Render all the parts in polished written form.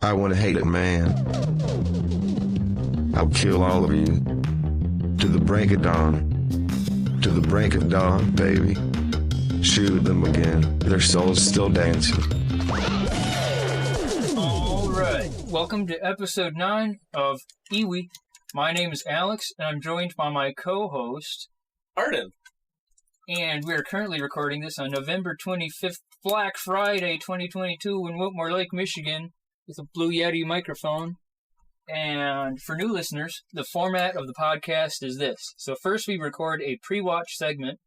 I want to hate it, man. I'll kill all of you. To the break of dawn. To the break of dawn, baby. Shoot them again. Their souls still dancing. Alright, welcome to episode 9 of IWHI. My name is Alex, and I'm joined by my co-host, Arden. And we are currently recording this on November 25th, Black Friday 2022 in Whitmore Lake, Michigan, with a Blue Yeti microphone. And for new listeners, the format of the podcast is this. So first we record a pre-watch segment,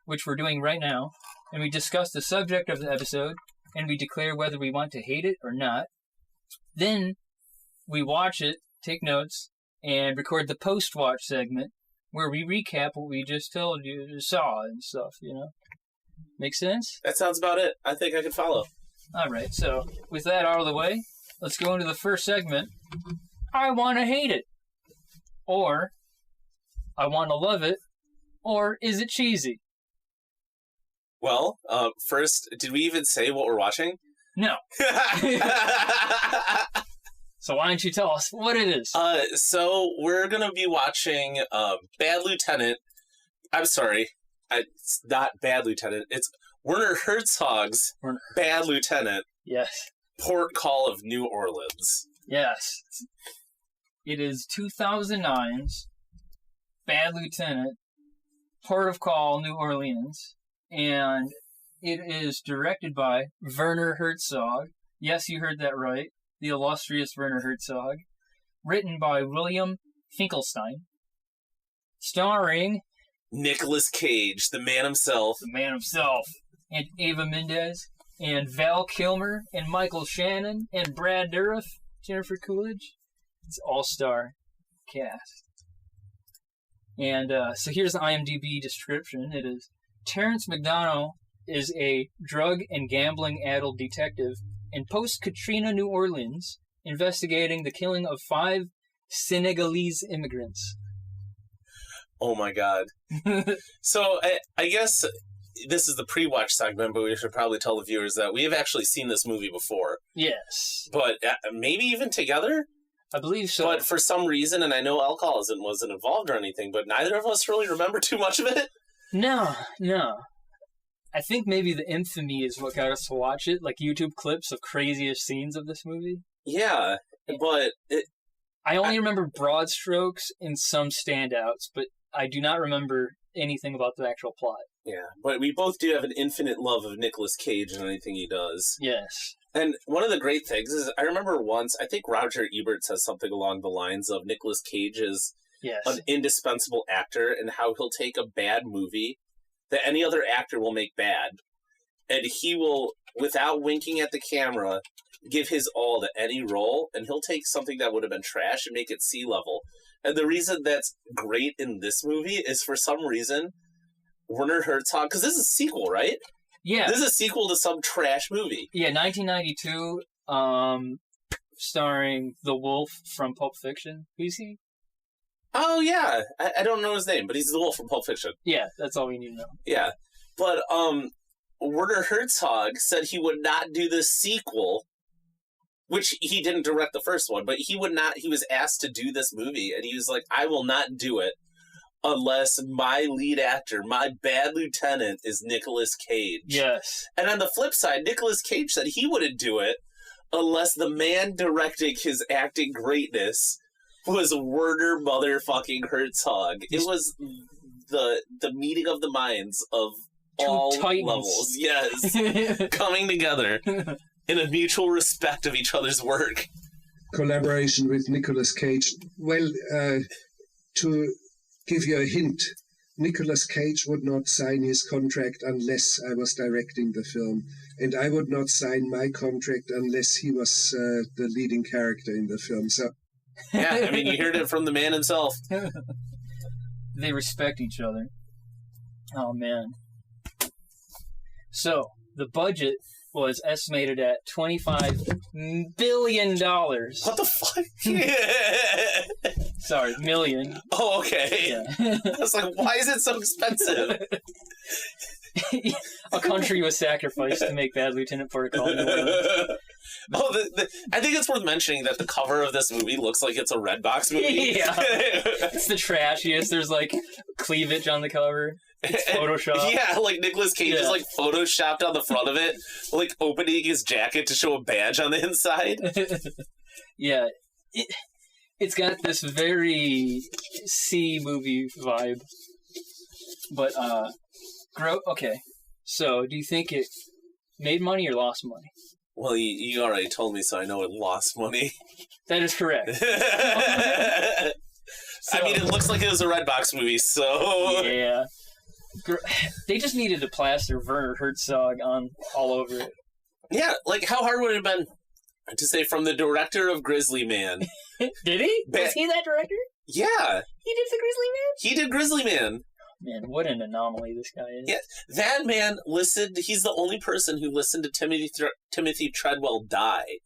which we're doing right now, and we discuss the subject of the episode, and we declare whether we want to hate it or not. Then we watch it, take notes, and record the post-watch segment, where we recap what we just told you, saw and stuff, you know? Make sense? That sounds about it. I think I can follow. Alright, so with that out of the way, let's go into the first segment. I want to hate it. Or, I want to love it. Or, is it cheesy? Well, first, did we even say what we're watching? No. So why don't you tell us what it is? So we're going to be watching Bad Lieutenant. I'm sorry. It's not Bad Lieutenant. It's Werner Herzog's Bad Lieutenant. Yes. Port Call of New Orleans. Yes. It is 2009's Bad Lieutenant, Port of Call, New Orleans. And it is directed by Werner Herzog. Yes, you heard that right. The illustrious Werner Herzog. Written by William Finkelstein. Starring Nicolas Cage, the man himself. The man himself. And Eva Mendes. And Val Kilmer. And Michael Shannon. And Brad Dourif. Jennifer Coolidge. It's all-star cast. And so here's the IMDb description. It is, Terrence McDonough is a drug and gambling-addled detective in post-Katrina New Orleans, investigating the killing of 5 Senegalese immigrants. Oh my god. So, I guess this is the pre-watch segment, but we should probably tell the viewers that we have actually seen this movie before. Yes. But maybe even together? I believe so. But for some reason, and I know alcoholism wasn't involved or anything, but neither of us really remember too much of it? No. I think maybe the infamy is what got us to watch it, like YouTube clips of craziest scenes of this movie. Yeah, but I only remember broad strokes and some standouts, but I do not remember anything about the actual plot. Yeah, but we both do have an infinite love of Nicolas Cage and anything he does. Yes. And one of the great things is, I remember once, I think Roger Ebert says something along the lines of Nicolas Cage is an indispensable actor, and how he'll take a bad movie that any other actor will make bad, and he will, without winking at the camera, give his all to any role, and he'll take something that would have been trash and make it C-level. And the reason that's great in this movie is, for some reason, Werner Herzog, because this is a sequel, right? Yeah. This is a sequel to some trash movie. Yeah, 1992, starring the Wolf from Pulp Fiction. Who's he? Oh, yeah. I don't know his name, but he's the Wolf from Pulp Fiction. Yeah, that's all we need to know. Yeah. But Werner Herzog said he would not do this sequel, which he didn't direct the first one, but he was asked to do this movie, and he was like, I will not do it unless my lead actor, my Bad Lieutenant, is Nicolas Cage. Yes. And on the flip side, Nicolas Cage said he wouldn't do it unless the man directing his acting greatness was Werner motherfucking Herzog. It was the meeting of the minds of all Titans. levels. Yes. Coming together in a mutual respect of each other's work. Collaboration with Nicolas Cage. Well, to give you a hint, Nicolas Cage would not sign his contract unless I was directing the film, and I would not sign my contract unless he was the leading character in the film. So, yeah, I mean, you heard it from the man himself. They respect each other. Oh, man. So, the budget was estimated at $25 billion. What the fuck? Sorry, million. Oh, okay. Yeah. I was like, why is it so expensive? A country was sacrificed to make Bad Lieutenant Port of Call New Orleans. Oh, I think it's worth mentioning that the cover of this movie looks like it's a Redbox movie. Yeah. It's the trashiest. There's, like, cleavage on the cover. It's Photoshop. Yeah, like Nicolas Cage is, like, Photoshopped on the front of it, like, opening his jacket to show a badge on the inside. Yeah. It's got this very C-movie vibe. But, okay. So, do you think it made money or lost money? Well, you already told me, so I know it lost money. That is correct. I mean, it looks like it was a Redbox movie, so... Yeah. They just needed to plaster Werner Herzog on all over it. Yeah, like, how hard would it have been to say from the director of Grizzly Man? Did he? Was he that director? Yeah. He did the Grizzly Man? He did Grizzly Man. Man, what an anomaly this guy is. Yeah, that man listened... He's the only person who listened to Timothy Treadwell die.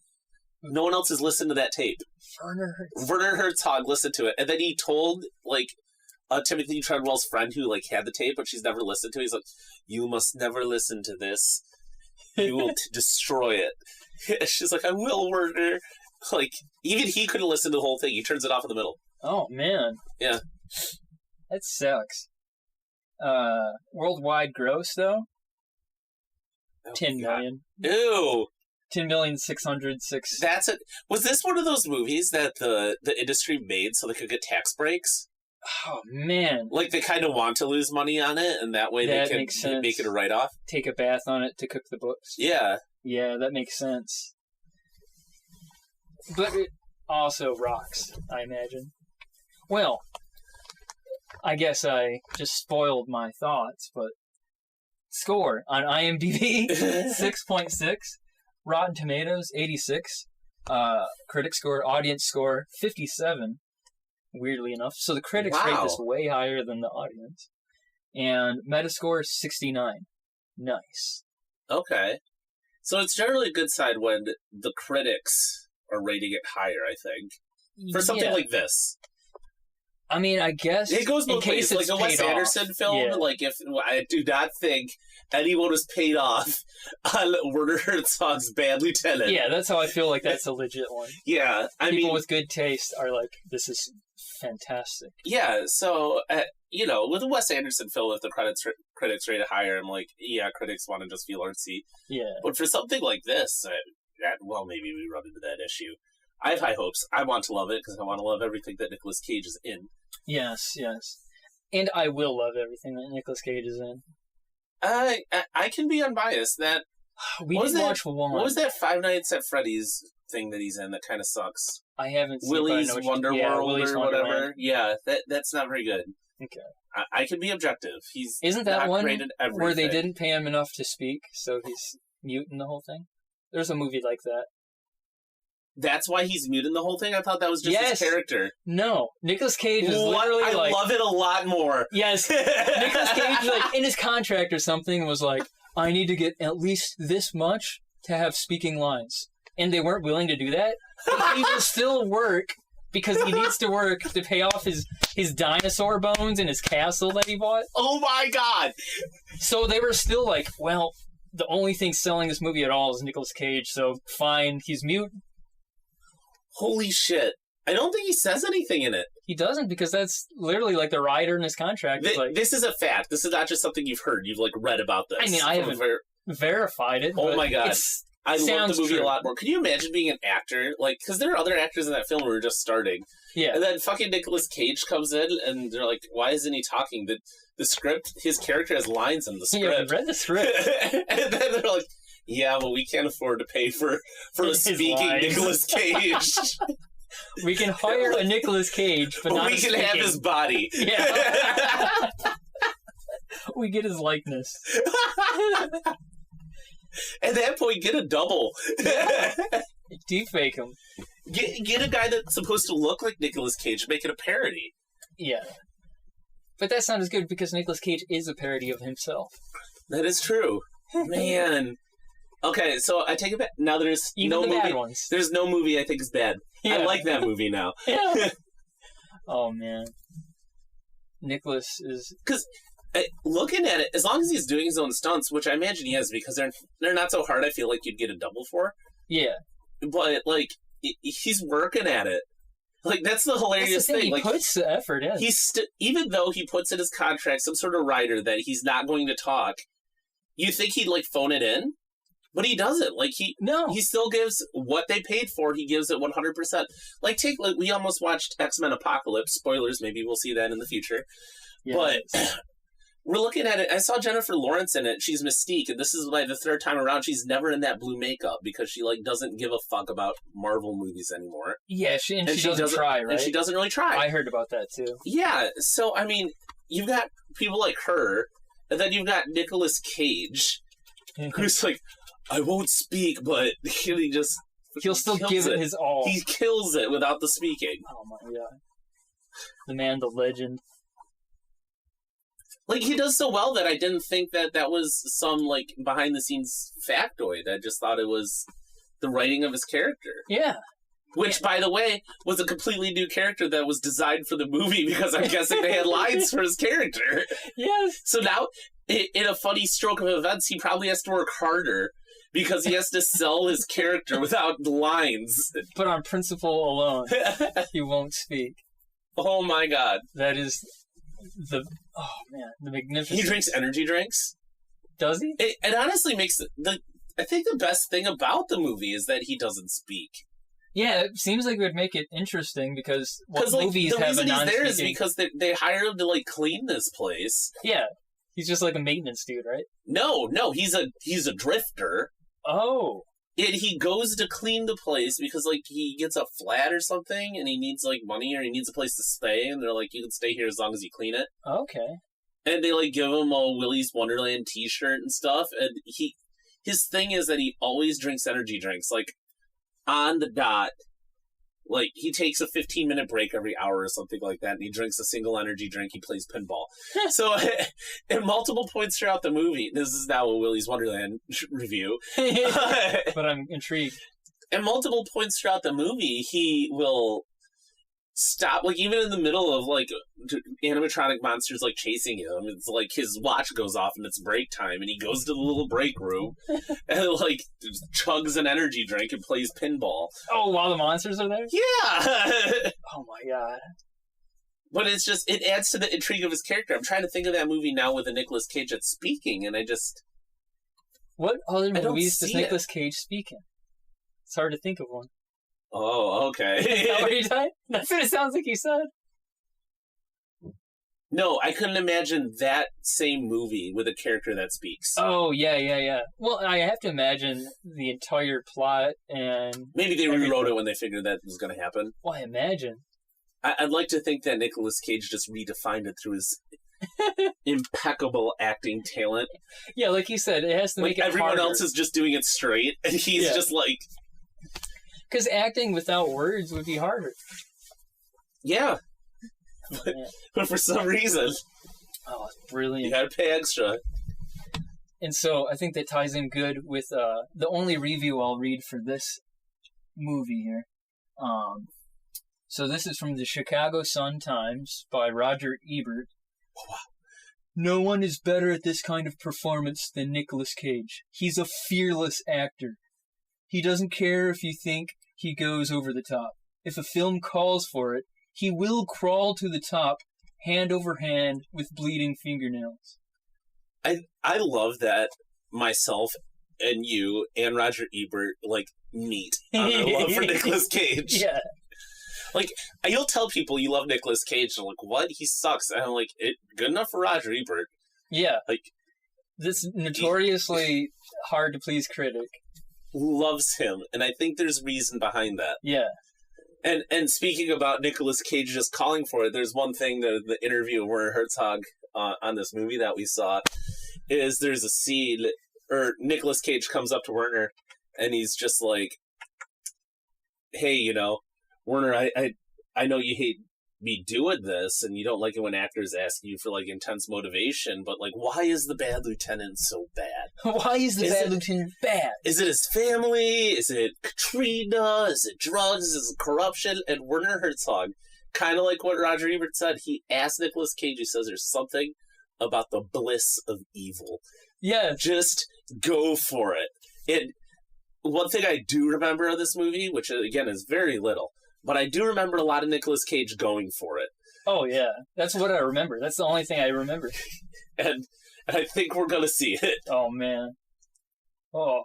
No one else has listened to that tape. Werner Herzog listened to it, and then he told, like, Timothy Treadwell's friend who, like, had the tape, but she's never listened to it. He's like, you must never listen to this. You will destroy it. She's like, I will, Werner. Like, even he couldn't listen to the whole thing. He turns it off in the middle. Oh, man. Yeah. That sucks. Worldwide gross, though? 10 million. Ew! 10,606,000. That's it. Was this one of those movies that the industry made so they could get tax breaks? Oh, man. Like, they kind of want to lose money on it, and that way they can make it a write-off? Take a bath on it to cook the books? Yeah. Yeah, that makes sense. But it also rocks, I imagine. Well, I guess I just spoiled my thoughts, but score on IMDb, 6.6. Rotten Tomatoes, 86. Critic score, audience score, 57. Weirdly enough. So the critics rate this way higher than the audience. And Metascore, 69. Nice. Okay. So it's generally a good side when the critics are rating it higher, I think. For something like this. I mean, I guess it goes both ways. Like a Wes Anderson film, like if I do not think anyone was paid off on Werner Herzog's Bad Lieutenant. Yeah, that's how I feel like that's a legit one. Yeah, People with good taste are like, this is fantastic. Yeah, so with a Wes Anderson film, if the critics rate it higher, I'm like, yeah, critics want to just feel artsy. Yeah, but for something like this, maybe we run into that issue. I have high hopes. I want to love it because I want to love everything that Nicolas Cage is in. Yes. And I will love everything that Nicolas Cage is in. I can be unbiased. That we didn't watch one. What was that Five Nights at Freddy's thing that he's in that kind of sucks? I haven't seen Willy's Wonderworld Willy's or Wonderland. whatever. Yeah, that's not very good. Okay. I can be objective. Isn't that one where they didn't pay him enough to speak, so he's muting the whole thing? There's a movie like that. That's why he's muting the whole thing? I thought that was just his character. No. Nicolas Cage is literally I love it a lot more. Yes. Nicolas Cage, like, in his contract or something, was like, I need to get at least this much to have speaking lines. And they weren't willing to do that. But he will still work because he needs to work to pay off his dinosaur bones and his castle that he bought. Oh my god! So they were still like, well, the only thing selling this movie at all is Nicolas Cage, so fine, he's mute. Holy shit. I don't think he says anything in it. He doesn't, because that's literally like the rider in his contract. This is a fact. This is not just something you've heard. You've like read about this. I mean, I haven't verified it. Oh my god. I love the movie a lot more. Can you imagine being an actor? Like, because there are other actors in that film who are just starting. Yeah. And then fucking Nicolas Cage comes in, and they're like, why isn't he talking? The script, his character has lines in the script. Yeah, I read the script. And then they're like, yeah, well, we can't afford to pay for a speaking Nicolas Cage. We can hire a Nicolas Cage, but not we can have his body. Yeah. We get his likeness. At that point, get a double. Deepfake him. Get a guy that's supposed to look like Nicolas Cage, make it a parody. Yeah. But that's not as good because Nicolas Cage is a parody of himself. That is true. Man. Okay, so I take it back. Now there's even no the movie. Bad ones. There's no movie I think is bad. Yeah. I like that movie now. Yeah. Oh man. Nicolas is because looking at it, as long as he's doing his own stunts, which I imagine he has, because they're not so hard. I feel like you'd get a double for. Yeah. but like he's working at it. Like that's the hilarious thing. He like puts the effort in. He's even though he puts in his contract some sort of writer that he's not going to talk. You think he'd like phone it in, but he doesn't. Like he still gives what they paid for. He gives it 100%. Like we almost watched X-Men Apocalypse. Spoilers. Maybe we'll see that in the future. Yeah, but we're looking at it. I saw Jennifer Lawrence in it. She's Mystique, and this is like the third time around. She's never in that blue makeup because she like doesn't give a fuck about Marvel movies anymore. Yeah, she doesn't try, right? And she doesn't really try. I heard about that too. Yeah. So I mean, you've got people like her. And then you've got Nicolas Cage, who's like, I won't speak, but he'll still give it his all. He kills it without the speaking. Oh my god. The man, the legend. Like, he does so well that I didn't think that was some, like, behind-the-scenes factoid. I just thought it was the writing of his character. Yeah. Which, by the way, was a completely new character that was designed for the movie because I'm guessing they had lines for his character. Yes. So now, in a funny stroke of events, he probably has to work harder because he has to sell his character without lines. But on principle alone, he won't speak. Oh my god. That is the magnificent. He drinks energy drinks. Does he? It honestly makes I think the best thing about the movie is that he doesn't speak. Yeah, it seems like it would make it interesting because movies have a non-speaking... The reason he's there is because they hire him to, like, clean this place. Yeah. He's just like a maintenance dude, right? No, he's a drifter. Oh. And he goes to clean the place because, like, he gets a flat or something and he needs, like, money or he needs a place to stay and they're like, you can stay here as long as you clean it. Okay. And they, like, give him a Willy's Wonderland t-shirt and stuff. And his thing is that he always drinks energy drinks, like, on the dot. Like, he takes a 15-minute break every hour or something like that, and he drinks a single energy drink, he plays pinball. So, at multiple points throughout the movie, this is now a Willy's Wonderland review. But I'm intrigued. At multiple points throughout the movie, he will stop, like, even in the middle of, like, animatronic monsters, like, chasing him. It's like his watch goes off and it's break time, and he goes to the little break room and, like, chugs an energy drink and plays pinball. Oh, while the monsters are there? Yeah! Oh my god. But it's just, it adds to the intrigue of his character. I'm trying to think of that movie now with a Nicolas Cage that's speaking, and I just... What other movies does Nicolas Cage speak in? It's hard to think of one. Oh, okay. Is that what he said? That's what it sounds like he said. No, I couldn't imagine that same movie with a character that speaks. Oh, yeah. Well, I have to imagine the entire plot and... Maybe they rewrote it when they figured that was going to happen. Well, I imagine. I'd like to think that Nicolas Cage just redefined it through his impeccable acting talent. Yeah, like you said, it has to make it everyone harder. Else is just doing it straight, and he's just like... Because acting without words would be harder. Yeah. But for some reason... Oh, it's brilliant. You gotta pay extra. And so, I think that ties in good with the only review I'll read for this movie here. So this is from the Chicago Sun-Times by Roger Ebert. Oh, wow. No one is better at this kind of performance than Nicolas Cage. He's a fearless actor. He doesn't care if you think he goes over the top. If a film calls for it, he will crawl to the top, hand over hand, with bleeding fingernails. I love that myself and you and Roger Ebert, like, meet on our love for Nicolas Cage. Yeah. Like, you'll tell people you love Nicolas Cage, and they're like, what? He sucks. And I'm like, good enough for Roger Ebert. Yeah. Like, this notoriously hard-to-please critic loves him, and I think there's reason behind that. Yeah. And speaking about Nicolas Cage just calling for it, there's one thing, the interview of Werner Herzog on this movie that we saw, is there's a scene, or Nicolas Cage comes up to Werner, and he's just like, hey, you know, Werner, I know you hate me doing this, and you don't like it when actors ask you for, like, intense motivation, but, like, why is the bad lieutenant so bad? Why is the bad lieutenant bad? Is it his family? Is it Katrina? Is it drugs? Is it corruption? And Werner Herzog, kind of like what Roger Ebert said, he asked Nicolas Cage, he says there's something about the bliss of evil. Yeah. Just go for it. one thing I do remember of this movie, which again is very little, but I do remember a lot of Nicolas Cage going for it. Oh yeah, that's what I remember. That's the only thing I remember. And I think we're gonna see it. Oh man. Oh,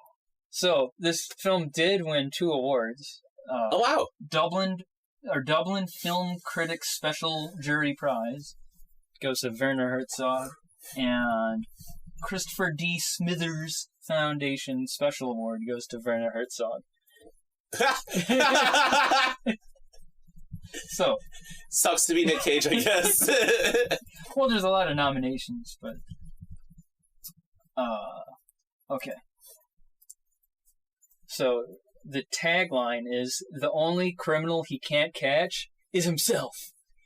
so this film did win 2 awards. Oh wow! Dublin Film Critics Special Jury Prize goes to Werner Herzog, and Christopher D. Smithers Foundation Special Award goes to Werner Herzog. So sucks to be Nick Cage, I guess. Well, there's a lot of nominations, but okay. So the tagline is, "The only criminal he can't catch is himself."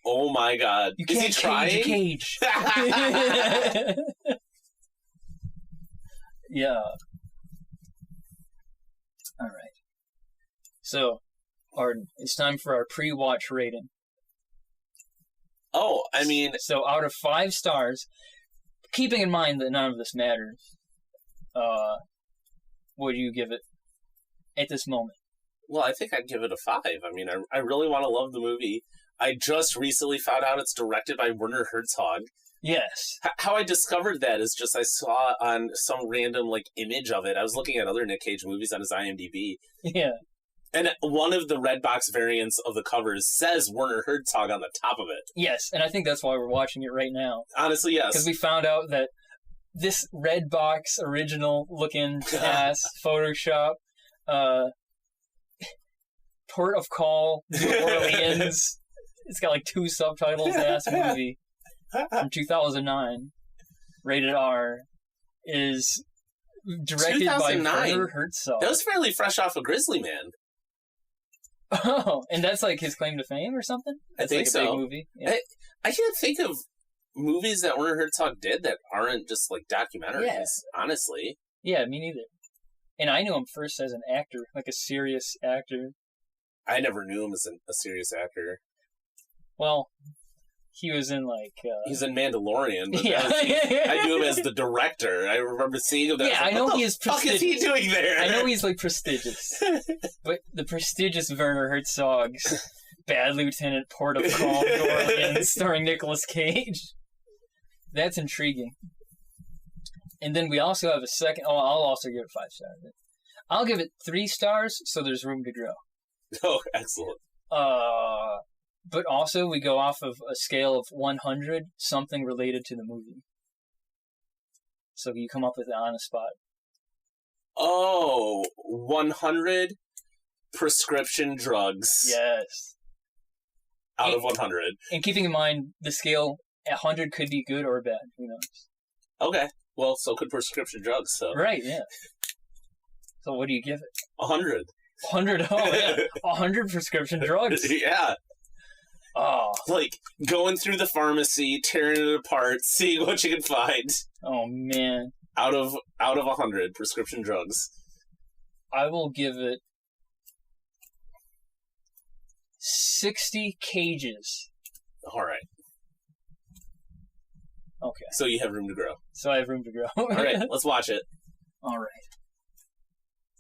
Oh my god. You can't cage a cage. Yeah. Alright. So, Arden, it's time for our pre-watch rating. Oh, I mean... So, out of 5 stars, keeping in mind that none of this matters, what do you give it at this moment? Well, I think I'd give it a 5. I mean, I really want to love the movie. I just recently found out it's directed by Werner Herzog. Yes. How I discovered that is just I saw on some random, image of it. I was looking at other Nick Cage movies on his IMDb. Yeah. And one of the red box variants of the covers says Werner Herzog on the top of it. Yes, and I think that's why we're watching it right now. Honestly, yes. Because we found out that this red box original-looking ass Photoshop Port of Call, New Orleans. It's got 2 subtitles ass movie from 2009, rated R, is directed by Werner Herzog. That was fairly fresh off of Grizzly Man. Oh, and that's his claim to fame or something? That's I think so. A big movie. Yeah. I can't think of movies that Werner Herzog did that aren't just documentaries, honestly. Yeah, me neither. And I knew him first as an actor, a serious actor. I never knew him as a serious actor. Well, he was in he's in Mandalorian. But yeah. I knew him as the director. I remember seeing him there. Yeah, I know he is prestigious. What is he doing there? I know he's prestigious. But the prestigious Werner Herzog's Bad Lieutenant, Port of Call, New Orleans, starring Nicolas Cage. That's intriguing. And then we also have a second... Oh, I'll also give it 5 stars. I'll give it 3 stars, so there's room to grow. Oh, excellent. But also we go off of a scale of 100, something related to the movie. So you come up with it on the spot. Oh, 100 prescription drugs. Yes. Out of 100. And keeping in mind, the scale 100 could be good or bad. Who knows? Okay. Well, so could prescription drugs, so. Right, yeah. So what do you give it? 100. 100? Oh, yeah. 100 prescription drugs. Yeah. Oh. Going through the pharmacy, tearing it apart, seeing what you can find. Oh, man. Out of 100 prescription drugs. I will give it 60 cages. All right. Okay. So you have room to grow. So I have room to grow. All right, let's watch it. All right.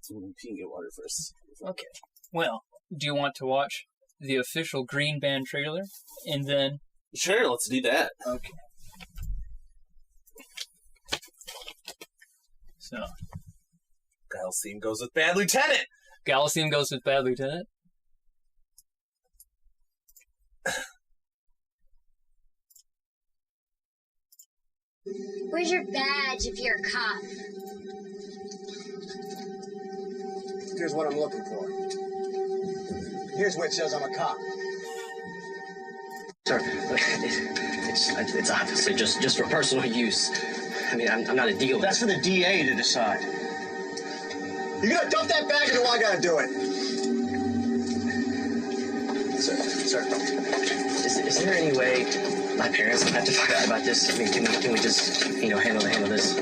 So we can get water first. Okay. Well, do you want to watch the official Green Band trailer? And then... Sure, let's do that. Okay. So... Galcine goes with Bad Lieutenant! Galcine goes with Bad Lieutenant? Where's your badge if you're a cop? Here's what I'm looking for. Here's where it says I'm a cop. Sir, it's obviously just for personal use. I mean, I'm not a dealer. That's for the DA to decide. You gonna dump that bag or do I gotta do it? Sir, is there any way my parents don't have to find out about this? I mean, can we just, handle this?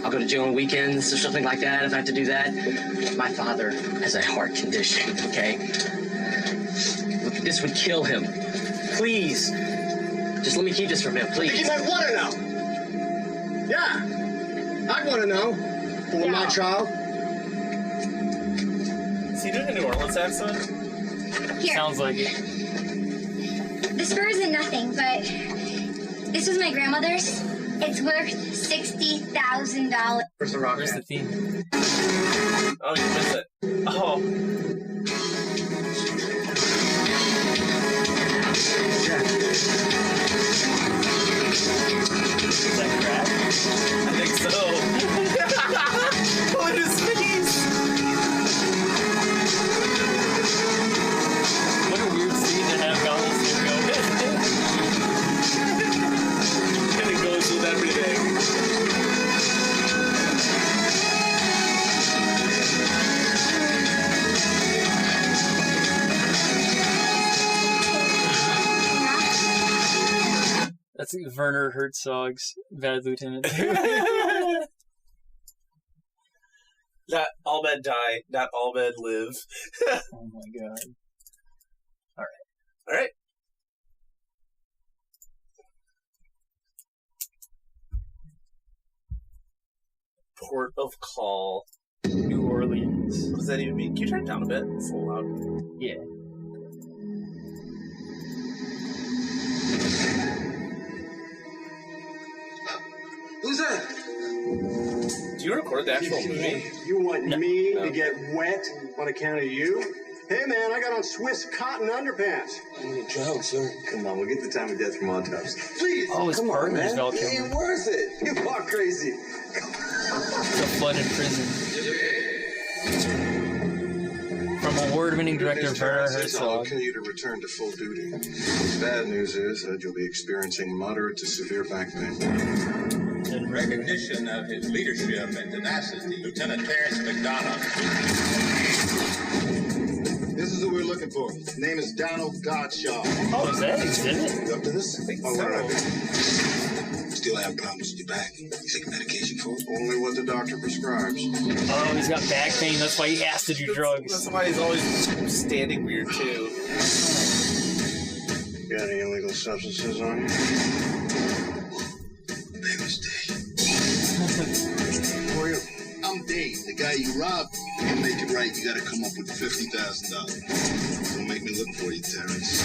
I'll go to jail on weekends or something like that if I have to do that. My father has a heart condition, okay? Look, this would kill him. Please. Just let me keep this from him, please. Because I want to know. Yeah. I want to know. For my child. Orleans accent? Here. Sounds like it. This fur isn't nothing, but this was my grandmother's. It's worth $60,000. Where's the rock? Where's the theme? Oh, you missed it. Oh. Is that crap? I think so. Look at his face. What a weird scene to have Gollum go with. And it goes with everything. That's Werner Herzog's Bad Lieutenant. Not all men die, not all men live. Oh my god. All right. Port of call. New Orleans. What does that even mean? Can you turn it down a bit? It's so loud. Yeah. Who's that? Do you record the actual movie? You want me No. to get wet on account of you? Hey, man, I got on Swiss cotton underpants. I need a job, sir. Come on, we'll get the time of death from autopsy. Please. Oh, his come on, partner's man. Val It Kilmer. ain't worth it. You are crazy. It's a flooded prison. From award-winning director Werner I'll Herzog. kill you to return to full duty. The bad news is that you'll be experiencing moderate to severe back pain. In recognition of his leadership and tenacity, Lieutenant Terrence McDonough. This is who we're looking for. His name is Donald Godshaw. Oh, is that exhibit? You up to this? Oh, right. Still have problems with your back? You take medication for it? Only what the doctor prescribes. Oh, he's got back pain. That's why he has to do drugs. That's why he's always standing weird, too. Got any illegal substances on you? Big mistake. Who are you? I'm Dave, the guy you robbed. To make it right, you gotta come up with $50,000. Don't make me look for you, Terrence.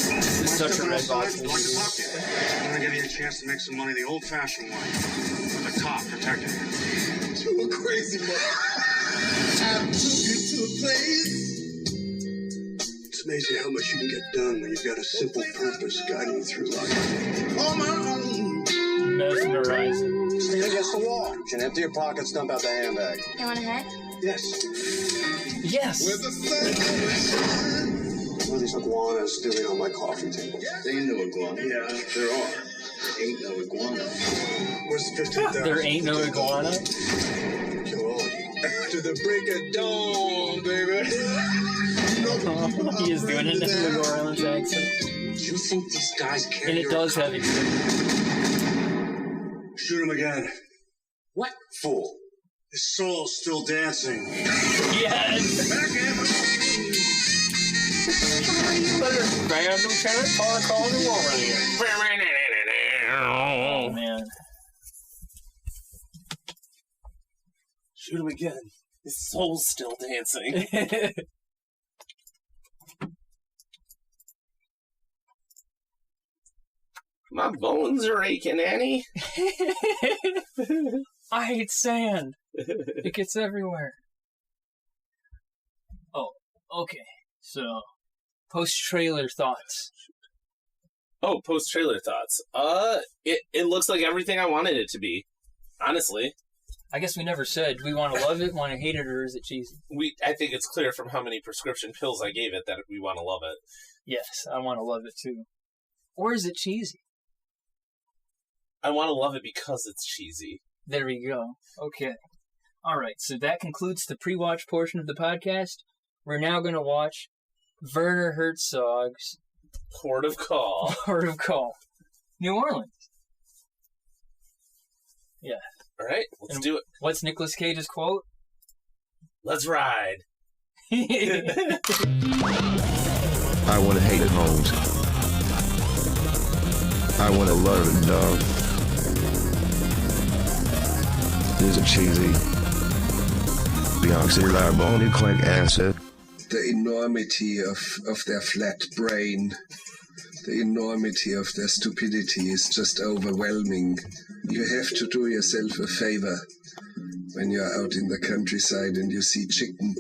This is such a red box I'd like to movie. talk to you. I'm gonna give you a chance to make some money the old-fashioned way. With a cop protecting you. You a crazy man. I took you to a place. It's amazing how much you can get done when you've got a simple purpose guiding you through life. On my own. Mesmerizing. Stand against the wall. You can empty your pockets, dump out the handbag. You want a head? Yes. Yes. With the sun. What are these iguanas doing on my coffee table? There ain't no iguana. Yeah, there are. Ain't no iguana. Where's the 15,000? There ain't no iguana. Kill all of you. To the break of dawn, baby. He is doing it in the New Orleans accent. You think these guys care? And it does have exhibit. Shoot him again. What? Fool. His soul's still dancing. Yes! Random Lieutenant Park on New Orleans. Oh, man. Shoot him again. His soul's still dancing. My bones are aching, Annie. I hate sand. It gets everywhere. Oh, okay. So, post-trailer thoughts. Oh, post-trailer thoughts. It looks like everything I wanted it to be. Honestly. I guess we never said, do we want to love it, want to hate it, or is it cheesy? I think it's clear from how many prescription pills I gave it that we want to love it. Yes, I want to love it too. Or is it cheesy? I want to love it because it's cheesy. There we go. Okay. Alright, so that concludes the pre-watch portion of the podcast. We're now going to watch Werner Herzog's Port of Call. Port of Call. New Orleans. Yeah. Alright, let's do it. What's Nicolas Cage's quote? Let's ride. I want to hate it, Holmes. I want to love it, dog. Is it cheesy? The oxyribonucleic acid the enormity of their flat brain, the enormity of their stupidity is just overwhelming. You have to do yourself a favor when you're out in the countryside and you see chicken.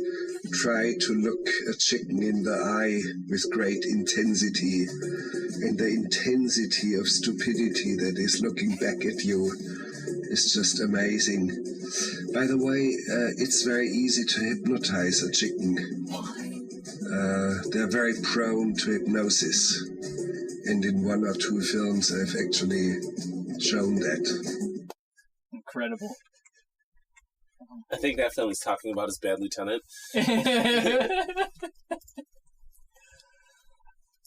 Try to look a chicken in the eye with great intensity, and the intensity of stupidity that is looking back at you is just amazing. By the way, it's very easy to hypnotize a chicken. They're very prone to hypnosis, and in 1 or 2 films I've actually shown that. Incredible. I think that film he's talking about is Bad Lieutenant.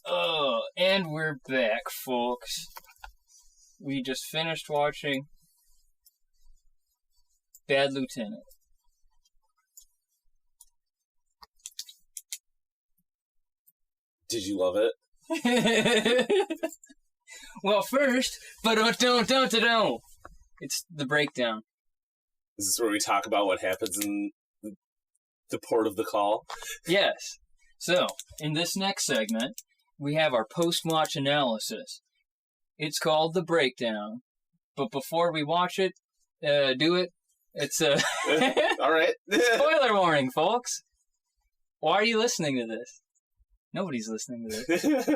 Oh, and we're back, folks. We just finished watching Bad Lieutenant. Did you love it? Well, first, but don't. It's the breakdown. Is this where we talk about what happens in the port of the call? Yes. So, in this next segment, we have our post-watch analysis. It's called The Breakdown. But before we watch it, it's all right. Spoiler warning, folks. Why are you listening to this? Nobody's listening to this.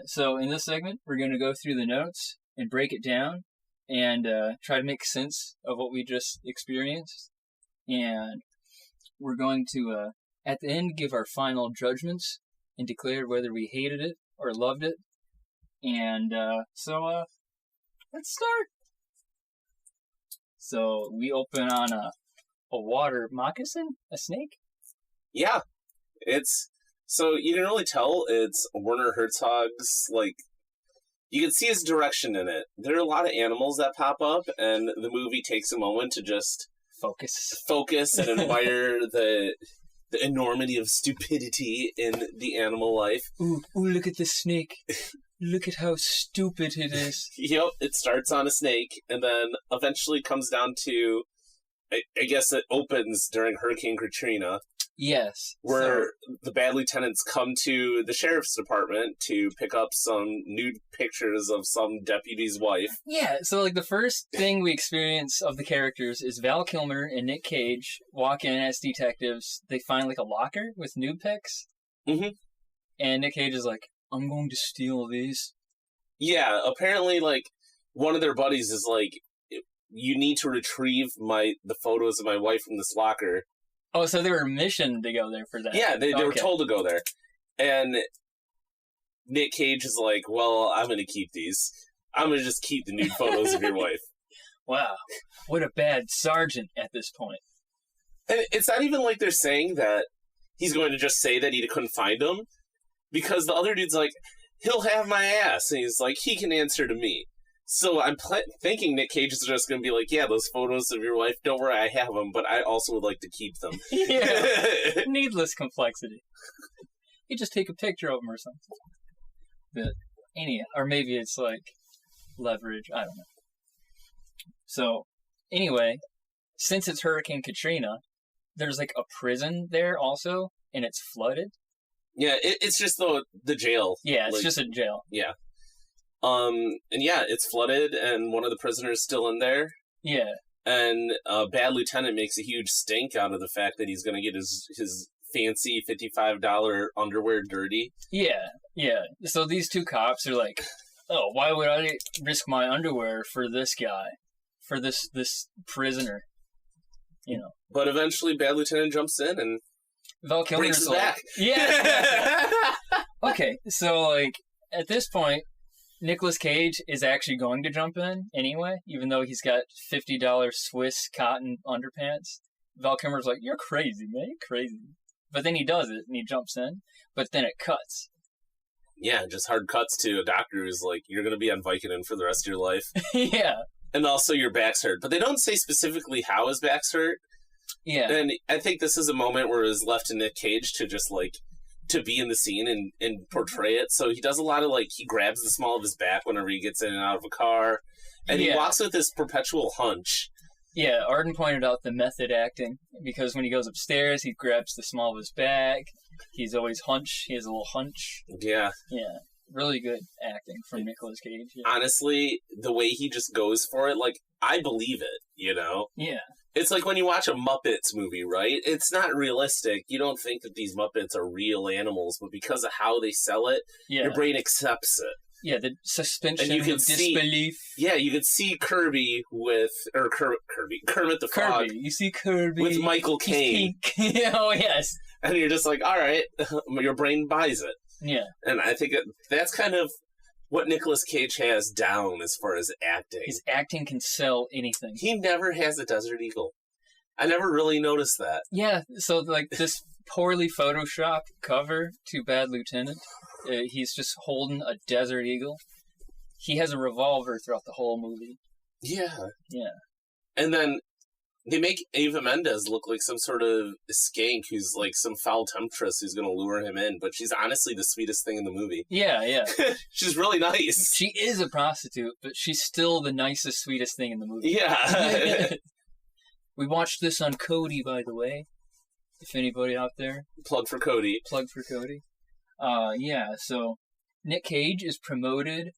So, in this segment, we're going to go through the notes and break it down and try to make sense of what we just experienced. And we're going to, at the end, give our final judgments and declare whether we hated it or loved it. And so let's start. So we open on a water moccasin? A snake? Yeah. So you can really tell it's Werner Herzog's, you can see his direction in it. There are a lot of animals that pop up, and the movie takes a moment to just focus and admire the enormity of stupidity in the animal life. Ooh, look at the snake. Look at how stupid it is. Yep, it starts on a snake, and then eventually comes down to, I guess it opens during Hurricane Katrina. Yes. Where the bad lieutenants come to the sheriff's department to pick up some nude pictures of some deputy's wife. Yeah, so the first thing we experience of the characters is Val Kilmer and Nick Cage walk in as detectives. They find a locker with nude pics. Mm-hmm. And Nick Cage is like, I'm going to steal these. Yeah, apparently one of their buddies is like, you need to retrieve the photos of my wife from this locker. Oh, so they were missioned to go there for that. Yeah, they were told to go there. And Nick Cage is like, well, I'm going to keep these. I'm going to just keep the nude photos of your wife. Wow. What a bad sergeant at this point. And it's not even like they're saying that he's going to just say that he couldn't find them. Because the other dude's like, he'll have my ass. And he's like, he can answer to me. So I'm thinking Nick Cage is just going to be like, yeah, those photos of your wife, don't worry, I have them, but I also would like to keep them. Yeah, needless complexity. You just take a picture of them or something. But anyhow, or maybe it's leverage, I don't know. So, anyway, since it's Hurricane Katrina, there's a prison there also, and it's flooded. Yeah, it's just the jail. Yeah, it's just a jail. Yeah. And yeah, it's flooded, and one of the prisoners still in there. Yeah. And Bad Lieutenant makes a huge stink out of the fact that he's going to get his fancy $55 underwear dirty. Yeah, yeah. So these two cops are like, oh, why would I risk my underwear for this guy? For this prisoner? You know. But eventually Bad Lieutenant jumps in and Val Kilmer's breaks his back. Yeah. Okay, so at this point, Nicolas Cage is actually going to jump in anyway, even though he's got $50 Swiss cotton underpants. Val Kilmer's like, you're crazy, man, you're crazy. But then he does it, and he jumps in, but then it cuts. Yeah, just hard cuts to a doctor who's like, you're going to be on Vicodin for the rest of your life. Yeah. And also your back's hurt. But they don't say specifically how his back's hurt. Yeah. And I think this is a moment where it's left to Nick Cage to just to be in the scene and portray it. So he does a lot of he grabs the small of his back whenever he gets in and out of a car. And he walks with this perpetual hunch. Yeah, Arden pointed out the method acting, because when he goes upstairs, he grabs the small of his back. He's always hunch. He has a little hunch. Yeah. Yeah. Really good acting from Nicolas Cage. Yeah. Honestly, the way he just goes for it, like, I believe it, you know? Yeah. It's like when you watch a Muppets movie, right? It's not realistic. You don't think that these Muppets are real animals, but because of how they sell it, your brain accepts it. Yeah, the suspension of disbelief. You could see Kermit the Frog. You see Kirby. With Michael Caine. Oh, yes. And you're just like, all right, your brain buys it. Yeah. And I think that's kind of what Nicolas Cage has down as far as acting. His acting can sell anything. He never has a Desert Eagle. I never really noticed that. Yeah, so like this poorly photoshopped cover to Bad Lieutenant, he's just holding a Desert Eagle. He has a revolver throughout the whole movie. Yeah. Yeah. And then they make Eva Mendes look like some sort of skank who's like some foul temptress who's going to lure him in, but she's honestly the sweetest thing in the movie. Yeah, yeah. She's really nice. She is a prostitute, but she's still the nicest, sweetest thing in the movie. Yeah. We watched this on Cody, by the way. If anybody out there. Plug for Cody. Yeah, so Nick Cage is promoted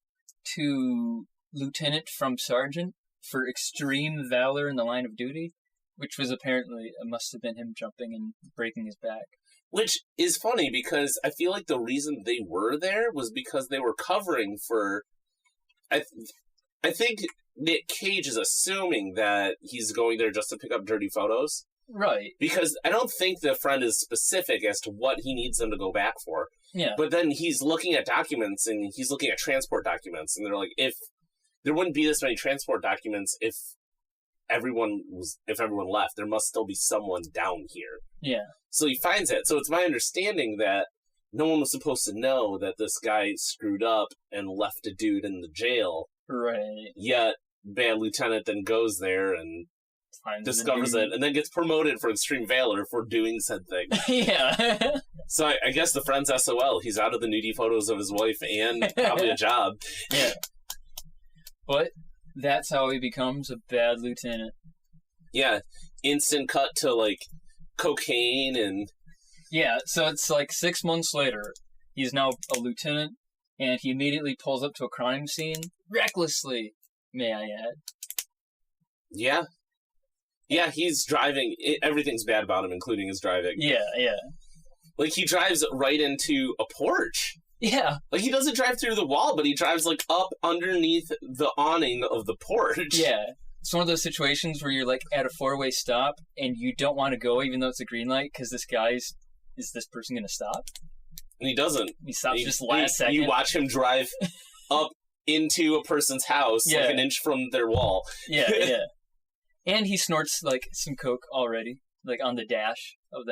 to lieutenant from sergeant for extreme valor in the line of duty, which was apparently, it must have been him jumping and breaking his back. Which is funny because I feel like the reason they were there was because they were covering for... I think Nick Cage is assuming that he's going there just to pick up dirty photos. Right. Because I don't think the friend is specific as to what he needs them to go back for. Yeah. But then he's looking at documents, and he's looking at transport documents, and they're like, if there wouldn't be this many transport documents if everyone left, there must still be someone down here. Yeah. So he finds it. So it's my understanding that no one was supposed to know that this guy screwed up and left a dude in the jail. Right. Yet Bad Lieutenant then goes there and discovers it, and then gets promoted for extreme valor for doing said thing. Yeah. So I guess the friend's SOL. He's out of the nudie photos of his wife and probably a job. Yeah. But that's how he becomes a bad lieutenant. Yeah. Instant cut to, like, cocaine and... Yeah, so it's like 6 months later. He's now a lieutenant, and he immediately pulls up to a crime scene, recklessly, may I add. Yeah. Yeah, he's driving. Everything's bad about him, including his driving. Yeah, yeah. Like, he drives right into a porch. Yeah. Like, he doesn't drive through the wall, but he drives, like, up underneath the awning of the porch. Yeah. It's one of those situations where you're, like, at a four-way stop, and you don't want to go even though it's a green light, because is this person going to stop? And he doesn't. He stops just last second. You watch him drive up into a person's house, like an inch from their wall. Yeah, yeah. And he snorts, like, some coke already, like, on the dash of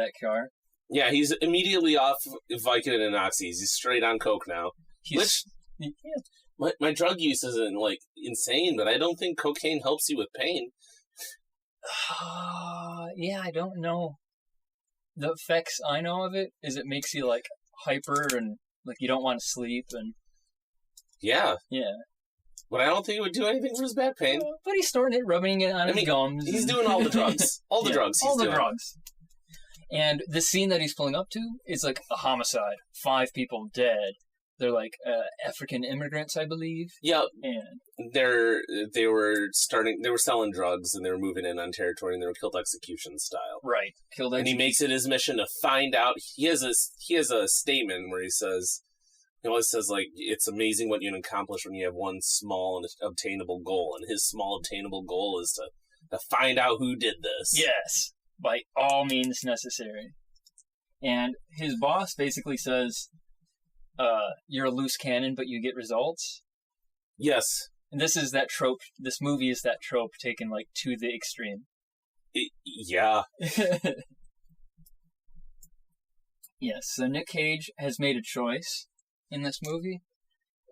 Yeah, he's immediately off Vicodin and Oxys. He's straight on coke now. My drug use isn't, like, insane, but I don't think cocaine helps you with pain. Yeah, I don't know. The effects I know of it is it makes you, like, hyper and, like, you don't want to sleep and... Yeah. Yeah. But I don't think it would do anything for his back pain. But he's snorting it, rubbing it on his gums. He's doing all the drugs. All the drugs he's doing. All the drugs. And the scene that he's pulling up to is like a homicide. 5 people dead. They're like African immigrants, I believe. Yeah. And they were selling drugs and they were moving in on territory and they were killed execution style. Right. And he makes it his mission to find out. He has a statement where he says, like, it's amazing what you can accomplish when you have one small and obtainable goal. And his small obtainable goal is to find out who did this. Yes. By all means necessary. And his boss basically says, you're a loose cannon, but you get results. Yes. And this is that trope. This movie is that trope taken, like, to the extreme. Yeah. Yes, so Nick Cage has made a choice in this movie.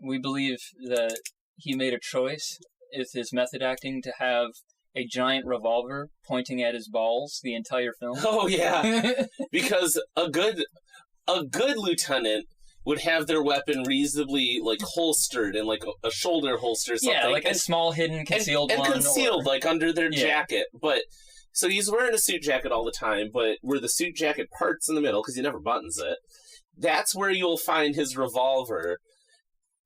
We believe that he made a choice with his method acting to have a giant revolver pointing at his balls the entire film. Oh, yeah. Because a good lieutenant would have their weapon reasonably, like, holstered in, like, a shoulder holster or something. Yeah, like a small hidden concealed one. And concealed, like, under their jacket. But, so he's wearing a suit jacket all the time, but where the suit jacket parts in the middle, because he never buttons it, that's where you'll find his revolver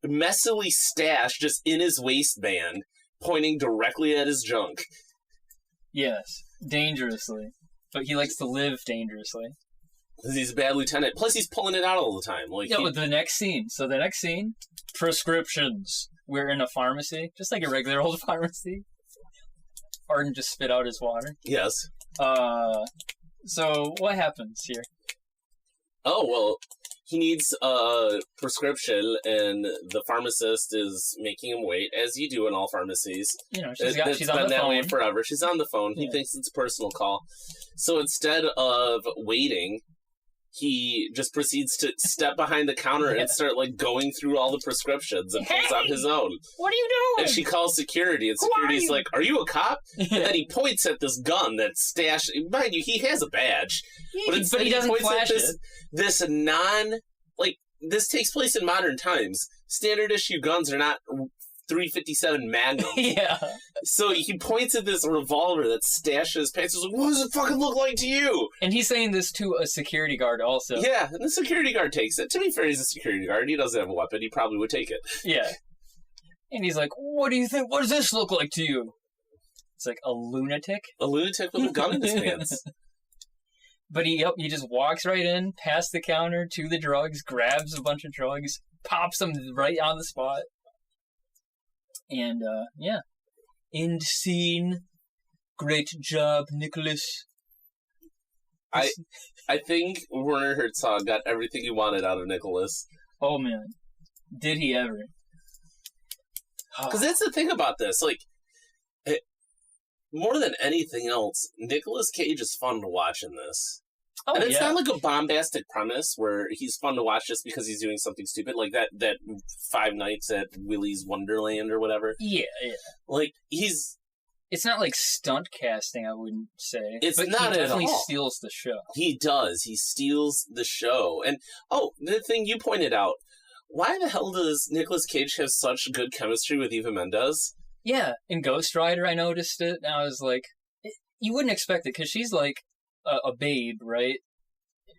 messily stashed just in his waistband, pointing directly at his junk. Yes, dangerously. But he likes to live dangerously. Because he's a bad lieutenant. Plus, he's pulling it out all the time. Like, the next scene. So the next scene, prescriptions. We're in a pharmacy, just like a regular old pharmacy. Arden just spit out his water. Yes. So what happens here? Oh, well, he needs a prescription, and the pharmacist is making him wait, as you do in all pharmacies. You know, she's on the phone. It's been that way forever. She's on the phone. He thinks it's a personal call. So instead of waiting, he just proceeds to step behind the counter and start, like, going through all the prescriptions and pulls out his own. What are you doing? And she calls security, and security's like, are you a cop? And then he points at this gun that's stashed. Mind you, he has a badge. But he doesn't flash it. This this takes place in modern times. Standard issue guns are not 357 Magnum. Yeah. So he points at this revolver that's stashed in his pants. He's like, what does it fucking look like to you? And he's saying this to a security guard also. Yeah, and the security guard takes it. To be fair, he's a security guard. He doesn't have a weapon. He probably would take it. Yeah. And he's like, what do you think? What does this look like to you? It's like a lunatic. A lunatic with a gun in his pants. But he just walks right in, past the counter, to the drugs, grabs a bunch of drugs, pops them right on the spot. And, end scene. Great job, Nicholas. I think Werner Herzog got everything he wanted out of Nicholas. Oh, man. Did he ever? Because that's the thing about this. Like, more than anything else, Nicolas Cage is fun to watch in this. Oh, and it's not like a bombastic premise where he's fun to watch just because he's doing something stupid, like that 5 Nights at Willy's Wonderland or whatever. Yeah. Like, it's not like stunt casting, I wouldn't say. It's but not at all. He definitely steals the show. He does. He steals the show. And, the thing you pointed out, why the hell does Nicolas Cage have such good chemistry with Eva Mendes? Yeah, in Ghost Rider I noticed it, and I was like, you wouldn't expect it, because she's like a babe, right?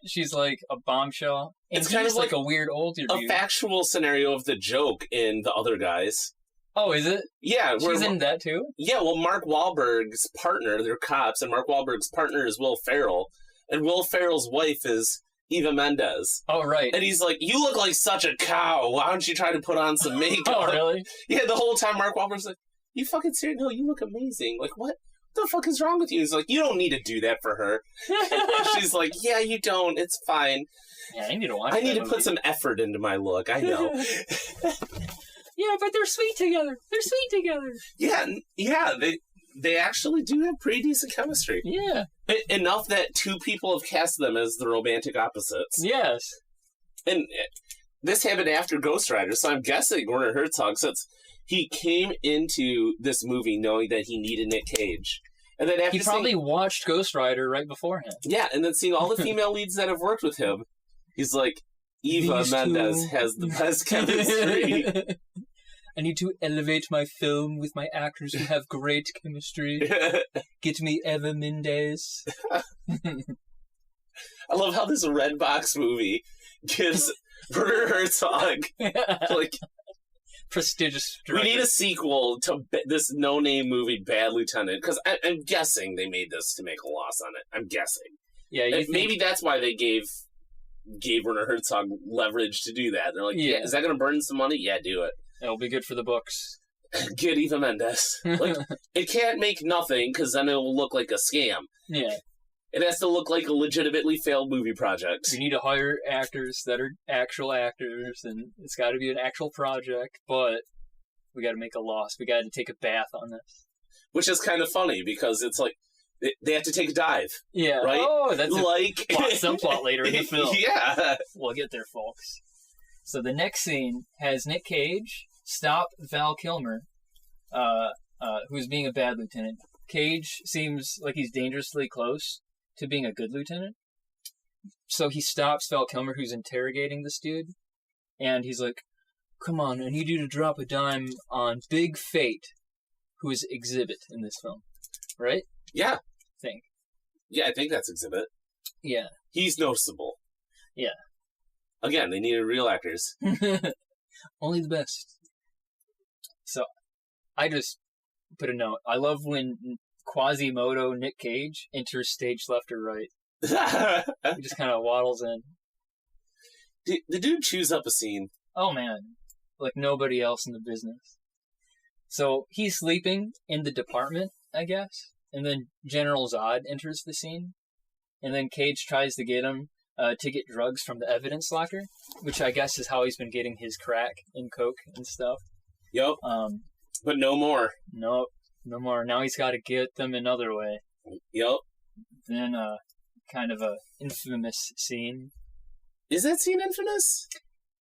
She's like a bombshell. And it's kind of like a weird older dude. A factual scenario of The Joke in The Other Guys. Oh, is it? Yeah. She's in that too? Yeah, well, Mark Wahlberg's partner, they're cops, and Mark Wahlberg's partner is Will Ferrell, and Will Ferrell's wife is Eva Mendes. Oh, right. And he's like, you look like such a cow. Why don't you try to put on some makeup? Oh, really? Yeah, the whole time Mark Wahlberg's like, you fucking serious? No, you look amazing. Like, what the fuck is wrong with you? He's like, you don't need to do that for her. And she's like, yeah, you don't. It's fine. Yeah, I need to watch I need to put some effort into my look. I know. Yeah, but they're sweet together. Yeah, they actually do have pretty decent chemistry. Yeah. Enough that 2 people have cast them as the romantic opposites. Yes. And this happened after Ghost Rider, so I'm guessing Werner Herzog, since he came into this movie knowing that he needed Nick Cage. And then after he probably watched Ghost Rider right beforehand. Yeah, and then seeing all the female leads that have worked with him, he's like, Eva Mendes has the best chemistry. I need to elevate my film with my actors who have great chemistry. Get me Eva Mendes. I love how this Red Box movie gives Werner Herzog like prestigious director. We need a sequel to this no-name movie, Bad Lieutenant, because I'm guessing they made this to make a loss on it. I'm guessing. Yeah, maybe that's why they gave Werner Herzog leverage to do that. They're like, yeah, is that going to burn some money? Yeah, do it. It'll be good for the books. Get Eva Mendes. Like, it can't make nothing, because then it will look like a scam. Yeah. It has to look like a legitimately failed movie project. We need to hire actors that are actual actors, and it's got to be an actual project, but we got to make a loss. We got to take a bath on this. Which is kind of funny, because it's like, they have to take a dive. Yeah. Right? Oh, that's like a subplot later in the film. Yeah. We'll get there, folks. So the next scene has Nick Cage stop Val Kilmer, who's being a bad lieutenant. Cage seems like he's dangerously close to being a good lieutenant. So he stops Val Kilmer, who's interrogating this dude. And he's like, come on, I need you to drop a dime on Big Fate, who is Exhibit in this film. Right? Yeah. I think. Yeah, I think that's Exhibit. Yeah. He's noticeable. Yeah. Again, they needed real actors. Only the best. So, I just put a note. I love when Quasimodo Nick Cage enters stage left or right. He just kind of waddles in. The dude chews up a scene. Oh, man. Like nobody else in the business. So, he's sleeping in the department, I guess. And then General Zod enters the scene. And then Cage tries to get him to get drugs from the evidence locker, which I guess is how he's been getting his crack and coke and stuff. Yep. But no more. Nope. No more. Now he's got to get them another way. Yep. Then kind of a infamous scene. Is that scene infamous?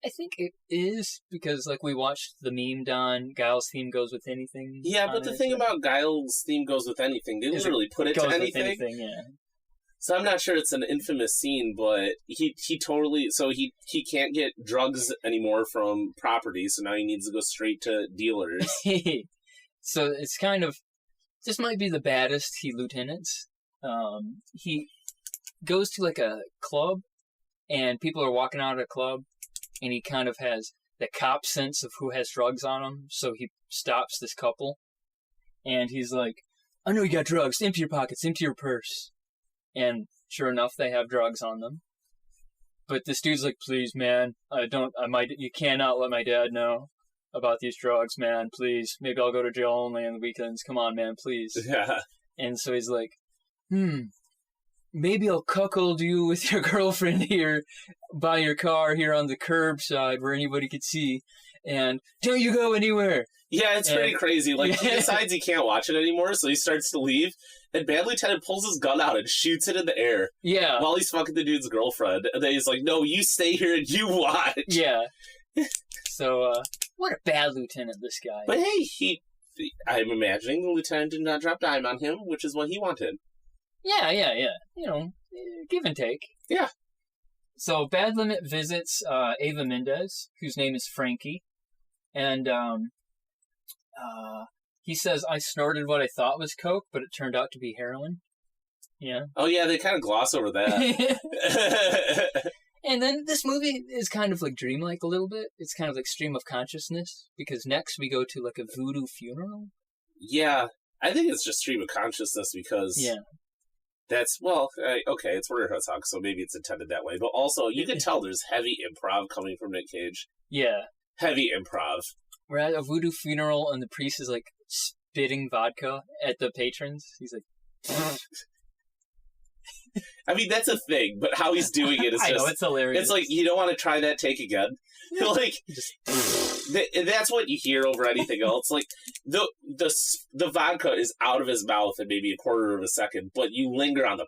I think it is, because like we watched the meme Don Giles' theme goes with anything. Yeah, but the thing about Giles' theme goes with anything, they literally put it to anything. Yeah. So I'm not sure it's an infamous scene, but he totally, so he can't get drugs anymore from property, so now he needs to go straight to dealers. So it's kind of, this might be the baddest lieutenants. He goes to like a club, and people are walking out of the club, and he kind of has the cop sense of who has drugs on him, so he stops this couple, and he's like, I know you got drugs, empty your pockets, empty your purse. And sure enough, they have drugs on them. But this dude's like, please, man, you cannot let my dad know about these drugs, man, please. Maybe I'll go to jail only on the weekends. Come on, man, please. Yeah. And so he's like, maybe I'll cuckold you with your girlfriend here by your car here on the curbside where anybody could see. And don't you go anywhere. Yeah, it's pretty crazy. Like, he decides he can't watch it anymore, so he starts to leave. And Bad Lieutenant pulls his gun out and shoots it in the air. Yeah. While he's fucking the dude's girlfriend. And then he's like, no, you stay here and you watch. Yeah. So, what a bad lieutenant this guy. But hey, I'm imagining the lieutenant did not drop dime on him, which is what he wanted. Yeah. You know, give and take. Yeah. So, Bad Limit visits Ava Mendez, whose name is Frankie. And, he says, I snorted what I thought was coke, but it turned out to be heroin. Yeah. Oh, yeah, they kind of gloss over that. And then this movie is kind of like dreamlike a little bit. It's kind of like stream of consciousness, because next we go to like a voodoo funeral. Yeah, I think it's just stream of consciousness because that's, well, okay, it's Werner Herzog, so maybe it's intended that way. But also, you can tell there's heavy improv coming from Nick Cage. Yeah. Heavy improv. We're at a voodoo funeral, and the priest is like spitting vodka at the patrons. He's like, I mean, that's a thing, but how he's doing it is just... I know, it's hilarious. It's like, you don't want to try that take again. Like, that's what you hear over anything else. Like, the vodka is out of his mouth in maybe a quarter of a second, but you linger on the...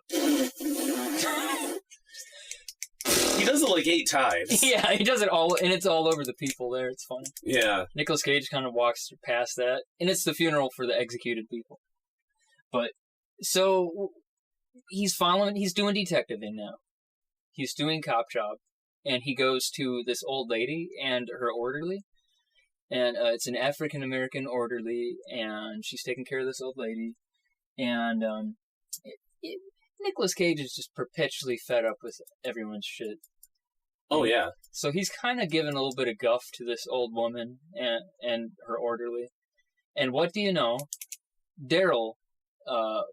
He does it like 8 times. Yeah, he does it all, and it's all over the people there. It's funny. Yeah. Nicolas Cage kind of walks past that, and it's the funeral for the executed people. But, so, he's doing detectiving now. He's doing cop job, and he goes to this old lady and her orderly, and it's an African-American orderly, and she's taking care of this old lady, and Nicolas Cage is just perpetually fed up with everyone's shit. Oh, yeah. So he's kind of giving a little bit of guff to this old woman and her orderly. And what do you know? Daryl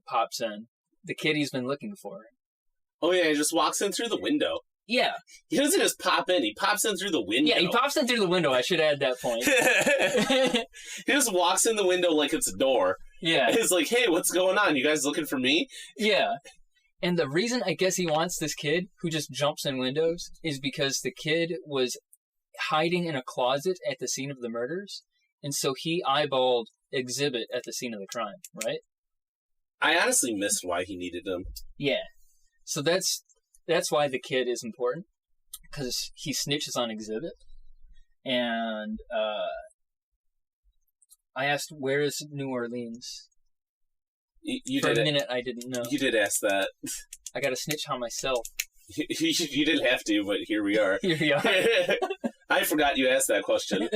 pops in. The kid he's been looking for. Oh, yeah, he just walks in through the window. Yeah. He doesn't just pop in, he pops in through the window. Yeah, he pops in through the window. I should add that point. He just walks in the window like it's a door. Yeah. And he's like, hey, what's going on? You guys looking for me? Yeah. And the reason I guess he wants this kid who just jumps in windows is because the kid was hiding in a closet at the scene of the murders. And so he eyeballed Exhibit at the scene of the crime, right? I honestly missed why he needed him. Yeah. So that's why the kid is important. Because he snitches on Exhibit. And I asked, where is New Orleans? For a minute, I didn't know. You did ask that. I got to snitch on myself. You didn't have to, but here we are. Here we are. I forgot you asked that question.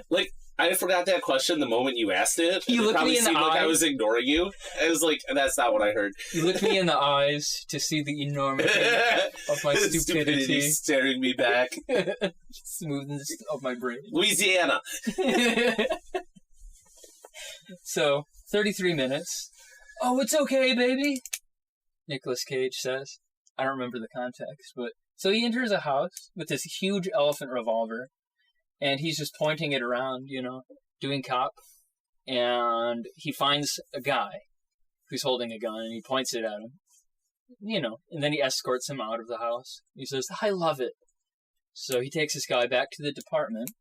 Like, I forgot that question the moment you asked it. You looked me in the eyes. Like I was ignoring you. I was like, that's not what I heard. You looked me in the eyes to see the enormity of my stupidity staring me back. Smoothness of my brain. Louisiana. So, 33 minutes. Oh, it's okay, baby, Nicolas Cage says. I don't remember the context, but... So he enters a house with this huge elephant revolver, and he's just pointing it around, you know, doing cop. And he finds a guy who's holding a gun, and he points it at him. You know, and then he escorts him out of the house. He says, I love it. So he takes this guy back to the department,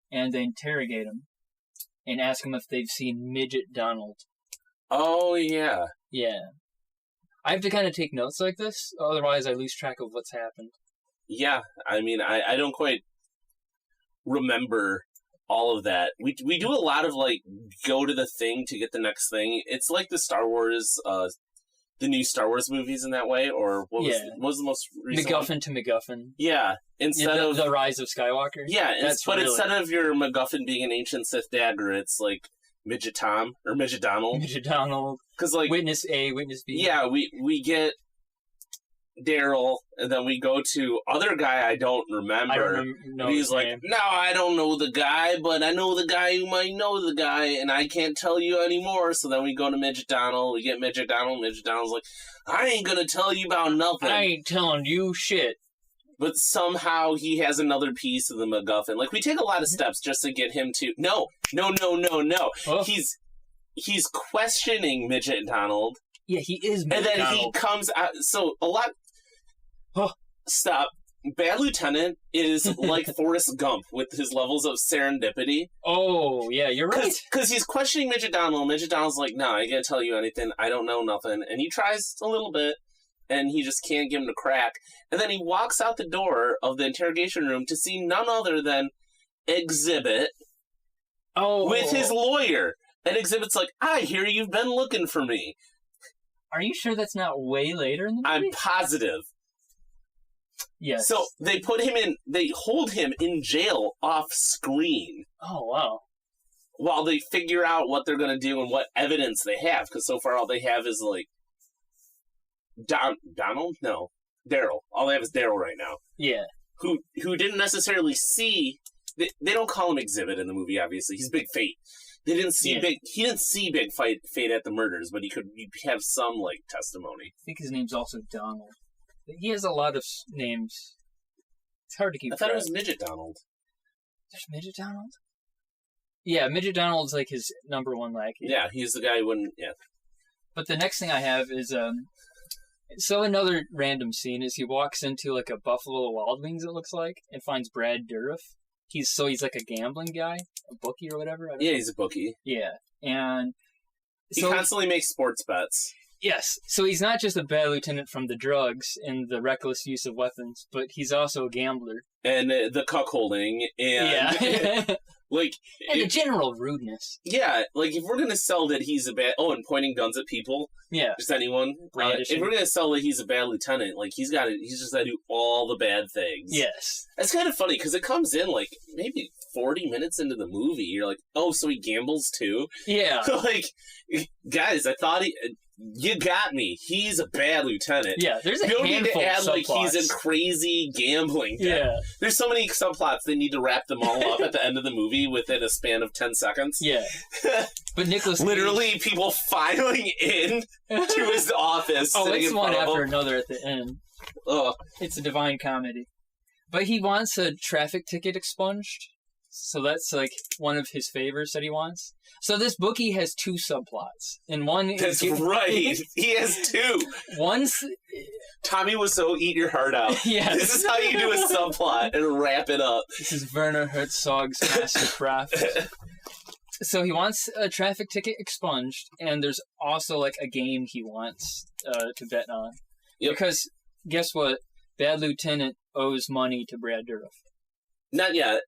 and they interrogate him, and ask him if they've seen Midget Donald. Oh, yeah. Yeah. I have to kind of take notes like this, otherwise I lose track of what's happened. Yeah, I mean, I don't quite remember all of that. We do a lot of, like, go to the thing to get the next thing. It's like the Star Wars, the new Star Wars movies in that way, or what was the most recent MacGuffin one? to MacGuffin. Yeah, instead of... The Rise of Skywalker. Yeah, but instead of your MacGuffin being an ancient Sith dagger, it's like Midget Tom, or Midget Donald. Midget Donald. 'Cause, like... Witness A, Witness B. Yeah, we get Daryl, and then we go to other guy I don't remember. I don't know He's his like, name. no, I don't know the guy, but I know the guy who might know the guy, and I can't tell you anymore. So then we go to Midget Donald, we get Midget Donald. Midget Donald's like, I ain't gonna tell you about nothing. I ain't telling you shit. But somehow he has another piece of the MacGuffin. Like, we take a lot of steps just to get him to... No. Oh. He's questioning Midget Donald. Yeah, he is Midget And then Donald. he comes out... So, a lot... Oh, stop. Bad Lieutenant is like Forrest Gump with his levels of serendipity. Oh, yeah, you're right. Because he's questioning Midget Donald, and Midget Donald's like, no, I can't tell you anything. I don't know nothing. And he tries a little bit, and he just can't get him to crack. And then he walks out the door of the interrogation room to see none other than Exhibit with his lawyer. And Exhibit's like, I hear you've been looking for me. Are you sure that's not way later in the movie? I'm positive. Yes. So they hold him in jail off screen. Oh, wow. While they figure out what they're going to do and what evidence they have. Because so far all they have is like... Donald? No. Daryl. All they have is Daryl right now. Yeah. Who didn't necessarily see... They don't call him Exhibit in the movie, obviously. He's Big Fate. They didn't see He didn't see Big Fate at the murders, but he could have some, like, testimony. I think his name's also Donald. He has a lot of names. It's hard to keep track. I thought it was Midget Donald. There's Midget Donald? Yeah, Midget Donald's like his number one lackey. Yeah, he's the guy who wouldn't... Yeah. But the next thing I have is... So another random scene is he walks into like a Buffalo Wild Wings, it looks like, and finds Brad Dourif. He's like a gambling guy, a bookie or whatever. Yeah, he's a bookie. Yeah, and... He constantly makes sports bets. Yes, so he's not just a bad lieutenant from the drugs and the reckless use of weapons, but he's also a gambler. And the cuckolding, and... Yeah. Like... And the general rudeness. Yeah, like, if we're gonna sell that he's a bad... Oh, and pointing guns at people. Yeah. Just anyone. If we're gonna sell that he's a bad lieutenant, like, he's just gotta do all the bad things. Yes. That's kind of funny, because it comes in, like, maybe 40 minutes into the movie. You're like, oh, so he gambles too? Yeah. Like, guys, I thought you got me. He's a bad lieutenant. Yeah, there's a handful handful need to add, of like, subplots. he's a crazy gambling guy. Yeah. There's so many subplots, they need to wrap them all up at the end of the movie within a span of 10 seconds. Yeah. But Nicolas Cage... Literally, people filing in to his office. Oh, sitting it's in one front of after him. another at the end. Ugh. It's a divine comedy. But he wants a traffic ticket expunged. So that's like one of his favors that he wants. So this bookie has two subplots. And one is... That's right. He has two. One's... Tommy Wiseau, eat your heart out. Yes. This is how you do a subplot and wrap it up. This is Werner Herzog's mastercraft. So he wants a traffic ticket expunged, and there's also like a game he wants to bet on. Yep. Because guess what? Bad Lieutenant owes money to Brad Dourif. Not yet.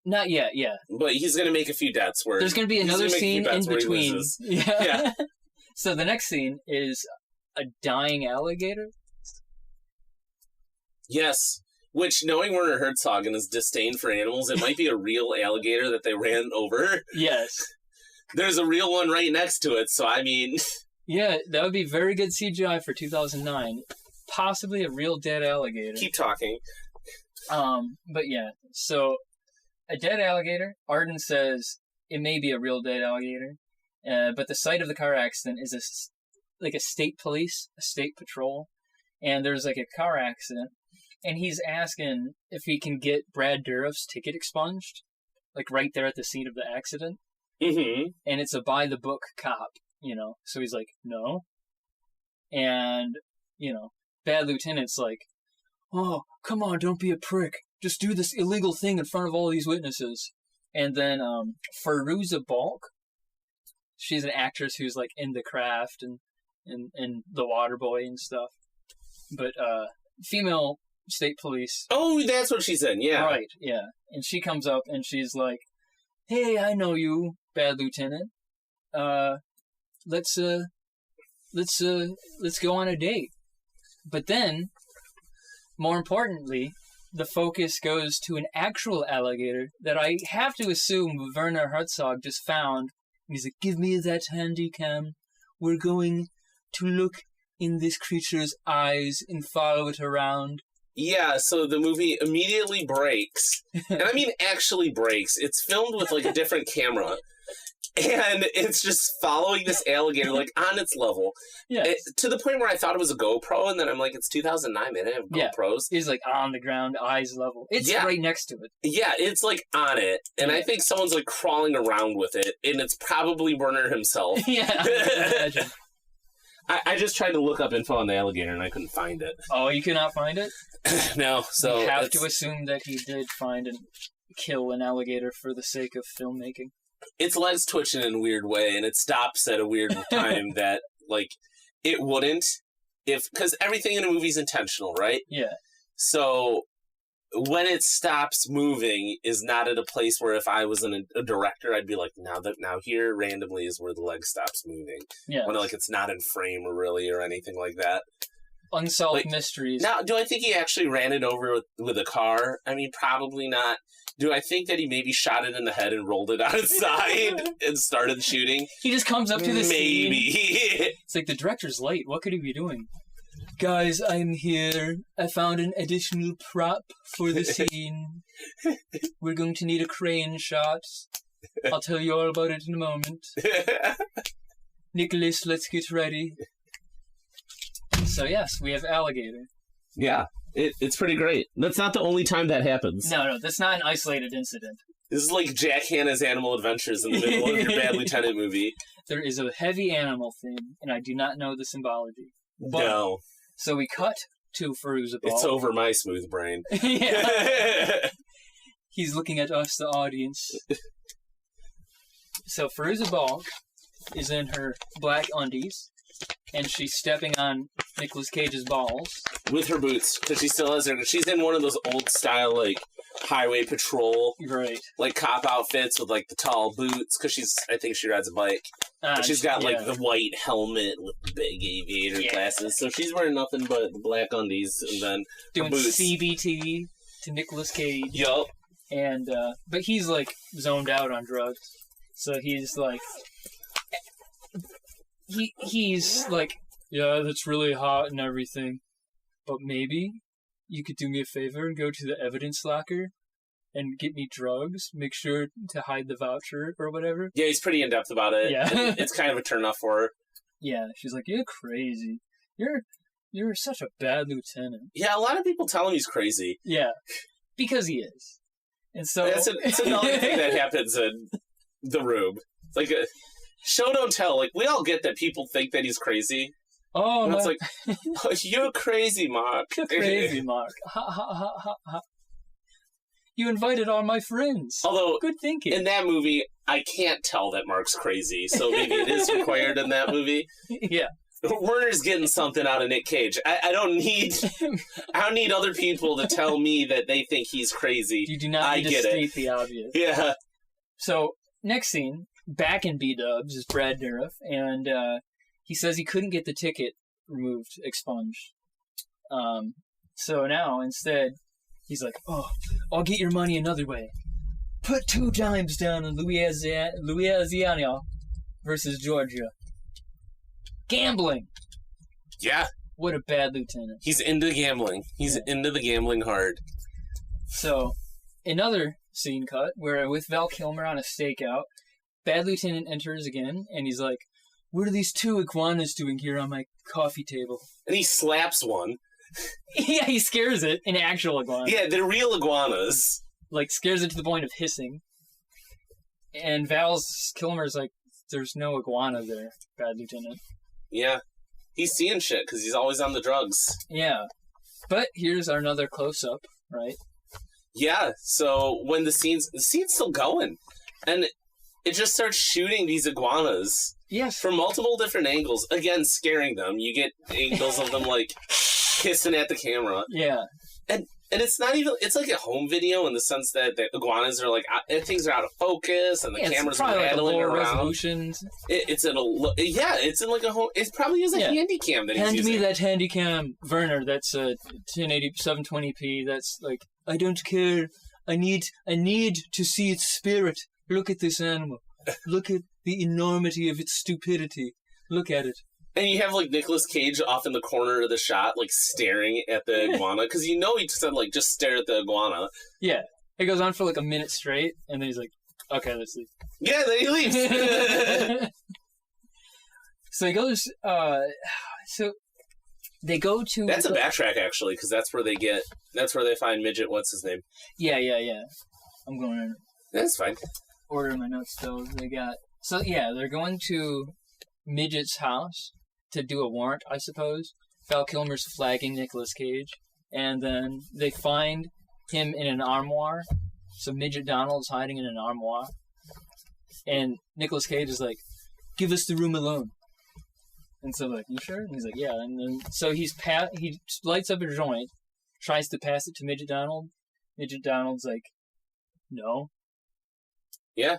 Not yet, yeah. But he's going to make a few debts where... There's going to be another scene in between. Yeah. So the next scene is a dying alligator. Yes. Which, knowing Werner Herzog and his disdain for animals, it might be a real alligator that they ran over. Yes. There's a real one right next to it, so I mean... Yeah, that would be very good CGI for 2009. Possibly a real dead alligator. Keep talking. But yeah, so a dead alligator, Arden says it may be a real dead alligator, but the site of the car accident is a state police, a state patrol, and there's like a car accident, and he's asking if he can get Brad Dourif's ticket expunged, like right there at the scene of the accident. Mm-hmm. And it's a by-the-book cop, so he's like, no. And, Bad Lieutenant's like, oh, come on, don't be a prick. Just do this illegal thing in front of all these witnesses. And then Fairuza Balk, she's an actress who's like in The Craft and The Waterboy and stuff. But female state police. Oh, that's what she's in, yeah. Right, yeah. And she comes up and she's like, hey, I know you, Bad Lieutenant. Let's go on a date. But then, more importantly, the focus goes to an actual alligator that I have to assume Werner Herzog just found. He's like, give me that handy cam. We're going to look in this creature's eyes and follow it around. Yeah, so the movie immediately breaks. And I mean actually breaks. It's filmed with like a different camera. And it's just following this alligator, like, on its level. Yeah. To the point where I thought it was a GoPro, and then I'm like, it's 2009, they didn't have GoPros. He's, like, on the ground, eyes level. It's right next to it. Yeah, it's, like, on it. And I think someone's, like, crawling around with it, and it's probably Werner himself. Yeah, I imagine. I just tried to look up info on the alligator, and I couldn't find it. Oh, you could not find it? No, so... You have to assume that he did find and kill an alligator for the sake of filmmaking. Its legs twitching in a weird way, and it stops at a weird time that, like, it wouldn't because everything in a movie is intentional, right? Yeah. So when it stops moving is not at a place where if I was a director, I'd be like, now here randomly is where the leg stops moving. Yeah. When, like, it's not in frame or anything like that. Unsolved mysteries. Now, do I think he actually ran it over with a car? I mean, probably not. Do I think that he maybe shot it in the head and rolled it on its side and started shooting? He just comes up to the scene. Maybe. It's like, the director's late. What could he be doing? Guys, I'm here. I found an additional prop for the scene. We're going to need a crane shot. I'll tell you all about it in a moment. Nicholas, let's get ready. So yes, we have alligator. Yeah, it's pretty great. That's not the only time that happens. No, that's not an isolated incident. This is like Jack Hanna's Animal Adventures in the middle of your Bad Lieutenant movie. There is a heavy animal theme, and I do not know the symbology. But, no. So we cut to Fairuza Balk. It's over my smooth brain. Yeah. He's looking at us, the audience. So Fairuza Balk is in her black undies, and she's stepping on Nicolas Cage's balls. With her boots, because she still has her... She's in one of those old-style, like, highway patrol... Right. Like, cop outfits with, like, the tall boots, because I think she rides a bike. And she's got, like, the white helmet with the big aviator glasses, so she's wearing nothing but the black undies, and then doing boots. CBT to Nicolas Cage. Yup. And, but he's, like, zoned out on drugs. So he's, like... He's like, yeah, that's really hot and everything, but maybe you could do me a favor and go to the evidence locker and get me drugs. Make sure to hide the voucher or whatever. Yeah, he's pretty in-depth about it. Yeah. It's kind of a turn-off for her. Yeah, she's like, you're crazy. You're such a bad lieutenant. Yeah, a lot of people tell him he's crazy. Yeah, because he is. And so... It's another thing that happens in The Room. Like a... Show don't tell. Like, we all get that people think that he's crazy. Oh, and it's like, oh, you're crazy, Mark. You're crazy, Mark. Ha, ha, ha, ha, ha. You invited all my friends. Although, good thinking. In that movie, I can't tell that Mark's crazy, so maybe it is required in that movie. Yeah. Werner's getting something out of Nick Cage. I don't need other people to tell me that they think he's crazy. You do not need to state the obvious. Yeah. So, next scene... Back in B-dubs is Brad Dourif, and he says he couldn't get the ticket expunged. So now, instead, He's like, oh, I'll get your money another way. Put 2 dimes down on Louisiana versus Georgia. Gambling. Yeah. What a bad lieutenant. He's into gambling. He's into the gambling hard. So, another scene cut where with Val Kilmer on a stakeout, bad lieutenant enters again, and he's like, what are these 2 iguanas doing here on my coffee table? And he slaps one. Yeah, he scares it, an actual iguana. Yeah, they're real iguanas. Like, scares it to the point of hissing. And Kilmer's like, there's no iguana there, bad lieutenant. Yeah. He's seeing shit, because he's always on the drugs. Yeah. But here's another close-up, right? Yeah, so when the scene's still going. And it just starts shooting these iguanas. Yes. From multiple different angles. Again, scaring them. You get angles of them, like, kissing at the camera. Yeah. And it's not even, it's like a home video in the sense that the iguanas are like, things are out of focus and the cameras are rattling around. Resolutions. It's in like a home, it probably is a handy cam that he's using. Hand me that handy cam, Werner, that's 1080, 720p, that's like, I don't care, I need to see its spirit. Look at this animal. Look at the enormity of its stupidity. Look at it. And you have, like, Nicolas Cage off in the corner of the shot, like, staring at the iguana. Because he said, like, just stare at the iguana. Yeah. It goes on for, like, a minute straight, and then he's like, okay, let's leave. Yeah, then he leaves. So he goes, so they go to... That's a backtrack, actually, because that's where they find Midget, what's his name? Yeah. I'm going in. That's fine. Order my notes, though. They got... So, yeah, they're going to Midget's house to do a warrant, I suppose. Val Kilmer's flagging Nicolas Cage. And then they find him in an armoire. So Midget Donald's hiding in an armoire. And Nicolas Cage is like, give us the room alone. And so I'm like, you sure? And he's like, yeah. And then so he lights up a joint, tries to pass it to Midget Donald. Midget Donald's like, no. Yeah.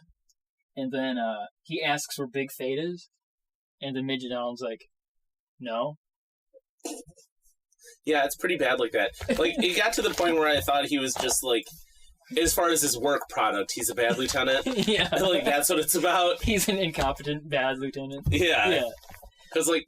And then he asks where Big Fate is. And then Midget Donald's like, no. Yeah, it's pretty bad like that. Like, it got to the point where I thought he was just, like, as far as his work product, he's a bad lieutenant. Yeah. Like, that's what it's about. He's an incompetent bad lieutenant. Yeah. Because, like,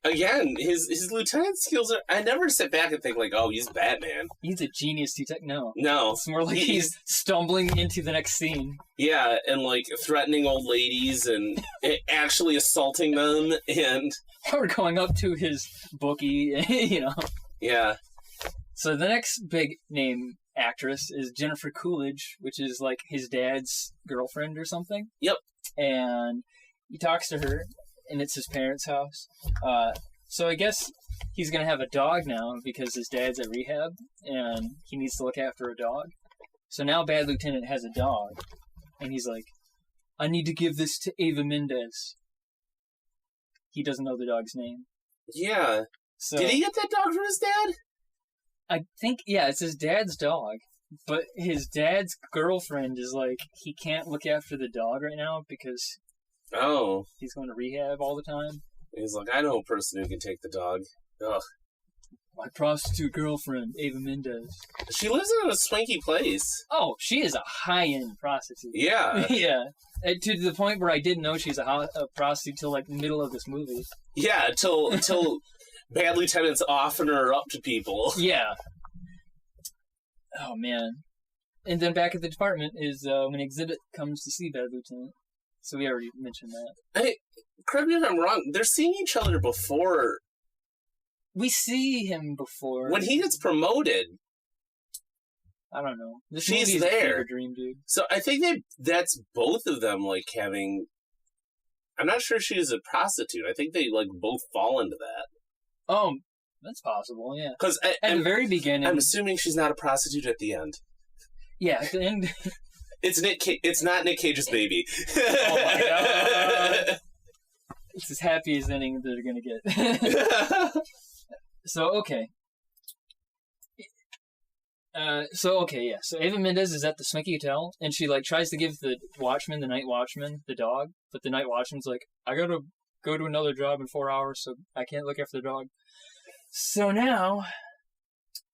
again, his lieutenant skills are... I never sit back and think, like, oh, he's Batman. He's a genius detective. No. It's more like he's stumbling into the next scene. Yeah, and, like, threatening old ladies and actually assaulting them and... Or going up to his bookie, you know. Yeah. So the next big name actress is Jennifer Coolidge, which is, like, his dad's girlfriend or something. Yep. And he talks to her, and it's his parents' house. So I guess he's going to have a dog now because his dad's at rehab, and he needs to look after a dog. So now Bad Lieutenant has a dog, and he's like, I need to give this to Eva Mendes. He doesn't know the dog's name. Yeah. So, did he get that dog from his dad? I think, yeah, it's his dad's dog. But his dad's girlfriend is like, he can't look after the dog right now because he's going to rehab all the time. He's like, I know a person who can take the dog. Ugh. My prostitute girlfriend, Eva Mendes. She lives in a swanky place. Oh, she is a high-end prostitute. Yeah. Yeah. To the point where I didn't know she's a prostitute till, like, the middle of this movie. Yeah, till Bad Lieutenant's offering her up to people. Yeah. Oh, man. And then back at the department is when Exhibit comes to see Bad Lieutenant. So we already mentioned that. Hey, correct me if I'm wrong. They're seeing each other before... We see him before. When he gets promoted. I don't know. She's there. Dream, dude. So I think that's both of them, like, having... I'm not sure she's a prostitute. I think they, like, both fall into that. Oh, that's possible, yeah. Because at the very beginning... I'm assuming she's not a prostitute at the end. Yeah, at the end... It's not Nick Cage's baby. Oh, my God. It's as happy as ending they're going to get. So, okay. So Eva Mendes is at the Swanky Hotel, and she, like, tries to give the night watchman, the dog, but the night watchman's like, I gotta go to another job in 4 hours, so I can't look after the dog. So now,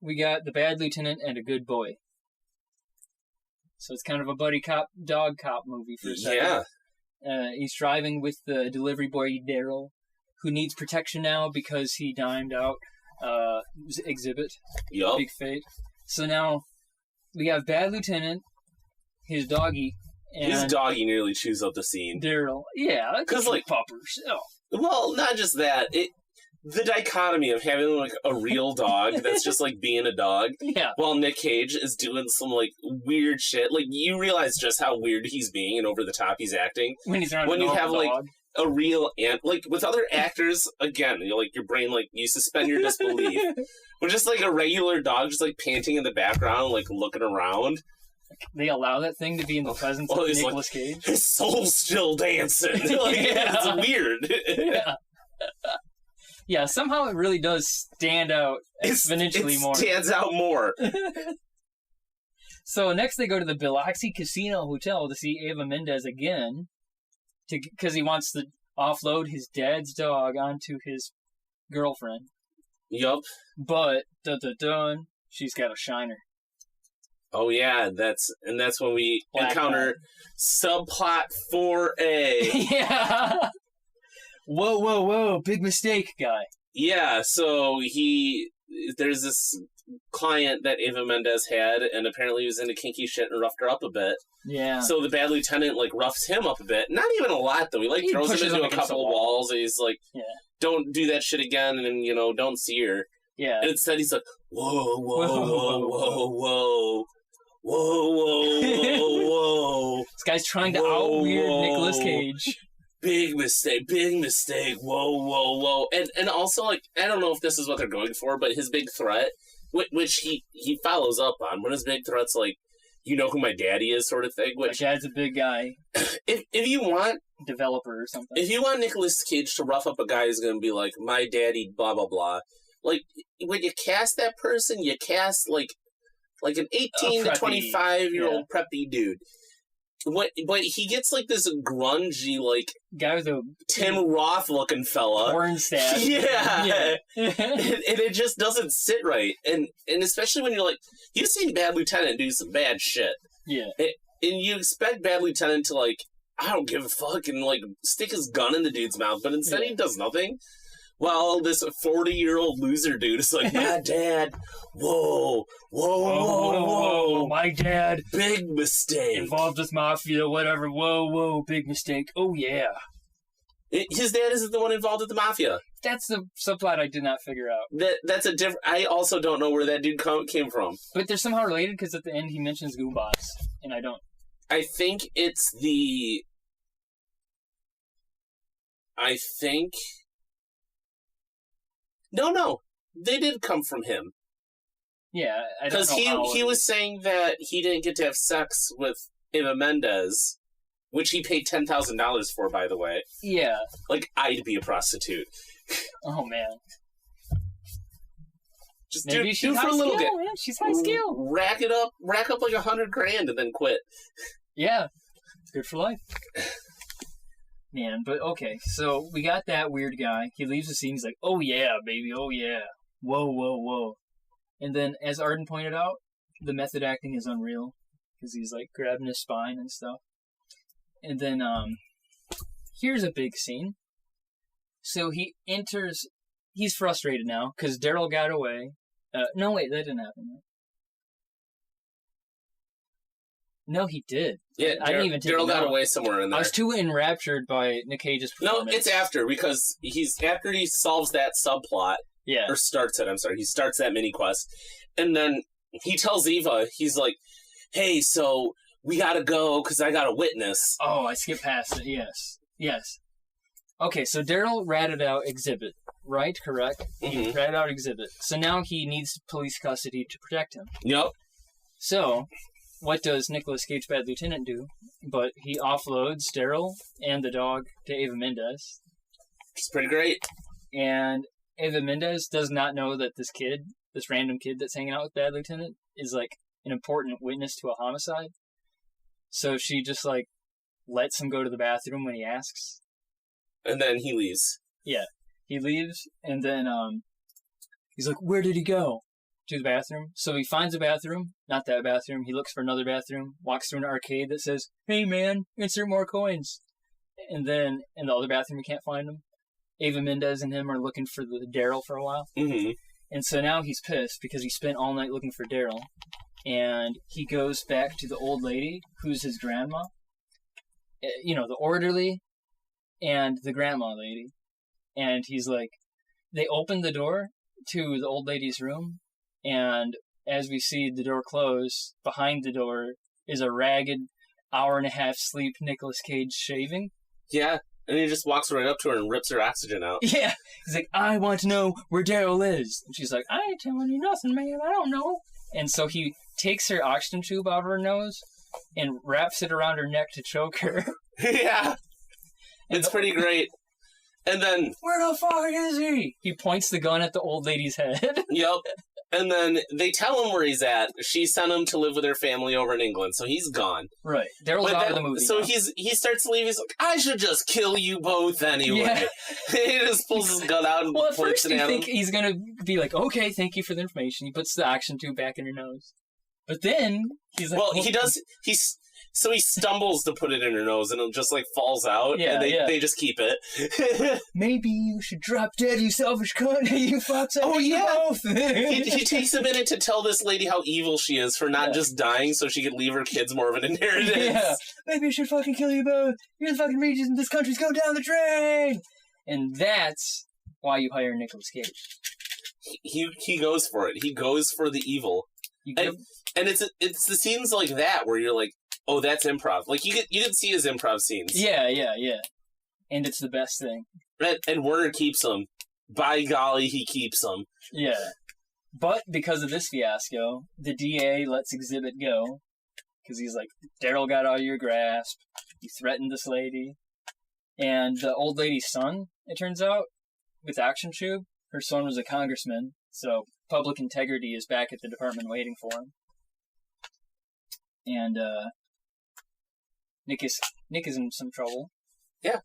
we got the bad lieutenant and a good boy. So it's kind of a buddy cop, dog cop movie for a second. Yeah. He's driving with the delivery boy, Daryl, who needs protection now because he dimed out Exhibit. Yup. Big Fate. So now we have bad lieutenant, his doggy, and his doggy nearly chews up the scene. Daryl. Yeah, because like puppers. Oh. Well, not just that. The dichotomy of having like a real dog that's just like being a dog, while Nick Cage is doing some like weird shit. Like you realize just how weird he's being and over the top he's acting when he's around. When you have like a real like with other actors, again, like your brain like you suspend your disbelief. But just like a regular dog, just like panting in the background, like looking around. They allow that thing to be in the presence of Nicolas Cage. His soul's still dancing. Like, it's weird. Yeah, somehow it really does stand out exponentially more. It stands out more. So next they go to the Biloxi Casino Hotel to see Eva Mendes again, because he wants to offload his dad's dog onto his girlfriend. Yup. But, dun-dun-dun, she's got a shiner. Oh yeah, that's when we encounter subplot 4A. Yeah. Whoa, big mistake, guy. Yeah, so there's this client that Eva Mendes had, and apparently he was into kinky shit and roughed her up a bit. Yeah. So the bad lieutenant, like, roughs him up a bit. Not even a lot, though. He throws him into a couple of walls, and he's like, don't do that shit again, and, don't see her. Yeah. And instead he's like, whoa, this guy's trying to out-weird Nicolas Cage. Big mistake, whoa. And also, like, I don't know if this is what they're going for, but his big threat, which he follows up on, when his big threat's like, you know who my daddy is sort of thing. Which, my dad's a big guy. If you want... developer or something. If you want Nicolas Cage to rough up a guy who's going to be like, my daddy, blah, blah, blah, like, when you cast that person, you cast, like an 18 to 25-year-old preppy dude. But he gets, like, this grungy, like... guy with a... Tim Roth-looking fella. Porn stash. Yeah. And it just doesn't sit right. And especially when you're like... You've seen Bad Lieutenant do some bad shit. Yeah. And you expect Bad Lieutenant to, like... I don't give a fuck, and, like, stick his gun in the dude's mouth. But instead he does nothing. While this 40-year-old loser dude is like, my dad, whoa, my dad, big mistake, involved with mafia, whatever, whoa, big mistake, oh yeah. His dad isn't the one involved with the mafia. That's the subplot I did not figure out. That's a different... I also don't know where that dude came from. But they're somehow related, because at the end he mentions Goombas, and I don't. I think it's the... No. They did come from him. Yeah, I don't know. Because he was saying that he didn't get to have sex with Eva Mendes, which he paid $10,000 for, by the way. Yeah. Like, I'd be a prostitute. Oh, man. Just do it for a little bit. Man. She's high skill. Rack up like $100,000 and then quit. Yeah. Good for life. Man, but okay, so we got that weird guy. He leaves the scene, he's like, oh yeah, baby, oh yeah. Whoa. And then, as Arden pointed out, the method acting is unreal. Because he's, like, grabbing his spine and stuff. And then, here's a big scene. So he enters, he's frustrated now, because Daryl got away. No, wait, that didn't happen, right? No, he did. Yeah, I didn't even take Daryl got away somewhere in there. I was too enraptured by Nick Cage's performance. No, it's after, because after he solves that subplot. Yeah. Or starts it, I'm sorry. He starts that mini quest. And then he tells Eva, he's like, hey, so we gotta go, because I got a witness. Oh, I skipped past it, yes. Okay, so Daryl ratted out Exhibit, right? Correct? Mm-hmm. He ratted out Exhibit. So now he needs police custody to protect him. Yep. So... what does Nicolas Cage Bad Lieutenant do? But he offloads Daryl and the dog to Eva Mendes. It's pretty great. And Eva Mendes does not know that this random kid that's hanging out with Bad Lieutenant, is, like, an important witness to a homicide. So she just, like, lets him go to the bathroom when he asks. And then he leaves. Yeah. He leaves, and then, he's like, where did he go? to the bathroom. So he finds a bathroom, not that bathroom. He looks for another bathroom, walks through an arcade that says, "Hey man, insert more coins." And then in the other bathroom, he can't find him. Ava Mendez and him are looking for the Daryl for a while. Mm-hmm. And so now he's pissed because he spent all night looking for Daryl. And he goes back to the old lady, who's his grandma. You know, the orderly and the grandma lady. And he's like, they open the door to the old lady's room. And as we see the door close, behind the door is a ragged, hour-and-a-half sleep Nicolas Cage shaving. Yeah, and he just walks right up to her and rips her oxygen out. Yeah, he's like, "I want to know where Daryl is." And she's like, "I ain't telling you nothing, man. I don't know." And so he takes her oxygen tube out of her nose and wraps it around her neck to choke her. Yeah, it's pretty great. And then... "Where the fuck is he?" He points the gun at the old lady's head. Yep. And then they tell him where he's at. She sent him to live with her family over in England, so he's gone. Right. Daryl's out of the movie. So now. he starts to leave. He's like, "I should just kill you both anyway." Yeah. He just pulls his gun out and points it at him. Well, at first you think he's going to be like, "Okay, thank you for the information." He puts the oxygen tube back in her nose. But then he's like... Well, he does... So he stumbles to put it in her nose, and it just, like, falls out, and they just keep it. "Maybe you should drop dead, you selfish cunt, you fucks up. Oh, yeah! Both. he takes a minute to tell this lady how evil she is for not just dying so she could leave her kids more of an inheritance. Yeah. "Maybe I should fucking kill you both. You're the fucking reasons this country's going down the drain." And that's why you hire Nicolas Cage. He goes for it. He goes for the evil. And it's the scenes like that where you're like, oh, that's improv. Like, you can see his improv scenes. Yeah. And it's the best thing. And Werner keeps him. By golly, he keeps him. Yeah. But because of this fiasco, the DA lets Exhibit go. Because he's like, "Daryl got out of your grasp. You threatened this lady." And the old lady's son, it turns out, with Action Tube, her son was a congressman. So public integrity is back at the department waiting for him. And, Nick is in some trouble. Yeah.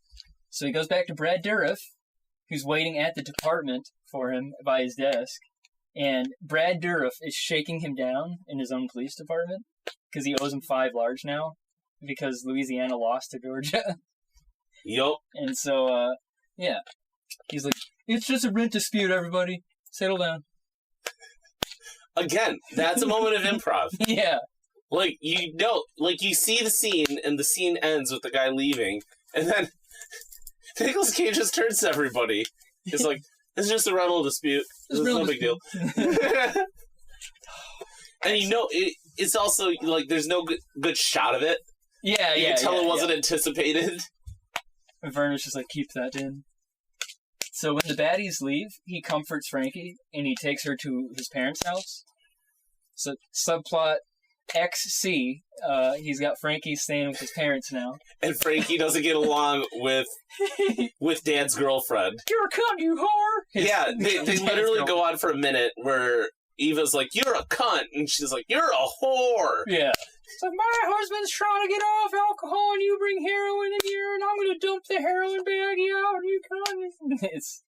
So he goes back to Brad Dourif, who's waiting at the department for him by his desk. And Brad Dourif is shaking him down in his own police department because he owes him $5 large now because Louisiana lost to Georgia. Yup. And so, yeah. He's like, "It's just a rent dispute, everybody. Settle down." Again, that's a moment of improv. Yeah. Like, you see the scene, and the scene ends with the guy leaving, and then Nicolas Cage just turns to everybody. He's like, "It's just a rental dispute. It's no big deal." And it's also, like, there's no good shot of it. Yeah, you can tell it wasn't anticipated. And Werner's just like, "Keep that in." So when the baddies leave, he comforts Frankie, and he takes her to his parents' house. So subplot XC, he's got Frankie staying with his parents now. And Frankie doesn't get along with Dad's girlfriend. "You're a cunt, you whore!" Yeah, they literally go on for a minute where Eva's like, "You're a cunt," and she's like, "You're a whore!" Yeah. It's like, "My husband's trying to get off alcohol, and you bring heroin in here, and I'm going to dump the heroin baggie out, you cunt."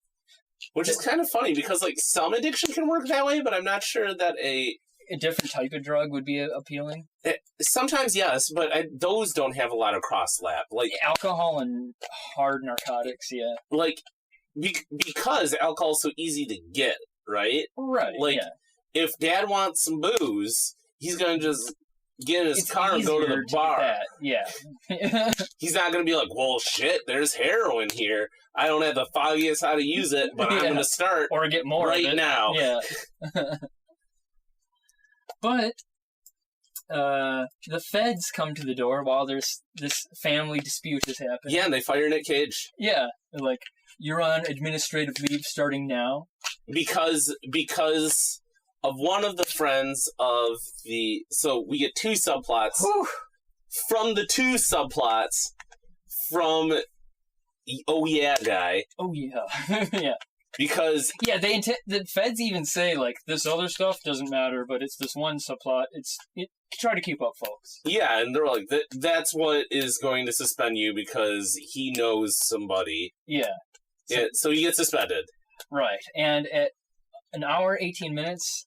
Which is kind of funny, because, like, some addiction can work that way, but I'm not sure that a different type of drug would be appealing. Sometimes, yes, but those don't have a lot of cross-lap. Like alcohol and hard narcotics, yeah. Like, because alcohol's so easy to get, right? Right, like, yeah. If Dad wants some booze, he's going to just get in his car and go to the bar. Yeah. He's not going to be like, "Well, shit, there's heroin here. I don't have the foggiest how to use it, but I'm going to start or get more right now." Yeah. But the feds come to the door while there's this family dispute is happening. Yeah, and they fire Nick Cage. Yeah, they're like, "You're on administrative leave starting now." Because of one of the friends of the... So we get two subplots. Whew. From the two subplots from Oh Yeah guy. Oh yeah. Yeah. Because... Yeah, the feds even say, like, this other stuff doesn't matter, but it's this one subplot. Try to keep up, folks. Yeah, and they're like, that's what is going to suspend you because he knows somebody. Yeah. So he gets suspended. Right. And an hour, 18 minutes,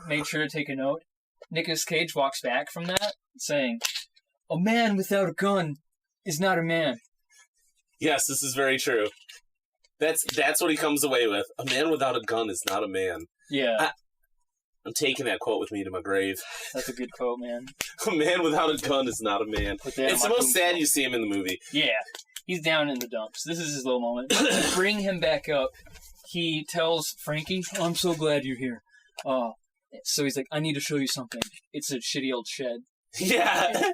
made sure to take a note. Nicolas Cage walks back from that saying, "A man without a gun is not a man." Yes, this is very true. That's what he comes away with. A man without a gun is not a man. Yeah. I'm taking that quote with me to my grave. That's a good quote, man. A man without a gun is not a man. It's the most sad you see him in the movie. Yeah. He's down in the dumps. This is his little moment. To bring him back up, he tells Frankie, "I'm so glad you're here." So he's like, "I need to show you something." It's a shitty old shed. Yeah.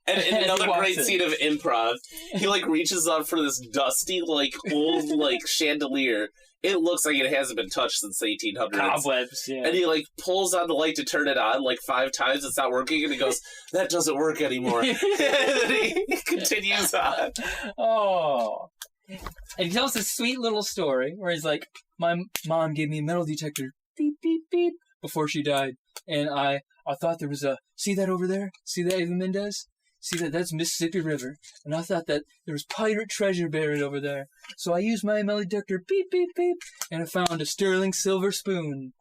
And another great scene of improv. He, like, reaches out for this dusty, like, old, like, chandelier. It looks like it hasn't been touched since the 1800s. Cobwebs, yeah. And he, like, pulls on the light to turn it on, like, 5 times. It's not working. And he goes, "That doesn't work anymore." And then he continues on. Oh. And he tells this sweet little story where he's like, "My mom gave me a metal detector, beep, beep, beep, before she died. And I thought there was see that over there? See that, Eva Mendes? See that? That's Mississippi River. And I thought that there was pirate treasure buried over there. So I used my metal detector, beep, beep, beep, and I found a sterling silver spoon.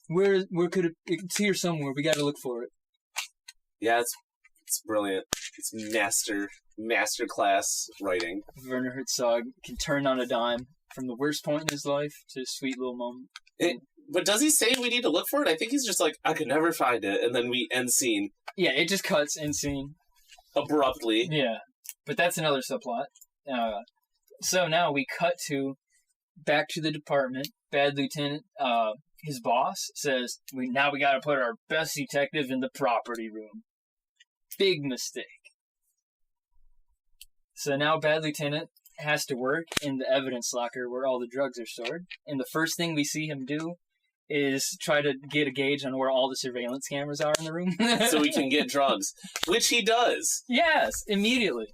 Where could it? It's here somewhere. We got to look for it." Yeah, it's brilliant. It's master class writing. Werner Herzog can turn on a dime from the worst point in his life to a sweet little moment. But does he say we need to look for it? I think he's just like, "I could never find it," and then we end scene. Yeah, it just cuts end scene. Abruptly. Yeah, but that's another subplot. So now we cut back to the department. Bad Lieutenant, his boss, says, we got to put our best detective in the property room. Big mistake. So now Bad Lieutenant has to work in the evidence locker where all the drugs are stored. And the first thing we see him do is try to get a gauge on where all the surveillance cameras are in the room. So he can get drugs. Which he does. Yes, immediately.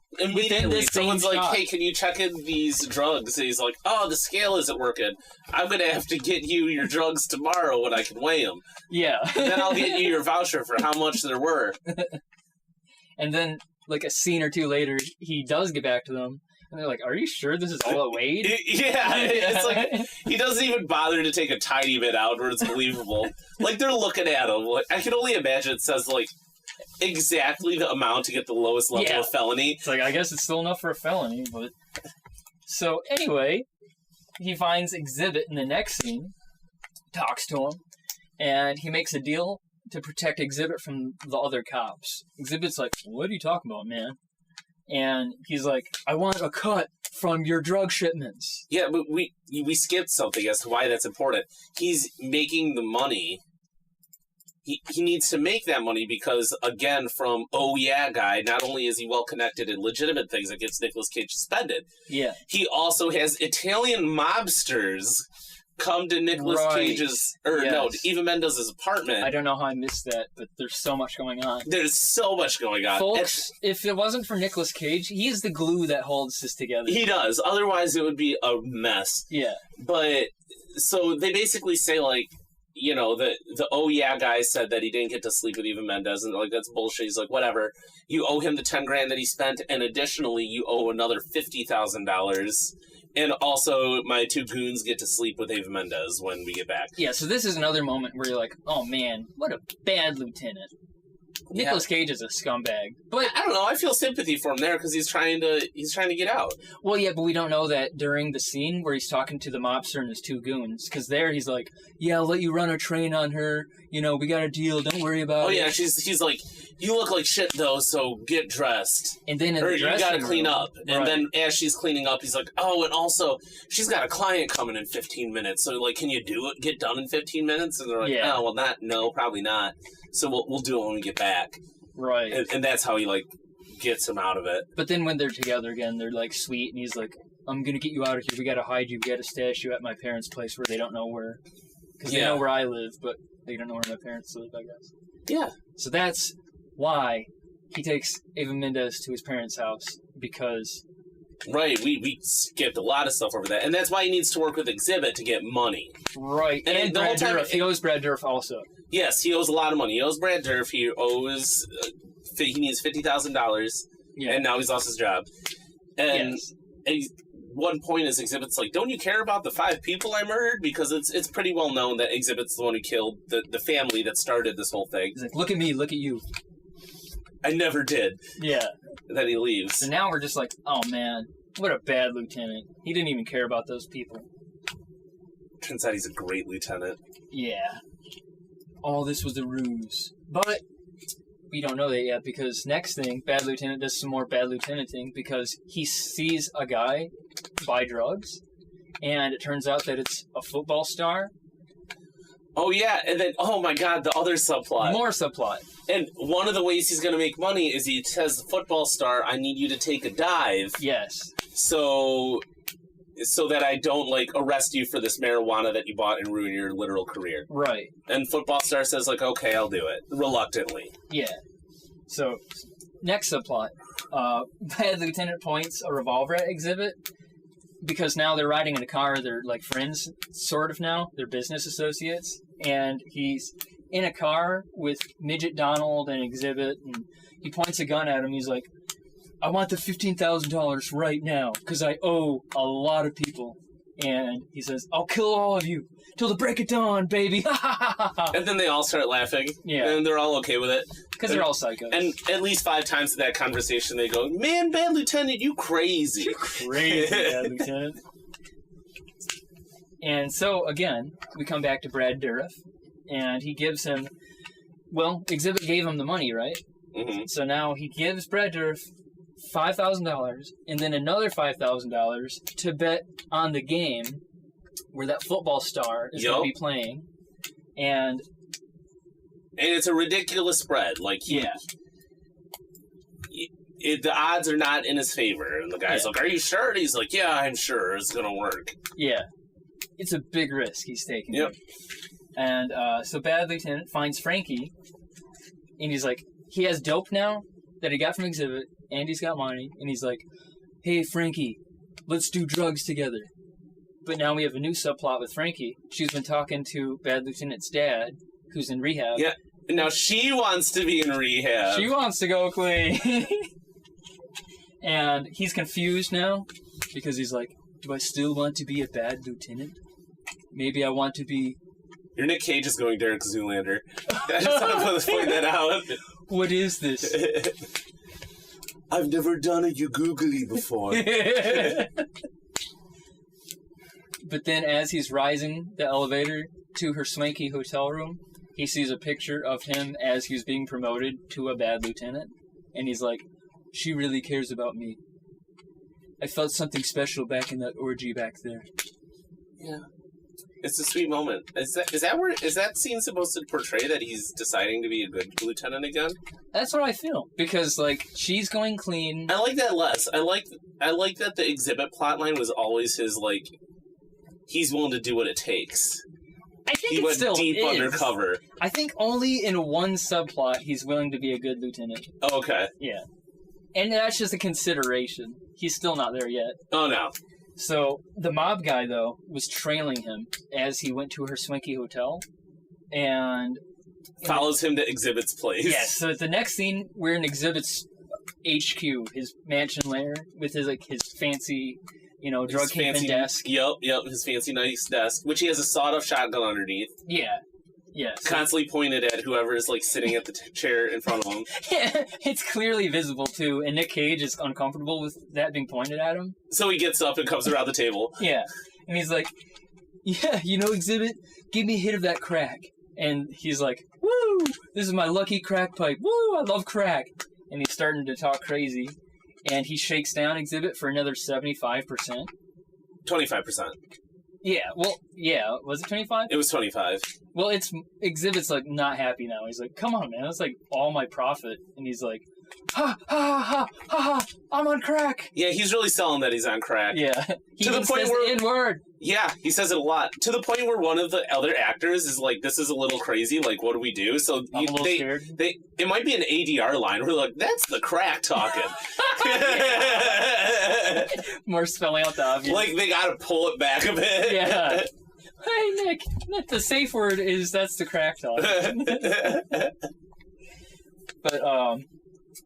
Someone's like, "Hey, can you check in these drugs?" And he's like, "Oh, the scale isn't working. I'm going to have to get you your drugs tomorrow when I can weigh them. Yeah. And then I'll get you your voucher for how much there were." And then, like, a scene or two later, he does get back to them. And they're like, "Are you sure this is all it weighed?" Yeah, it's like, he doesn't even bother to take a tiny bit out where it's believable. Like, they're looking at him. Like, I can only imagine it says, like, exactly the amount to get the lowest level of felony. It's like, I guess it's still enough for a felony, but... So, anyway, he finds Exhibit in the next scene, talks to him, and he makes a deal to protect Exhibit from the other cops. Exhibit's like, "What are you talking about, man?" And he's like, "I want a cut from your drug shipments." Yeah, but we skipped something as to why that's important. He's making the money. He needs to make that money because, again, from Oh Yeah Guy, not only is he well-connected in legitimate things that gets Nicolas Cage suspended, he also has Italian mobsters come to Nicolas Cage's, Eva Mendes' apartment. I don't know how I missed that, but there's so much going on. There's so much going on. Folks, if it wasn't for Nicolas Cage, he's the glue that holds this together. He does. Otherwise, it would be a mess. Yeah. But, so they basically say, like, you know, the Oh Yeah Guy said that he didn't get to sleep with Eva Mendes, and, like, that's bullshit. He's like, whatever. You owe him the $10,000 that he spent, and additionally, you owe another $50,000. And also, my 2 goons get to sleep with Eva Mendes when we get back. Yeah, so this is another moment where you're like, "Oh man, what a bad lieutenant." Nicolas Cage is a scumbag. But I don't know, I feel sympathy for him there because he's trying to get out. Well, yeah, but we don't know that during the scene where he's talking to the mobster and his 2 goons. Because there he's like, "Yeah, I'll let you run a train on her. You know, we got a deal. Don't worry about it." Oh yeah, he's like, "You look like shit though, so get dressed." And then you gotta clean up. And then as she's cleaning up, he's like, "Oh, and also, she's got a client coming in 15 minutes. So, like, can you get done in 15 minutes?" And they're like, "Oh, well, no, probably not. So we'll do it when we get back." Right. And that's how he, like, gets him out of it. But then when they're together again, they're, like, sweet, and he's like, "I'm gonna get you out of here. We gotta hide you. We gotta stash you at my parents' place where they don't know where." Because they know where I live, but they don't know where my parents live, I guess. Yeah. So that's why he takes Eva Mendes to his parents' house, because... Right, we skipped a lot of stuff over that. And that's why he needs to work with Exhibit to get money. Right, and the whole time he owes Brad Dourif also. Yes, he owes a lot of money. He owes Brad Dourif. He owes... he needs $50,000. Yeah. And now he's lost his job. And one point is Exhibit's like, don't you care about the 5 people I murdered? Because it's pretty well known that Exhibit's the one who killed the family that started this whole thing. He's like, look at me, look at you. I never did. Yeah. And then he leaves. So now we're just like, oh man, what a bad lieutenant. He didn't even care about those people. Turns out he's a great lieutenant. Yeah. All this was a ruse. But we don't know that yet, because next thing, Bad Lieutenant does some more Bad Lieutenanting, because he sees a guy buy drugs, and it turns out that it's a football star. Oh yeah, and then, oh my god, the other subplot. More subplot. And one of the ways he's going to make money is he says, the football star, I need you to take a dive. Yes. So that I don't, like, arrest you for this marijuana that you bought and ruin your literal career. Right. And football star says, like, okay, I'll do it. Reluctantly. Yeah. So, next subplot. Bad Lieutenant points a revolver at Exhibit, because now they're riding in a car. They're, like, friends, sort of now. They're business associates. And he's in a car with Midget Donald and Exhibit, and he points a gun at him. He's like, I want the $15,000 right now, because I owe a lot of people. And he says, I'll kill all of you till the break of dawn, baby. And then they all start laughing. Yeah. And they're all okay with it. Because they're all psychos. And at least 5 times in that conversation they go, man, Bad Lieutenant, you crazy. You crazy, Bad Lieutenant. And so, again, we come back to Brad Dourif, and he gives him, well, Exhibit gave him the money, right? Mm-hmm. So now he gives Brad Dourif $5,000 and then another $5,000 to bet on the game where that football star is going to be playing. And it's a ridiculous spread. Like, the odds are not in his favor. And the guy's like, are you sure? And he's like, yeah, I'm sure it's going to work. Yeah. It's a big risk he's taking. Yep. And so Bad Lieutenant finds Frankie, and he's like, he has dope now that he got from Exhibit, and he's got money, and he's like, hey, Frankie, let's do drugs together. But now we have a new subplot with Frankie. She's been talking to Bad Lieutenant's dad, who's in rehab. Yeah, now she wants to be in rehab. She wants to go clean. And he's confused now, because he's like, do I still want to be a bad lieutenant? Maybe I want to be... Your Nick Cage is going Derek Zoolander. I just want to point that out. What is this? I've never done a you-googly before. But then as he's rising the elevator to her swanky hotel room, he sees a picture of him as he's being promoted to a bad lieutenant. And he's like, she really cares about me. I felt something special back in that orgy back there. Yeah. It's a sweet moment. Is that scene supposed to portray that he's deciding to be a good lieutenant again? That's what I feel. Because, like, she's going clean. I like that less. I like that the Exhibit plotline was always his, like, he's willing to do what it takes. I think he went still deep is. undercover. I think only in one subplot he's willing to be a good lieutenant. Oh, okay. Yeah. And that's just a consideration. He's still not there yet. Oh, no. So, the mob guy, though, was trailing him as he went to her swanky hotel. And... follows him to Exhibit's place. Yes, so the next scene, we're in Exhibit's HQ, his mansion lair, with his fancy, drug kingpin desk. Yep, his fancy nice desk, which he has a sawed-off shotgun underneath. Yeah. Yeah, so constantly pointed at whoever is sitting at the chair in front of him. Yeah, it's clearly visible too, and Nick Cage is uncomfortable with that being pointed at him. So he gets up and comes around the table. Yeah, and he's like, "Yeah, Exhibit, give me a hit of that crack." And he's like, "Woo! This is my lucky crack pipe. Woo! I love crack." And he's starting to talk crazy, and he shakes down Exhibit for another 75%. 25%. Yeah, was it 25? It was 25. Well, Exhibit's not happy now. He's like, come on, man, that's all my profit. And he's like, ha, ha, ha, ha, ha, I'm on crack. Yeah, he's really selling that he's on crack. Yeah. He to the point where the N-word. Yeah, he says it a lot. To the point where one of the other actors is like, this is a little crazy, what do we do? So I'm a little scared. It might be an ADR line where like, that's the crack talking. More spelling out the obvious. They gotta pull it back a bit. Yeah. Hey, Nick, the safe word is that's the crack talk. But,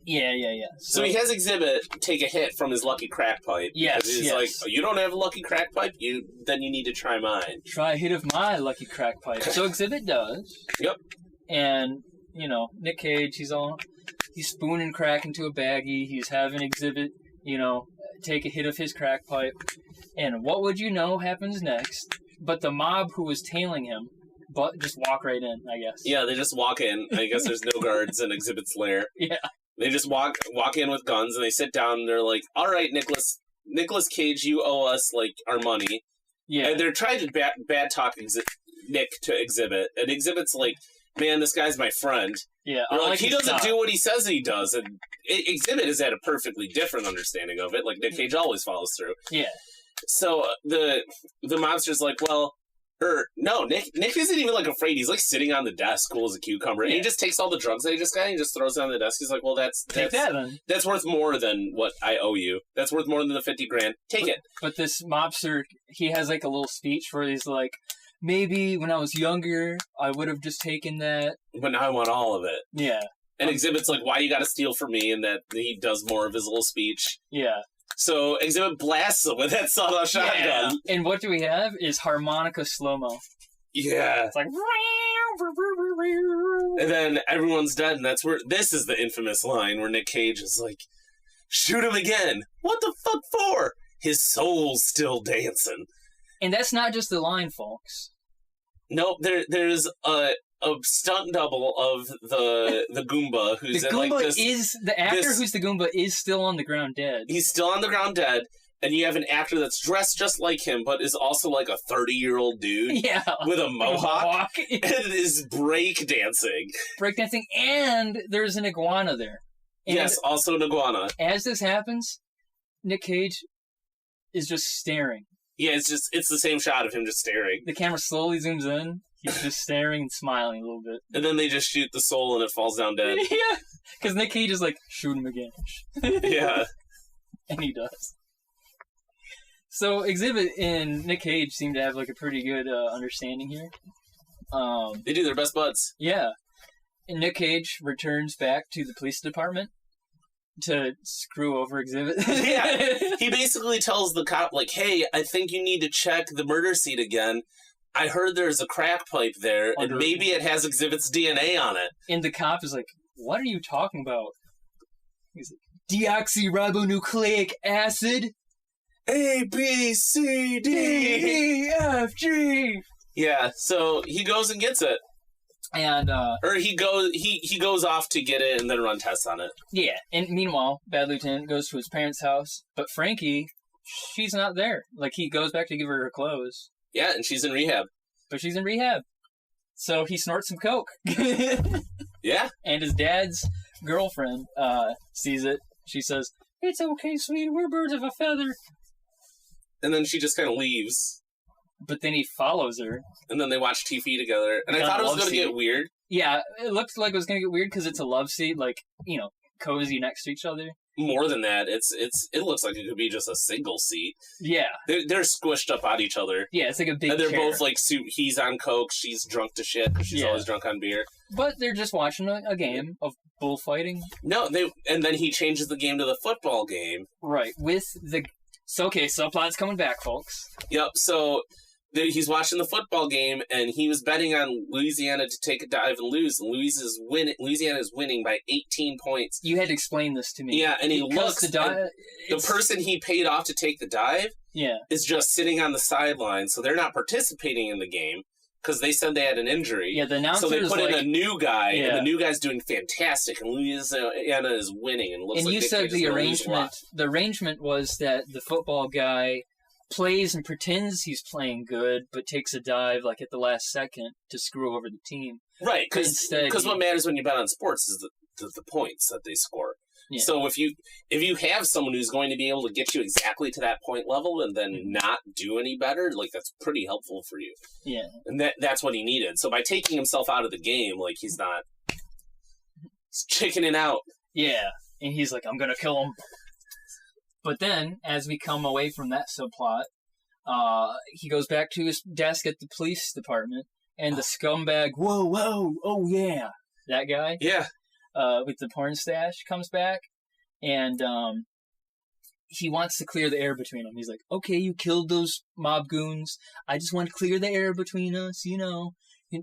Yeah. So he has Exhibit take a hit from his lucky crack pipe. Yes, he's like, you don't have a lucky crack pipe? Then you need to try mine. Try a hit of my lucky crack pipe. So Exhibit does. Yep. And, Nick Cage, he's spooning crack into a baggie. He's having Exhibit, take a hit of his crack pipe. And what would you know happens next? But the mob who was tailing him, just walk right in, I guess. Yeah, they just walk in. I guess there's no guards in Exhibit's lair. Yeah. They just walk in with guns, and they sit down, and they're like, all right, Nicolas Cage, you owe us, our money. Yeah. And they're trying to bad talk Nick to Exhibit, and Exhibit's like, man, this guy's my friend. Yeah. He doesn't do what he says he does, and Exhibit has had a perfectly different understanding of it, like Nick Cage always follows through. Yeah. So the mobster's like, no, Nick isn't even afraid. He's sitting on the desk, cool as a cucumber, and he just takes all the drugs that he just got and he just throws it on the desk. He's like, well, take that then. That's worth more than what I owe you. That's worth more than the $50,000. Take it. But this mobster, he has a little speech where he's like, maybe when I was younger, I would have just taken that. But now I want all of it. Yeah. And Exhibit's like, why you gotta steal from me? And that he does more of his little speech. Yeah. So Exhibit blasts him with that sawed-off shotgun. Yeah. And what do we have is harmonica slow-mo. Yeah. It's like... And then everyone's dead, and that's where... This is the infamous line where Nick Cage is like, shoot him again! What the fuck for? His soul's still dancing. And that's not just the line, folks. Nope, there's a stunt double of the Goomba who's the Goomba the actor who's the Goomba is still on the ground dead. He's still on the ground dead, and you have an actor that's dressed just like him, but is also a 30-year-old dude with a mohawk and is breakdancing. Breakdancing, and there's an iguana there. And yes, also an iguana. As this happens, Nick Cage is just staring. Yeah, it's the same shot of him just staring. The camera slowly zooms in. He's just staring and smiling a little bit. And then they just shoot the soul and it falls down dead. Yeah, because Nick Cage is like, shoot him again. Yeah. And he does. So Exhibit and Nick Cage seem to have a pretty good understanding here. They do, they're best buds. Yeah. And Nick Cage returns back to the police department to screw over Exhibit. Yeah. He basically tells the cop, hey, I think you need to check the murder scene again. I heard there's a crack pipe there, and maybe it has Exhibit's DNA on it. And the cop is like, what are you talking about? He's like, deoxyribonucleic acid? A, B, C, D, E, F, G. Yeah, so he goes and gets it. And, Or he goes off to get it and then run tests on it. Yeah, and meanwhile, Bad Lieutenant goes to his parents' house, but Frankie, she's not there. He goes back to give her clothes. Yeah, and she's in rehab. But she's in rehab. So he snorts some coke. Yeah. And his dad's girlfriend sees it. She says, it's okay, sweetie, we're birds of a feather. And then she just kind of leaves. But then he follows her. And then they watch TV together. And I thought it was going to get weird. Yeah, it looked like it was going to get weird because it's a love seat, cozy next to each other. More than that, it looks like it could be just a single seat. Yeah. They're squished up on each other. Yeah, it's like a big And they're chair. both he's on coke, she's drunk to shit, because she's always drunk on beer. But they're just watching a game of bullfighting. No, and then he changes the game to the football game. Right, subplot's coming back, folks. Yep, so he's watching the football game, and he was betting on Louisiana to take a dive and lose. And Louisiana is winning by 18 points. You had to explain this to me. Yeah, and he looks. The person he paid off to take the dive is just sitting on the sideline, so they're not participating in the game because they said they had an injury. Yeah, the announcer. So they put in a new guy, and the new guy's doing fantastic, and Louisiana is winning. And looks and like you Nick said Cage the is arrangement. The arrangement was that the football guy plays and pretends he's playing good, but takes a dive at the last second to screw over the team. Right, because what matters when you bet on sports is the points that they score. Yeah. So if you have someone who's going to be able to get you exactly to that point level and then not do any better, that's pretty helpful for you. Yeah, and that's what he needed. So by taking himself out of the game, he's not chickening out. Yeah, and he's like, I'm gonna kill him. But then, as we come away from that subplot, he goes back to his desk at the police department, and the scumbag, whoa, oh yeah, that guy, with the porn stash comes back, and he wants to clear the air between them. He's like, okay, you killed those mob goons. I just want to clear the air between us, you know.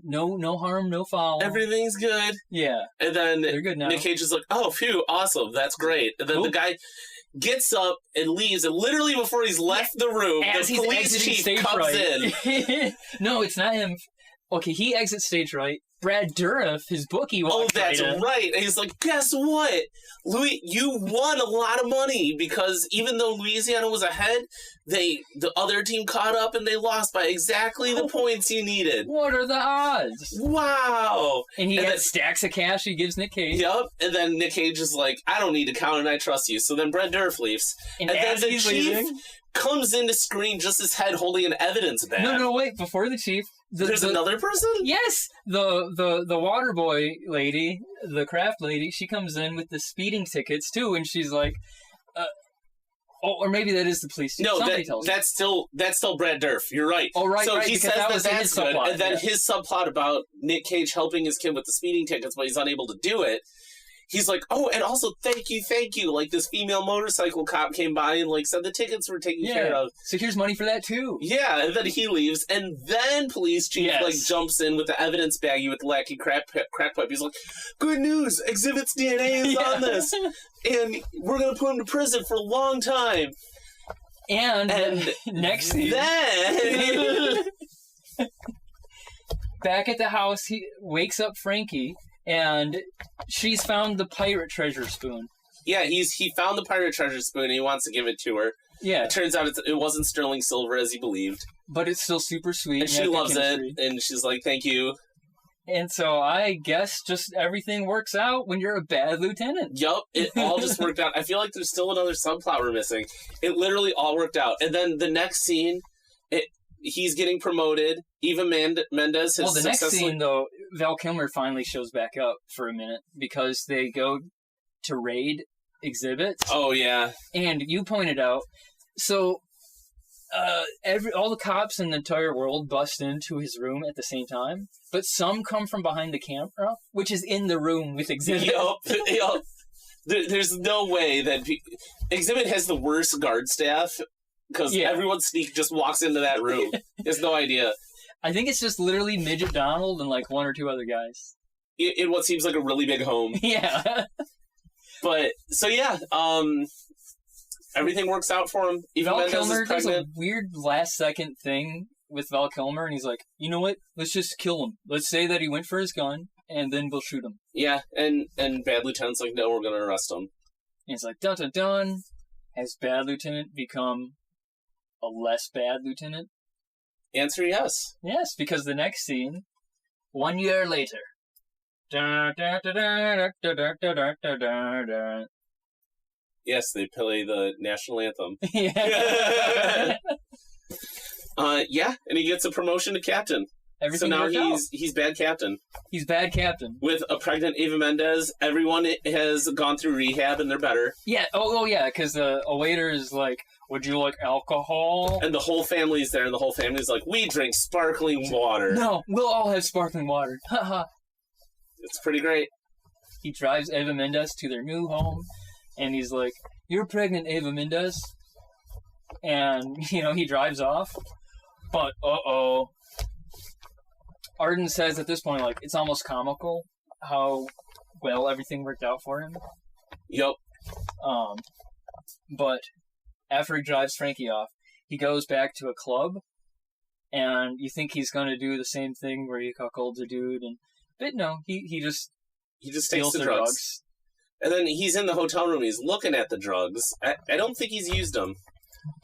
No harm, no foul. Everything's good. Yeah. And then they're good now. Nick Cage is like, oh, phew, awesome, that's great. And then the guy gets up and leaves, and literally before he's left the room, the police chief comes in. No, it's not him. Okay, he exits stage right. Brad Dourif, his bookie, walks that's right. And he's like, guess what? Louis, you won a lot of money because even though Louisiana was ahead, the other team caught up and they lost by exactly the points you needed. What are the odds? Wow. And he has stacks of cash he gives Nick Cage. Yep. And then Nick Cage is like, I don't need to count and I trust you. So then Brad Dourif leaves. And then the chief comes into screen just his head holding an evidence bag. No, wait. Before the chief... There's another person? Yes! The water boy lady, the craft lady, she comes in with the speeding tickets, too, and she's like... or maybe that is the police chief. No, tells that's still Brad Dourif. You're right. Oh, right, so right, he says that's good, subplot, and then his subplot about Nick Cage helping his kid with the speeding tickets, but he's unable to do it. He's like, oh, and also thank you. Like, this female motorcycle cop came by and, like, said the tickets were taken care of. So here's money for that, too. Yeah, and then he leaves, and then police chief, like, jumps in with the evidence baggie with the lackey crack pipe. He's like, good news, Exhibit's DNA is on this, and we're going to put him to prison for a long time. And next scene. Then... Back at the house, he wakes up Frankie, and she's found the pirate treasure spoon. Yeah, he found the pirate treasure spoon and he wants to give it to her. Yeah. It turns out it wasn't sterling silver as he believed. But it's still super sweet. And she loves it, and she's like, thank you. And so I guess just everything works out when you're a bad lieutenant. Yup, it all just worked out. I feel like there's still another subplot we're missing. It literally all worked out. And then the next scene, he's getting promoted. Eva Mendes has the next scene, though, Val Kilmer finally shows back up for a minute because they go to raid exhibits. Oh, yeah. And you pointed out, so all the cops in the entire world bust into his room at the same time, but some come from behind the camera, which is in the room with exhibit. Yup. There's no way that... Exhibit has the worst guard staff because everyone just walks into that room. There's no idea. I think it's just literally Midget Donald and like one or two other guys. In what seems like a really big home. Yeah. But, so yeah, everything works out for him. Even Val Mendes Kilmer is does pregnant. a weird last-second thing with Val Kilmer, and he's like, you know what? Let's just kill him. Let's say that he went for his gun, and then we'll shoot him. Yeah, and Bad Lieutenant's like, no, we're going to arrest him. And it's like, dun-dun-dun. Has Bad Lieutenant become a less bad lieutenant? Answer yes. Yes, because the next scene, 1 year later. Yes, they play the national anthem. Yeah, and he gets a promotion to captain. Everything so now he's bad captain. He's bad captain. With a pregnant Eva Mendes, everyone has gone through rehab and they're better. Yeah, oh yeah, because a waiter is like, would you like alcohol? And the whole family's there, and the whole family's like, we drink sparkling water. No, we'll all have sparkling water. Haha. It's pretty great. He drives Eva Mendes to their new home, and he's like, you're pregnant, Eva Mendes. And, he drives off. But, Arden says at this point, like, it's almost comical how well everything worked out for him. Yep. But after he drives Frankie off, he goes back to a club, and you think he's going to do the same thing where he cuckolds a dude, but no, he just takes the drugs. And then he's in the hotel room, he's looking at the drugs. I don't think he's used them.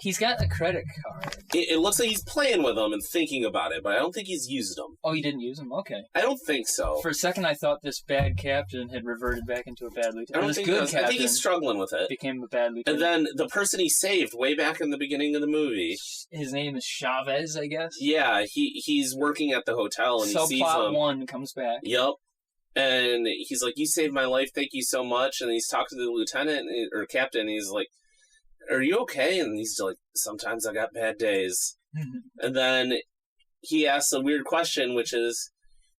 He's got a credit card. It looks like he's playing with them and thinking about it, but I don't think he's used them. Oh, he didn't use them? Okay. I don't think so. For a second, I thought this bad captain had reverted back into a bad lieutenant. I think he's struggling with it. Became a bad lieutenant. And then the person he saved way back in the beginning of the movie. His name is Chavez, I guess? Yeah, he's working at the hotel and he sees him. Subplot 1 comes back. Yep. And he's like, you saved my life, thank you so much. And he's talking to the lieutenant, or captain, and he's like, are you okay? And he's like, sometimes I got bad days. And then he asks a weird question, which is,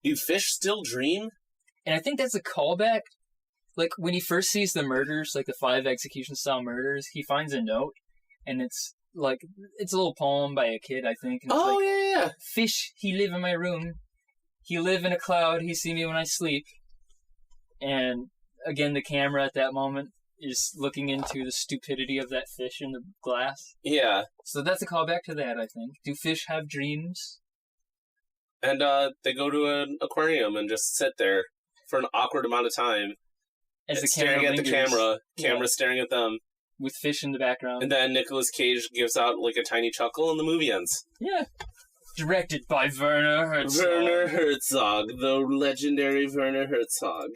do fish still dream? And I think that's a callback Like, when he first sees the murders, like the 5 execution-style murders, he finds a note, and it's like, it's a little poem by a kid, I think. And it's yeah. Fish, he live in my room. He live in a cloud, he see me when I sleep. And, again, the camera at that moment is looking into the stupidity of that fish in the glass. Yeah. So that's a callback to that, I think. Do fish have dreams? And they go to an aquarium and just sit there for an awkward amount of time. As the staring camera at the camera staring at them. With fish in the background. And then Nicolas Cage gives out like a tiny chuckle and the movie ends. Yeah. Directed by Werner Herzog. Werner Herzog, the legendary Werner Herzog.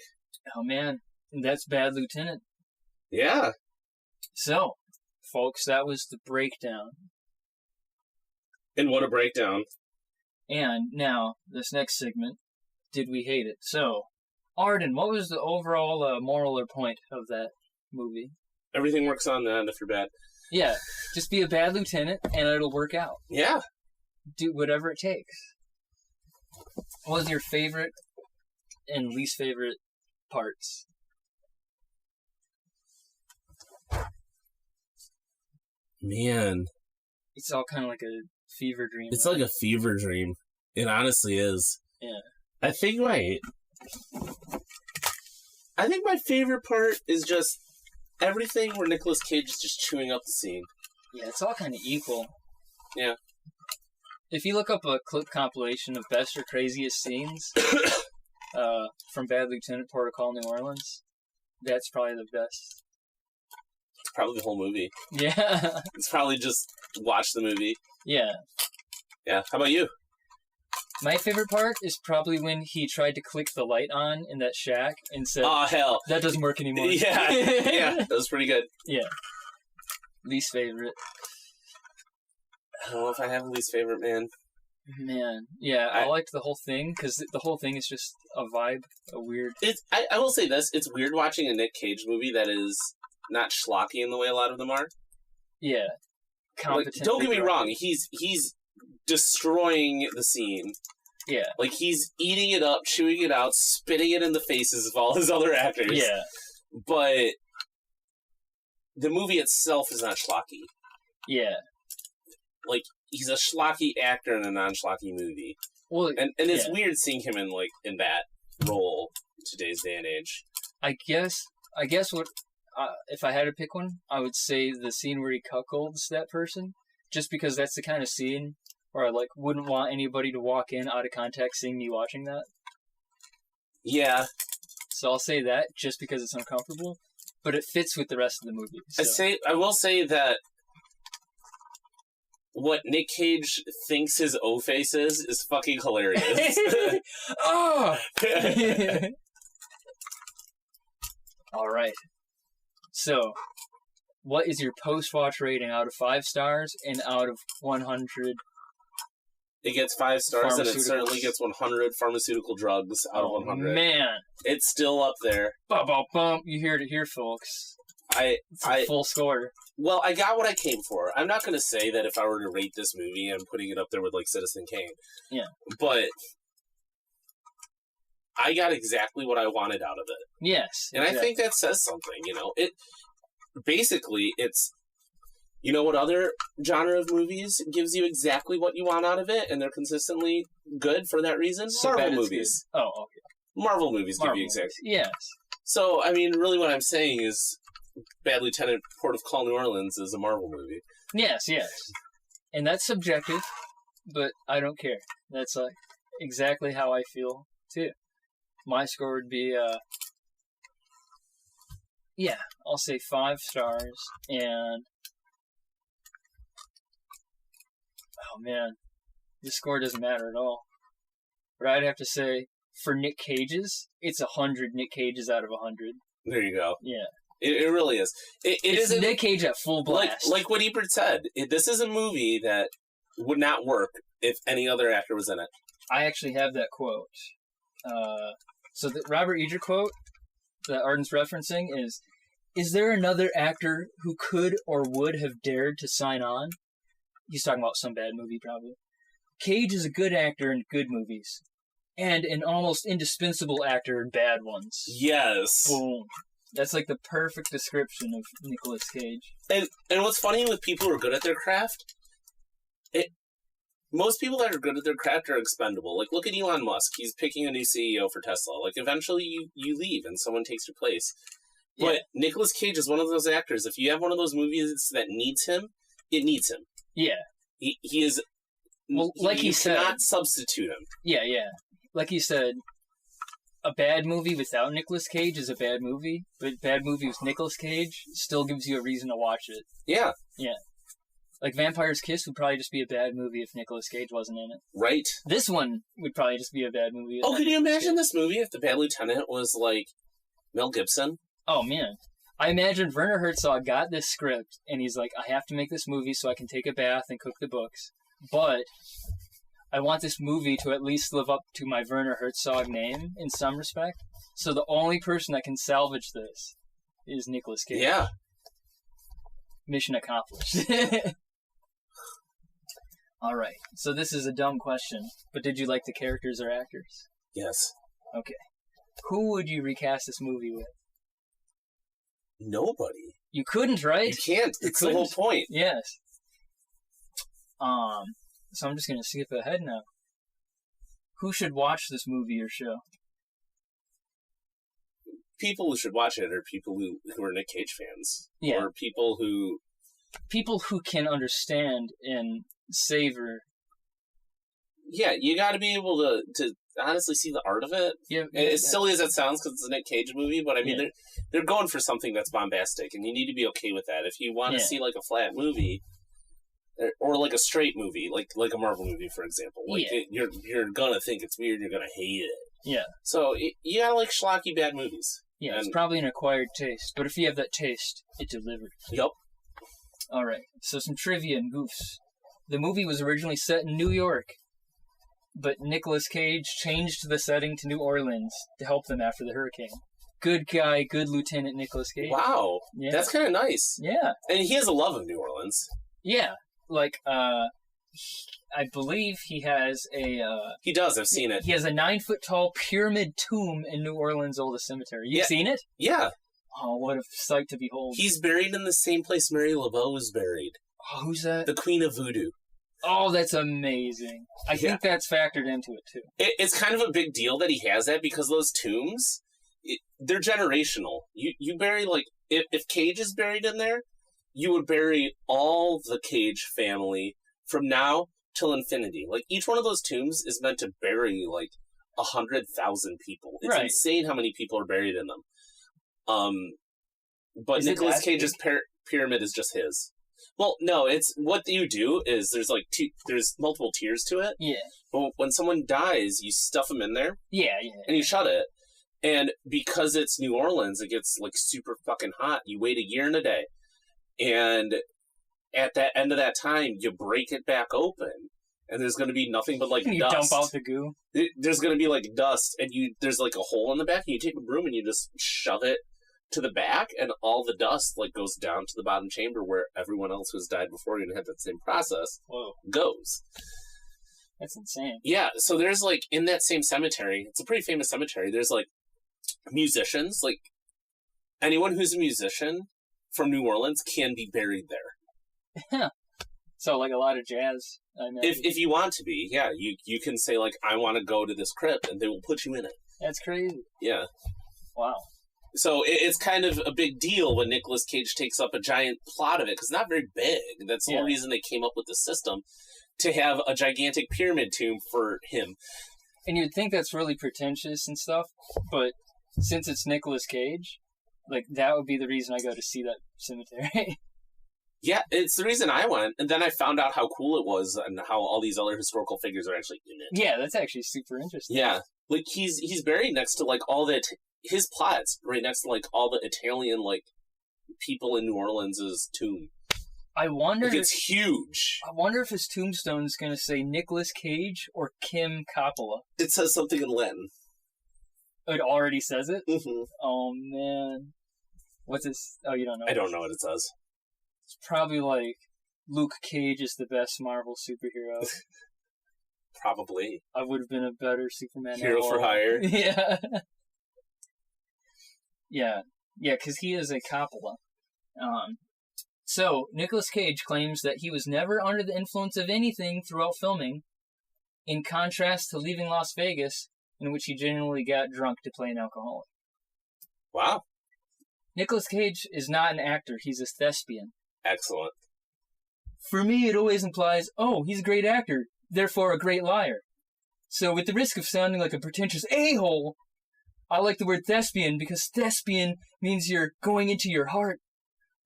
Oh man, that's Bad Lieutenant. Yeah. So, folks, that was the breakdown. And what a breakdown. And now, this next segment, did we hate it? So, Arden, what was the overall moral or point of that movie? Everything works on the end if you're bad. Yeah, just be a bad lieutenant and it'll work out. Yeah. Do whatever it takes. What was your favorite and least favorite parts? Man. It's all kind of like a fever dream. It's like a fever dream. It honestly is. Yeah. I think my favorite part is just everything where Nicolas Cage is just chewing up the scene. Yeah, it's all kind of equal. Yeah. If you look up a clip compilation of best or craziest scenes from Bad Lieutenant, Protocol, New Orleans, that's probably the best. It's probably the whole movie. Yeah. It's probably just watch the movie. Yeah. Yeah. How about you? My favorite part is probably when he tried to click the light on in that shack and said, "Oh hell, that doesn't work anymore." Yeah, yeah, that was pretty good. Yeah. Least favorite. I don't know if I have a least favorite, man. Man, yeah, I liked the whole thing because the whole thing is just a vibe, a weird. I will say this: it's weird watching a Nick Cage movie that is not schlocky in the way a lot of them are. Yeah. Like, don't get me wrong; he's destroying the scene. Yeah. Like, he's eating it up, chewing it out, spitting it in the faces of all his other actors. Yeah. But the movie itself is not schlocky. Yeah. Like, he's a schlocky actor in a non-schlocky movie. Well, and it's weird seeing him in that role in today's day and age. I guess what if I had to pick one, I would say the scene where he cuckolds that person, just because that's the kind of scene where I wouldn't want anybody to walk in out of context seeing me watching that. Yeah. So I'll say that just because it's uncomfortable, but it fits with the rest of the movie. So. I will say that what Nick Cage thinks his O-face is fucking hilarious. Oh! All right. So, what is your post-watch rating out of 5 stars and out of 100? It gets 5 stars, and it certainly gets 100 pharmaceutical drugs out of 100. Man. It's still up there. Bum, bum, bum. You heard it here, folks. It's a full score. Well, I got what I came for. I'm not going to say that if I were to rate this movie, I'm putting it up there with, Citizen Kane. Yeah. But I got exactly what I wanted out of it. Yes. And exactly. I think that says something, Basically, it's... You know what other genre of movies gives you exactly what you want out of it, and they're consistently good for that reason? So Marvel movies. Good. Oh, okay. Marvel movies give you exactly... Yes. So, I mean, really what I'm saying is Bad Lieutenant, Port of Call, New Orleans is a Marvel movie. Yes. And that's subjective, but I don't care. That's exactly how I feel, too. My score would be, I'll say 5 stars, and... Oh, man. The score doesn't matter at all. But I'd have to say, for Nick Cage's, it's 100 Nick Cages out of 100. There you go. Yeah. It really is. It's Nick Cage at full blast. Like what Ebert said, this is a movie that would not work if any other actor was in it. I actually have that quote. So the Robert Eger quote that Arden's referencing is there another actor who could or would have dared to sign on? He's talking about some bad movie, probably. Cage is a good actor in good movies, and an almost indispensable actor in bad ones. Yes. Boom. That's like the perfect description of Nicolas Cage. And what's funny with people who are good at their craft, most people that are good at their craft are expendable. Like, look at Elon Musk. He's picking a new CEO for Tesla. Like, eventually you leave and someone takes your place. Yeah. But Nicolas Cage is one of those actors. If you have one of those movies that needs him, it needs him. Yeah. He is... Well, like he said... You cannot substitute him. Yeah, yeah. Like he said, a bad movie without Nicolas Cage is a bad movie, but a bad movie with Nicolas Cage still gives you a reason to watch it. Yeah. Yeah. Like Vampire's Kiss would probably just be a bad movie if Nicolas Cage wasn't in it. Right. This one would probably just be a bad movie. Oh, could you imagine this movie if the Bad Lieutenant was, like, Mel Gibson? Oh, man. I imagine Werner Herzog got this script, and he's like, I have to make this movie so I can take a bath and cook the books. But I want this movie to at least live up to my Werner Herzog name in some respect. So the only person that can salvage this is Nicolas Cage. Yeah. Mission accomplished. All right. So this is a dumb question, but did you like the characters or actors? Yes. Okay. Who would you recast this movie with? Nobody. You couldn't, right? You can't. It's the whole point. Yes. So I'm just going to skip ahead now. Who should watch this movie or show? People who should watch it are people who are Nick Cage fans. Yeah. Or people who can understand and savor. Yeah, you got to be able to honestly see the art of it. Yeah. As silly as that sounds, because it's a Nick Cage movie, but I mean, they're going for something that's bombastic, and you need to be okay with that. If you want to see like a flat movie, or like a straight movie, like a Marvel movie, for example, like you're gonna think it's weird, you're gonna hate it. Yeah. So you gotta like schlocky bad movies. Yeah, it's probably an acquired taste, but if you have that taste, it delivered. Yep. All right, so some trivia and goofs. The movie was originally set in New York, but Nicolas Cage changed the setting to New Orleans to help them after the hurricane. Good guy, good Lieutenant Nicolas Cage. Wow, that's kind of nice. Yeah. And he has a love of New Orleans. Yeah, like, I believe he has a... he does, I've seen it. He has a 9-foot-tall pyramid tomb in New Orleans' oldest cemetery. You've seen it? Yeah. Oh, what a sight to behold. He's buried in the same place Mary Laveau was buried. Oh, who's that? The Queen of Voodoo. Oh, that's amazing. I think that's factored into it, too. It's kind of a big deal that he has that, because those tombs, they're generational. You bury, like, if Cage is buried in there, you would bury all the Cage family from now till infinity. Like, each one of those tombs is meant to bury, like, 100,000 people. It's insane how many people are buried in them. But Nicolas Cage's pyramid is just his. Well, no, it's what you do is there's multiple tiers to it. Yeah. But when someone dies, you stuff them in there. Yeah. And you shut it. And because it's New Orleans, it gets like super fucking hot. You wait a year and a day. And at that end of that time, you break it back open. And there's going to be nothing but like dust. You dump out the goo. There's going to be like dust. And there's like a hole in the back. And you take a broom and you just shove it to the back, and all the dust like goes down to the bottom chamber where everyone else who's died before you and had that same process goes. That's insane. Yeah, so there's like in that same cemetery, it's a pretty famous cemetery, there's like musicians, like anyone who's a musician from New Orleans can be buried there. So like a lot of jazz. If you want to be, yeah, you can say like, I want to go to this crypt, and they will put you in it. That's crazy. Yeah. Wow. So it's kind of a big deal when Nicolas Cage takes up a giant plot of it, because it's not very big. That's the whole reason they came up with the system, to have a gigantic pyramid tomb for him. And you'd think that's really pretentious and stuff, but since it's Nicolas Cage, like that would be the reason I go to see that cemetery. Yeah, it's the reason I went, and then I found out how cool it was and how all these other historical figures are actually in it. Yeah, that's actually super interesting. Yeah, like he's buried next to like all the... his plot's right next to like all the Italian like people in New Orleans' tomb. I wonder. Like, it's huge. I wonder if his tombstone is going to say Nicolas Cage or Kim Coppola. It says something in Latin. It already says it? Mm-hmm. Oh man, what's this? Oh, you don't know. I don't know what it says. It's probably like Luke Cage is the best Marvel superhero. Probably. I would have been a better Superman. Hero for hire. Yeah. Yeah, Yeah, because he is a Coppola. So, Nicolas Cage claims that he was never under the influence of anything throughout filming, in contrast to Leaving Las Vegas, in which he genuinely got drunk to play an alcoholic. Wow. Nicolas Cage is not an actor, he's a thespian. Excellent. For me, it always implies, oh, he's a great actor, therefore a great liar. So, with the risk of sounding like a pretentious a-hole, I like the word thespian because thespian means you're going into your heart,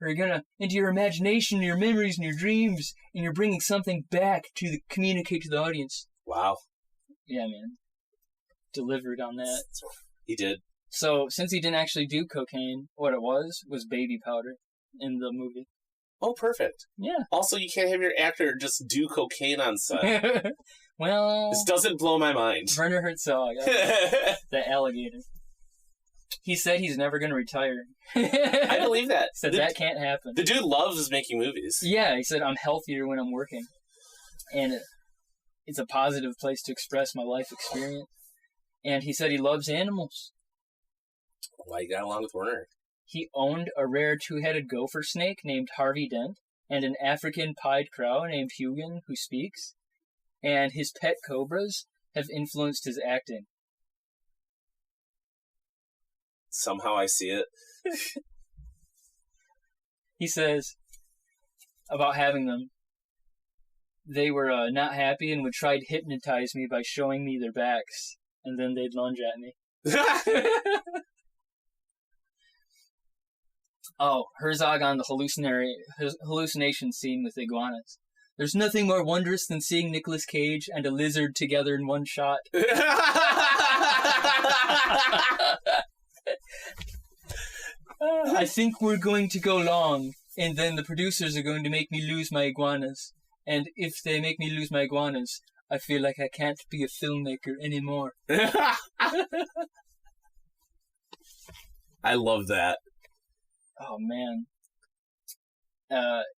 or you're into your imagination, your memories, and your dreams, and you're bringing something back to communicate to the audience. Wow. Yeah, man. Delivered on that. He did. So, since he didn't actually do cocaine, what it was baby powder in the movie. Oh, perfect. Yeah. Also, you can't have your actor just do cocaine on set. Well... This doesn't blow my mind. Werner Herzog. The alligator. He said he's never going to retire. I believe that. Said that can't happen. The dude loves making movies. Yeah, he said, I'm healthier when I'm working. And it's a positive place to express my life experience. And he said he loves animals. Why you got along with Werner? He owned a rare two-headed gopher snake named Harvey Dent, and an African pied crow named Hugin who speaks. And his pet cobras have influenced his acting. Somehow I see it. He says about having them, they were not happy and would try to hypnotize me by showing me their backs, and then they'd lunge at me. Oh, Herzog on the hallucination scene with iguanas. There's nothing more wondrous than seeing Nicolas Cage and a lizard together in one shot. I think we're going to go long, and then the producers are going to make me lose my iguanas. And if they make me lose my iguanas, I feel like I can't be a filmmaker anymore. I love that. Oh, man.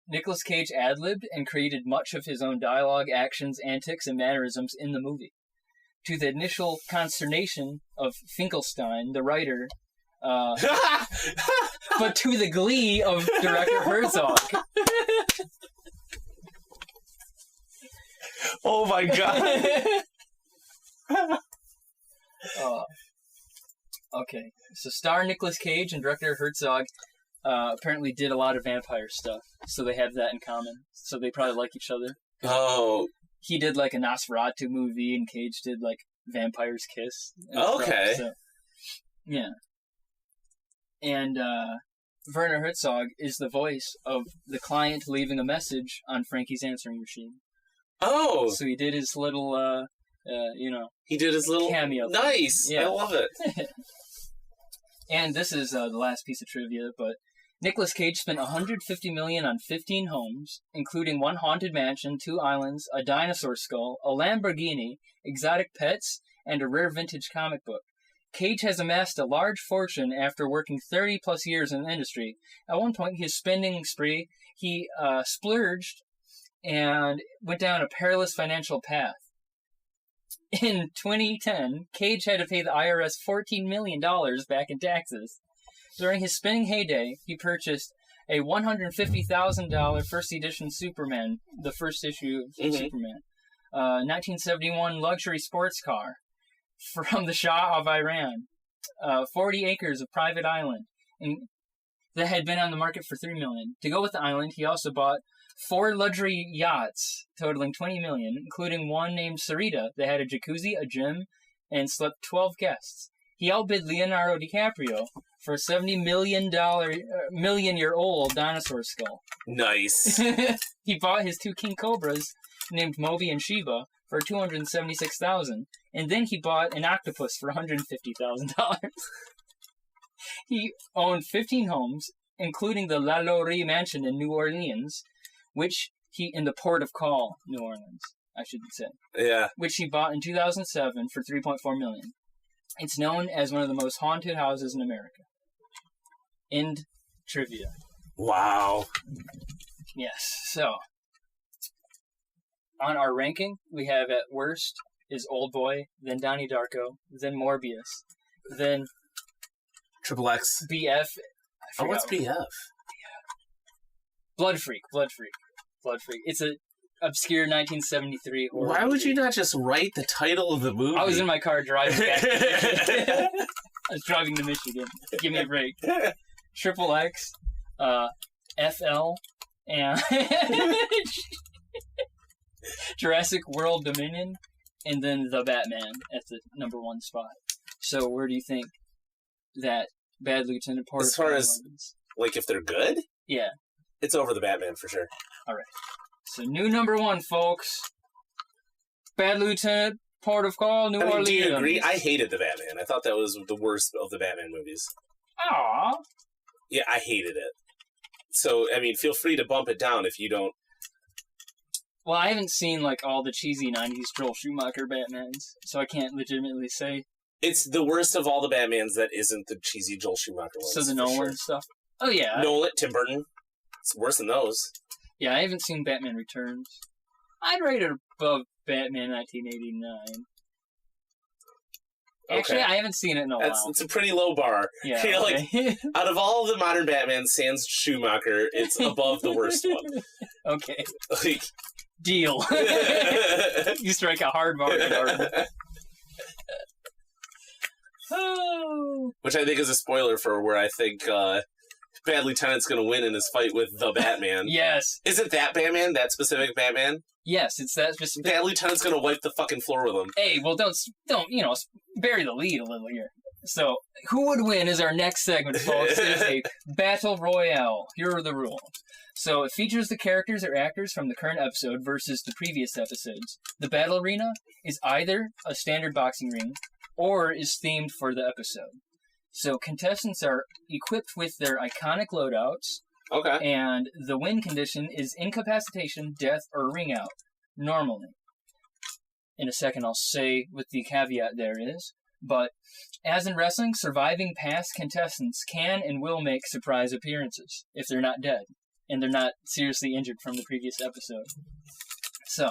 Nicolas Cage ad-libbed and created much of his own dialogue, actions, antics, and mannerisms in the movie. To the initial consternation of Finkelstein, the writer, but to the glee of director Herzog. Oh my god. Okay, so star Nicolas Cage and director Herzog apparently did a lot of vampire stuff, so they have that in common. So they probably like each other. Oh. He did like a Nosferatu movie, and Cage did like Vampire's Kiss. Okay. So, yeah. And Werner Herzog is the voice of the client leaving a message on Frankie's answering machine. Oh. So he did his little, He did his little cameo. Nice. Yeah. I love it. And this is the last piece of trivia, but Nicolas Cage spent $150 million on 15 homes, including one haunted mansion, 2 islands, a dinosaur skull, a Lamborghini, exotic pets, and a rare vintage comic book. Cage has amassed a large fortune after working 30-plus years in the industry. At one point, his spending spree, he splurged and went down a perilous financial path. In 2010, Cage had to pay the IRS $14 million back in taxes. During his spending heyday, he purchased a $150,000 first edition Superman, the first issue of Superman, 1971 luxury sports car from the Shah of Iran, 40 acres of private island, and that had been on the market for $3 million. To go with the island, he also bought 4 luxury yachts totaling $20 million, including one named Sarita that had a jacuzzi, a gym, and slept 12 guests. He outbid Leonardo DiCaprio for a $70 million-year-old dinosaur skull. Nice. He bought his 2 king cobras, named Moby and Sheba, for $276,000, and then he bought an octopus for $150,000. He owned 15 homes, including the La Laurie Mansion in New Orleans, which he in the Port of Call, New Orleans, I should say. Yeah. Which he bought in 2007 for $3.4 million. It's known as one of the most haunted houses in America. End trivia. Wow. Yes. So, on our ranking, we have at worst is Old Boy, then Donnie Darko, then Morbius, then Triple X, BF, what's BF? Blood Freak. It's a obscure 1973 horror Why would movie. you not just write the title of the movie? I was in my car driving back to Michigan. I was driving to Michigan. Give me a break. Triple X, FL, and Jurassic World Dominion, and then The Batman at the number 1 spot. So where do you think that Bad Lieutenant Porter... As far as, like, if they're good? Yeah. It's over The Batman, for sure. All right. So new number 1, folks. Bad Lieutenant, Port of Call, New Orleans. Do you agree? I hated The Batman. I thought that was the worst of the Batman movies. Aww. Yeah, I hated it. So, I mean, feel free to bump it down if you don't. Well, I haven't seen, like, all the cheesy 90s Joel Schumacher Batmans, so I can't legitimately say. It's the worst of all the Batmans that isn't the cheesy Joel Schumacher ones. So the Nolan stuff? Oh, yeah. Nolan, Tim Burton. It's worse than those. Yeah, I haven't seen Batman Returns. I'd rate it above Batman 1989. Actually, I haven't seen it in a while. It's a pretty low bar. Yeah. You know, like, out of all the modern Batman, sans Schumacher, it's above the worst one. Okay. Like, deal. You strike a hard bargain, Arden. Oh. Which I think is a spoiler for where I think Bad Lieutenant's going to win in his fight with the Batman. Yes. Isn't that Batman, that specific Batman? Yes, it's that specific. Bad Lieutenant's going to wipe the fucking floor with him. Hey, well, don't bury the lead a little here. So, who would win is our next segment, folks. It is a battle royale. Here are the rules. So, it features the characters or actors from the current episode versus the previous episodes. The battle arena is either a standard boxing ring or is themed for the episode. So, contestants are equipped with their iconic loadouts. Okay. And the win condition is incapacitation, death, or ring out, normally. In a second, I'll say what the caveat there is. But, as in wrestling, surviving past contestants can and will make surprise appearances, if they're not dead, and they're not seriously injured from the previous episode. So,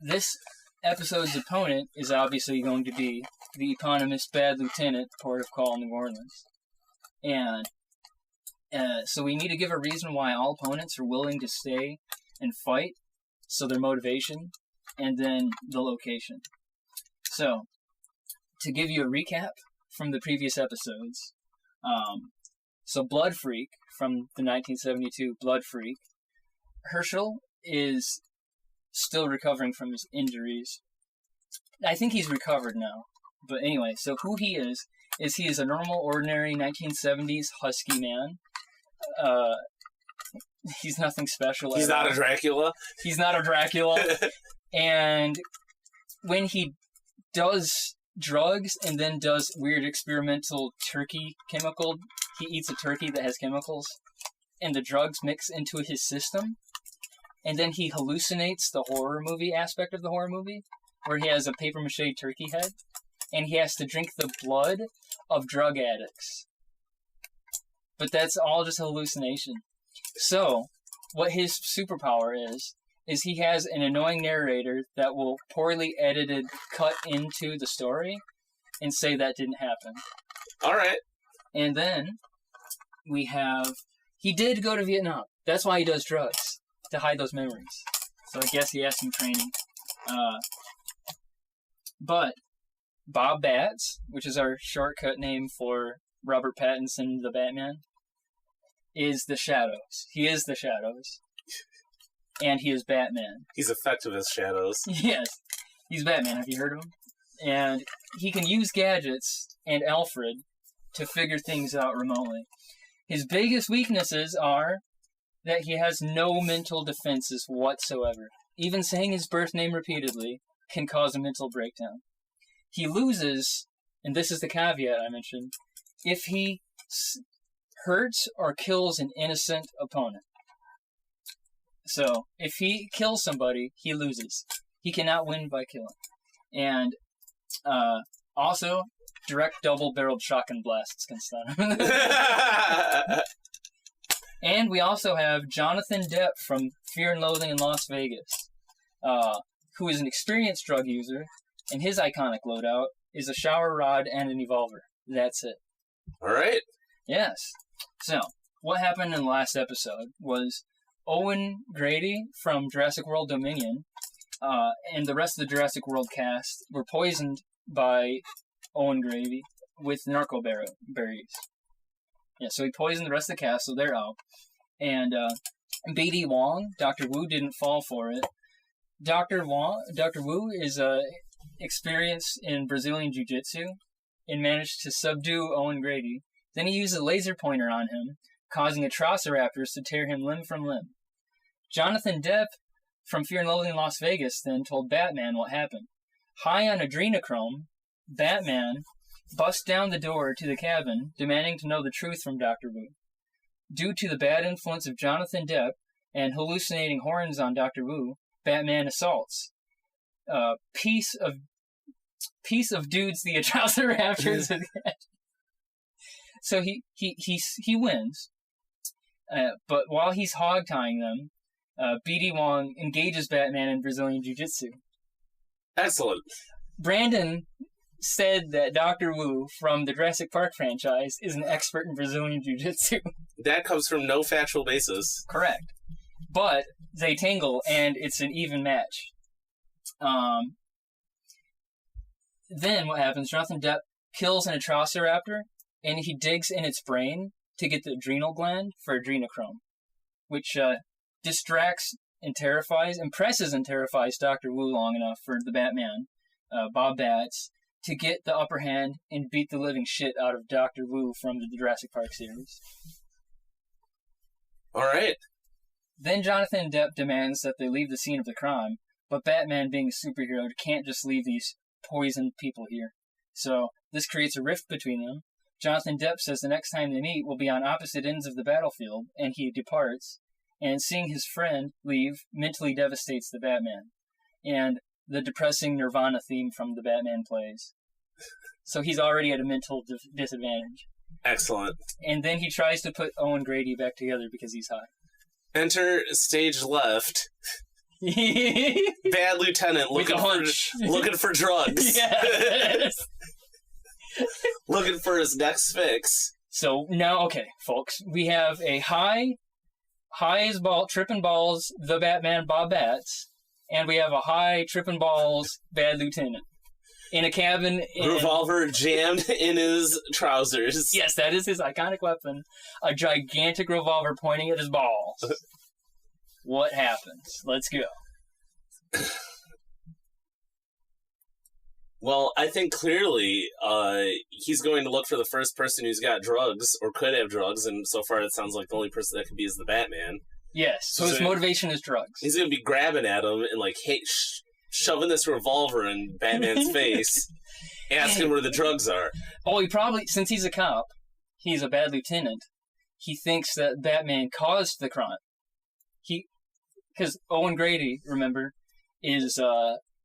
this episode's opponent is obviously going to be the eponymous Bad Lieutenant, Port of Call, New Orleans. And so we need to give a reason why all opponents are willing to stay and fight, so their motivation, and then the location. So, to give you a recap from the previous episodes, so Blood Freak, from the 1972 Blood Freak, Herschel is still recovering from his injuries. I think he's recovered now. But anyway, so who he is he is a normal, ordinary 1970s husky man. He's nothing special. He's not a Dracula? He's not a Dracula. And when he does drugs and then does weird experimental turkey chemical, he eats a turkey that has chemicals, and the drugs mix into his system, and then he hallucinates the horror movie aspect of the horror movie, where he has a papier-mâché turkey head, and he has to drink the blood of drug addicts. But that's all just hallucination. So, what his superpower is he has an annoying narrator that will poorly edited cut into the story and say that didn't happen. Alright. And then we have... He did go to Vietnam. That's why he does drugs, to hide those memories. So I guess he has some training. But Bob Bats, which is our shortcut name for Robert Pattinson, the Batman, is the Shadows. He is the Shadows. And he is Batman. He's effective as Shadows. Yes. He's Batman. Have you heard of him? And he can use gadgets and Alfred to figure things out remotely. His biggest weaknesses are that he has no mental defenses whatsoever. Even saying his birth name repeatedly can cause a mental breakdown. He loses, and this is the caveat I mentioned, if he hurts or kills an innocent opponent. So, if he kills somebody, he loses. He cannot win by killing. And also, direct double-barreled shotgun blasts can stun him. And we also have Jonathan Depp from Fear and Loathing in Las Vegas, who is an experienced drug user, and his iconic loadout is a shower rod and an evolver. That's it. All right. Yes. So, what happened in the last episode was Owen Grady from Jurassic World Dominion and the rest of the Jurassic World cast were poisoned by Owen Grady with narco berries. Yeah, so he poisoned the rest of the cast, so they're out. And BD Wong, Dr. Wu, didn't fall for it. Dr. Wu is experienced in Brazilian Jiu-Jitsu and managed to subdue Owen Grady. Then he used a laser pointer on him, causing atrociraptors to tear him limb from limb. Jonathan Depp from Fear and Loathing in Las Vegas then told Batman what happened. High on adrenochrome, Batman busts down the door to the cabin, demanding to know the truth from Dr. Wu. Due to the bad influence of Jonathan Depp and hallucinating horns on Dr. Wu, Batman assaults. Piece of dudes the atrociraptors. So he wins. But while he's hog-tying them, BD Wong engages Batman in Brazilian Jiu-Jitsu. Excellent. Brandon said that Dr. Wu from the Jurassic Park franchise is an expert in Brazilian Jiu-Jitsu. That comes from no factual basis. Correct. But they tangle, and it's an even match. Then what happens, Jonathan Depp kills an atrociraptor, and he digs in its brain to get the adrenal gland for adrenochrome, which distracts and impresses and terrifies Dr. Wu long enough for the Batman, Bob Batts, to get the upper hand and beat the living shit out of Dr. Wu from the Jurassic Park series. All right. Then Jonathan Depp demands that they leave the scene of the crime, but Batman, being a superhero, can't just leave these poisoned people here. So this creates a rift between them. Jonathan Depp says the next time they meet will be on opposite ends of the battlefield, and he departs, and seeing his friend leave mentally devastates the Batman. And the depressing Nirvana theme from the Batman plays. So he's already at a mental disadvantage. Excellent. And then he tries to put Owen Grady back together because he's high. Enter stage left. Bad lieutenant looking for drugs. Yes. Looking for his next fix. So now, okay, folks, we have a high as ball, tripping balls, the Batman Bob Batts, and we have a high tripping balls bad lieutenant in a cabin. Revolver jammed in his trousers. Yes, that is his iconic weapon. A gigantic revolver pointing at his balls. What happens? Let's go. Well, I think clearly he's going to look for the first person who's got drugs or could have drugs, and so far it sounds like the only person that could be is the Batman. Yes, so his motivation is drugs. He's going to be grabbing at him and shoving this revolver in Batman's face, asking where the drugs are. Oh, he probably, since he's a cop, he's a bad lieutenant, he thinks that Batman caused the crime. Because Owen Grady, remember, is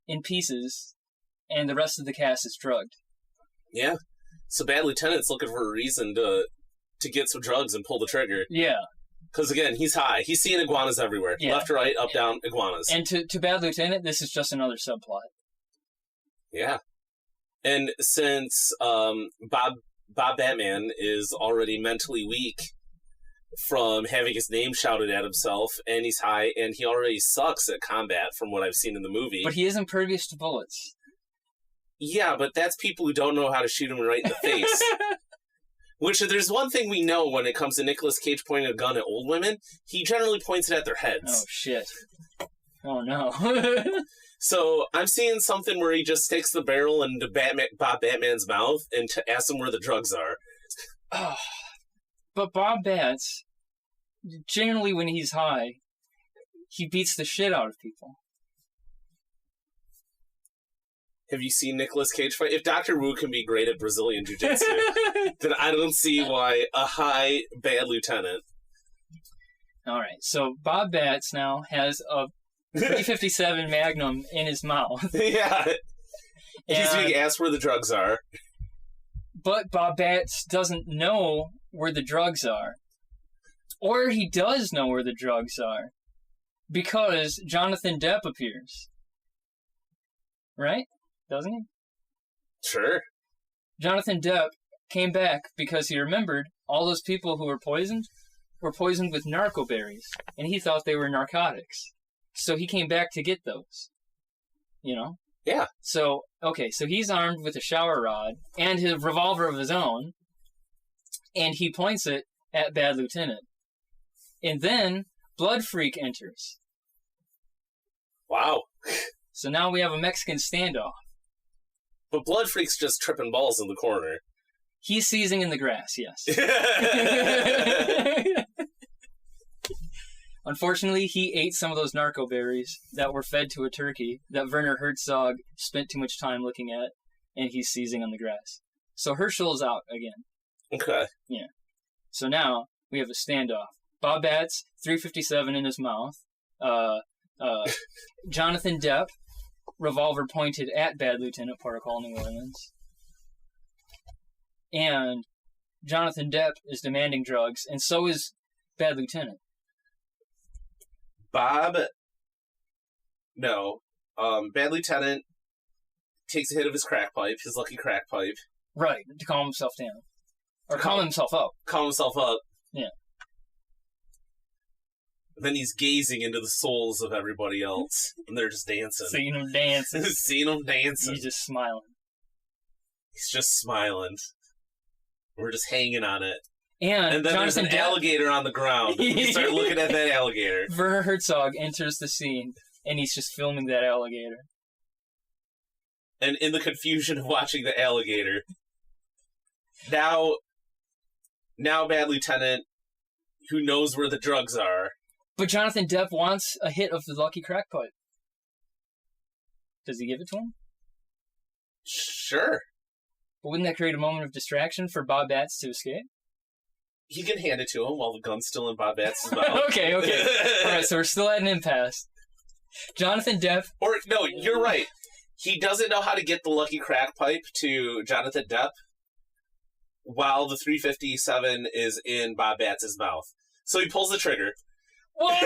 in pieces, and the rest of the cast is drugged. Yeah. So Bad Lieutenant's looking for a reason to get some drugs and pull the trigger. Yeah. Because, again, he's high. He's seeing iguanas everywhere. Yeah. Left, right, up, down, iguanas. And to Bad Lieutenant, this is just another subplot. Yeah. And since Bob Batman is already mentally weak from having his name shouted at himself, and he's high, and he already sucks at combat from what I've seen in the movie. But he is impervious to bullets. Yeah, but that's people who don't know how to shoot him right in the face. Which, if there's one thing we know when it comes to Nicolas Cage pointing a gun at old women, he generally points it at their heads. Oh, shit. Oh, no. So, I'm seeing something where he just sticks the barrel into Bob Batman's mouth and asks him where the drugs are. Oh. But Bob Batts, generally when he's high, he beats the shit out of people. Have you seen Nicolas Cage fight? If Dr. Wu can be great at Brazilian Jiu-Jitsu, then I don't see why a high bad lieutenant. All right, so Bob Batts now has a .357 Magnum in his mouth. Yeah. He's being asked where the drugs are. But Bob Batts doesn't know where the drugs are. Or he does know where the drugs are. Because Jonathan Depp appears. Right? Doesn't he? Sure. Jonathan Depp came back because he remembered all those people who were poisoned with narco berries, and he thought they were narcotics. So he came back to get those. You know? Yeah. So he's armed with a shower rod and his revolver of his own, and he points it at Bad Lieutenant. And then Blood Freak enters. Wow. So now we have a Mexican standoff. But Blood Freak's just tripping balls in the corner. He's seizing in the grass, yes. Unfortunately, he ate some of those narco berries that were fed to a turkey that Werner Herzog spent too much time looking at, and he's seizing on the grass. So Herschel's out again. Okay. Yeah. So now we have a standoff. Bob Batts, 357 in his mouth. Jonathan Depp, revolver pointed at Bad Lieutenant, Protocol New Orleans. And Jonathan Depp is demanding drugs, and so is Bad Lieutenant. Bad Lieutenant takes a hit of his crack pipe, his lucky crack pipe. Right, to calm himself down. Or calm himself up. Calm himself up. Yeah. Then he's gazing into the souls of everybody else, and they're just dancing. Seeing him dancing. Seeing him dancing. He's just smiling. He's just smiling. We're just hanging on it. And then Jonathan there's an alligator on the ground. We start looking at that alligator. Werner Herzog enters the scene, and he's just filming that alligator. And in the confusion of watching the alligator, now Bad Lieutenant, who knows where the drugs are. But Jonathan Depp wants a hit of the lucky crack pipe. Does he give it to him? Sure. But wouldn't that create a moment of distraction for Bob Batts to escape? He can hand it to him while the gun's still in Bob Batts' mouth. Okay. All right, so we're still at an impasse. Jonathan Depp... Or, no, you're right. He doesn't know how to get the lucky crack pipe to Jonathan Depp while the 357 is in Bob Batts' mouth. So he pulls the trigger. What?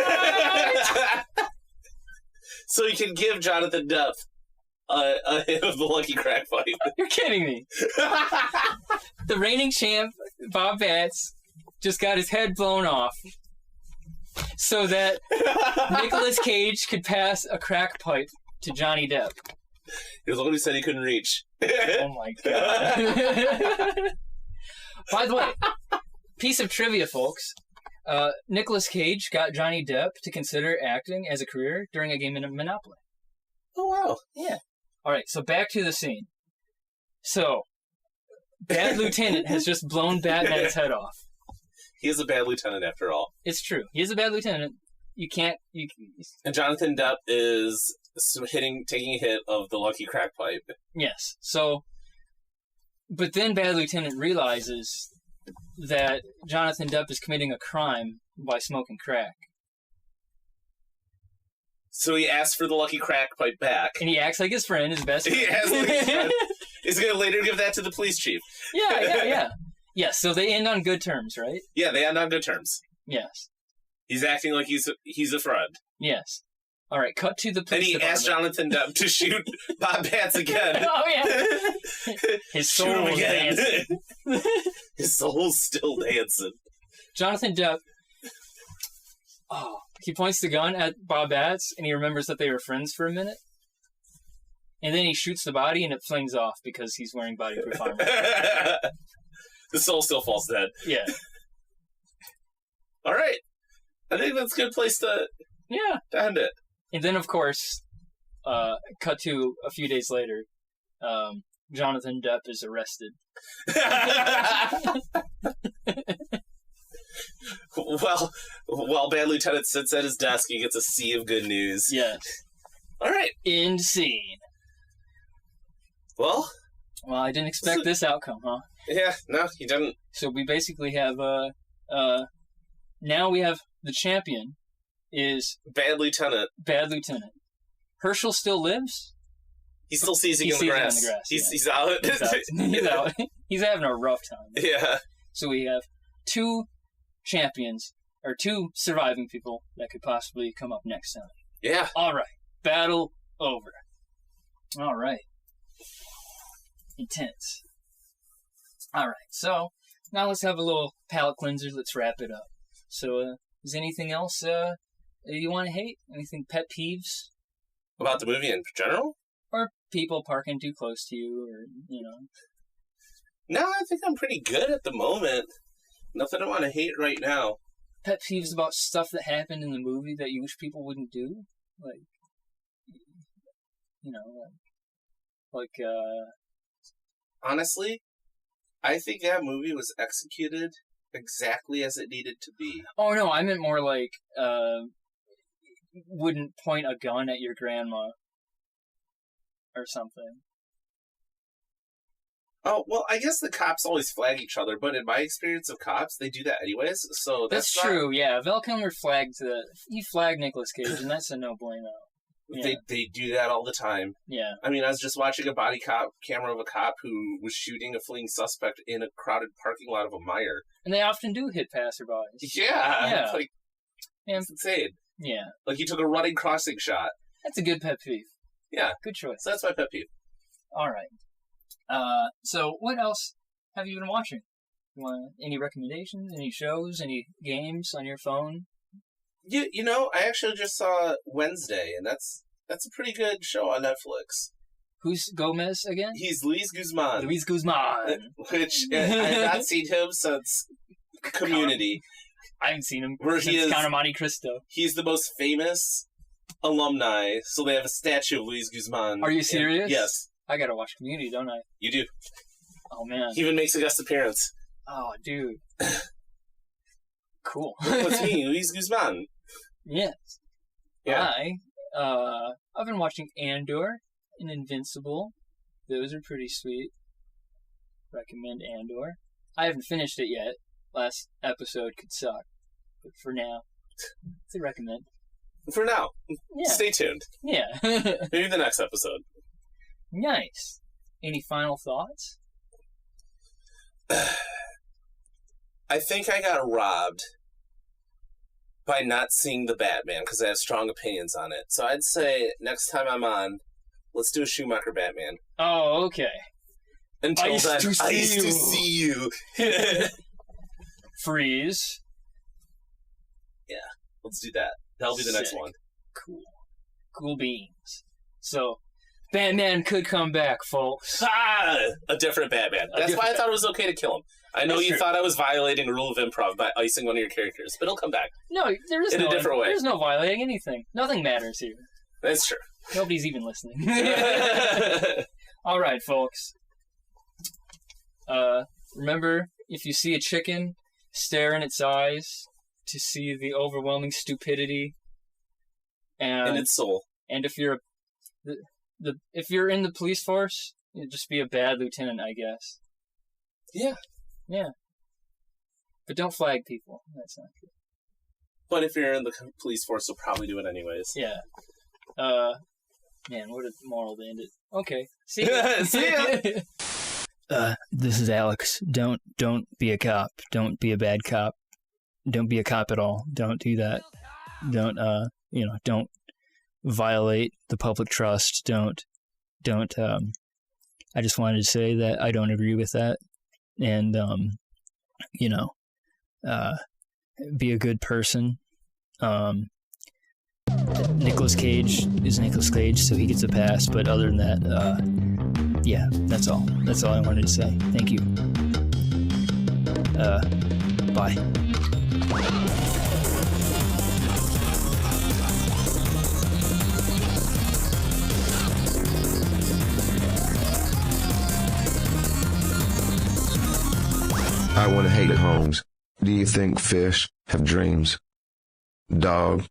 So he can give Jonathan Depp a hit of the lucky crack pipe. You're kidding me. The reigning champ, Bob Batts, just got his head blown off so that Nicolas Cage could pass a crack pipe to Johnny Depp. He was the one who said he couldn't reach. Oh my god. By the way, piece of trivia, folks. Nicolas Cage got Johnny Depp to consider acting as a career during a game of Monopoly. Oh, wow. Yeah. All right, so back to the scene. So, Bad Lieutenant has just blown Batman's head off. He is a bad lieutenant after all. It's true. He is a bad lieutenant. And Jonathan Depp is taking a hit of the lucky crack pipe. Yes. So, but then Bad Lieutenant realizes that Jonathan Depp is committing a crime by smoking crack. So he asks for the lucky crack pipe back. And he acts like his friend, his best friend. He acts like his friend. He's going to later give that to the police chief. Yeah. Yes, so they end on good terms, right? Yeah, they end on good terms. Yes. He's acting like he's a friend. Yes. All right, cut to the police department. And he asked Jonathan Depp to shoot Bob Batts again. Oh, yeah. His soul was dancing. His soul's still dancing. Jonathan Depp, he points the gun at Bob Batts, and he remembers that they were friends for a minute. And then he shoots the body, and it flings off because he's wearing bodyproof armor. The soul still falls dead. Yeah. All right. I think that's a good place to end it. And then, of course, cut to a few days later, Jonathan Depp is arrested. Well, while Bad Lieutenant sits at his desk, he gets a sea of good news. Yes. All right. End scene. Well, I didn't expect this outcome, huh? Yeah, no, you didn't. So we basically have, now we have the champion is... Bad Lieutenant. Herschel still lives? He's still seizing in the grass. He's out. He's out. He's having a rough time. Yeah. So we have two champions, or two surviving people that could possibly come up next time. Yeah. All right. Battle over. All right. Intense. All right. So now let's have a little palate cleanser. Let's wrap it up. So, is anything else you want to hate? Anything pet peeves? About the movie in general? Or people parking too close to you, or, No, I think I'm pretty good at the moment. Nothing I want to hate right now. Pet peeves about stuff that happened in the movie that you wish people wouldn't do? Honestly, I think that movie was executed exactly as it needed to be. Oh, no, I meant more wouldn't point a gun at your grandma or something. Oh, well, I guess the cops always flag each other, but in my experience of cops, they do that anyways, so that's true, yeah. Val Kilmer he flagged Nicolas Cage, and that's a no-bueno. Yeah. They do that all the time. Yeah. I mean, I was just watching a body camera of a cop who was shooting a fleeing suspect in a crowded parking lot of a Meijer. And they often do hit passerbys. Yeah. It's insane. Yeah. He took a running crossing shot. That's a good pet peeve. Yeah. Good choice. So that's my pet peeve. All right. So what else have you been watching? Any recommendations? Any shows? Any games on your phone? I actually just saw Wednesday, and that's a pretty good show on Netflix. Who's Gomez again? He's Luis Guzman. Luis Guzman. Which, I have not seen him since Community. I haven't seen him since Count of Monte Cristo. He's the most famous alumni, so they have a statue of Luis Guzman. Are you serious? Yes. I gotta watch Community, don't I? You do. Oh, man. He even makes a guest appearance. Oh, dude. Cool. What's me, Luis Guzman? Yes. Yeah. I've been watching Andor and Invincible. Those are pretty sweet. Recommend Andor. I haven't finished it yet. Last episode could suck. But for now, it's a recommend. For now. Yeah. Stay tuned. Yeah. Maybe the next episode. Nice. Any final thoughts? I think I got robbed by not seeing the Batman, because I have strong opinions on it. So I'd say next time I'm on, let's do a Schumacher Batman. Oh, okay. Until then, I used to see you. Freeze. Yeah, let's do that. That'll be the next one. Cool beans. So, Batman could come back, folks. A different Batman. That's why I thought it was okay to kill him. I know you thought I was violating a rule of improv by icing one of your characters, but he'll come back. No, there is in a different way. There's no violating anything. Nothing matters here. That's true. Nobody's even listening. All right, folks. Remember, if you see a chicken, stare in its eyes to see the overwhelming stupidity and in its soul. And if you're if you're in the police force, you'd just be a bad lieutenant, I guess. Yeah. Yeah. But don't flag people. That's not good. But if you're in the police force, you'll probably do it anyways. Yeah. Man, what a moral to end it. Okay. See ya. See ya. This is Alex. Don't be a cop. Don't be a bad cop. Don't be a cop at all. Don't do that. Don't don't violate the public trust. Don't I just wanted to say that I don't agree with that. And be a good person. Nicolas Cage is Nicolas Cage, so he gets a pass, but other than that, yeah, that's all I wanted to say. Thank you. Bye. I want to hate it, Holmes. Do you think fish have dreams? Dog.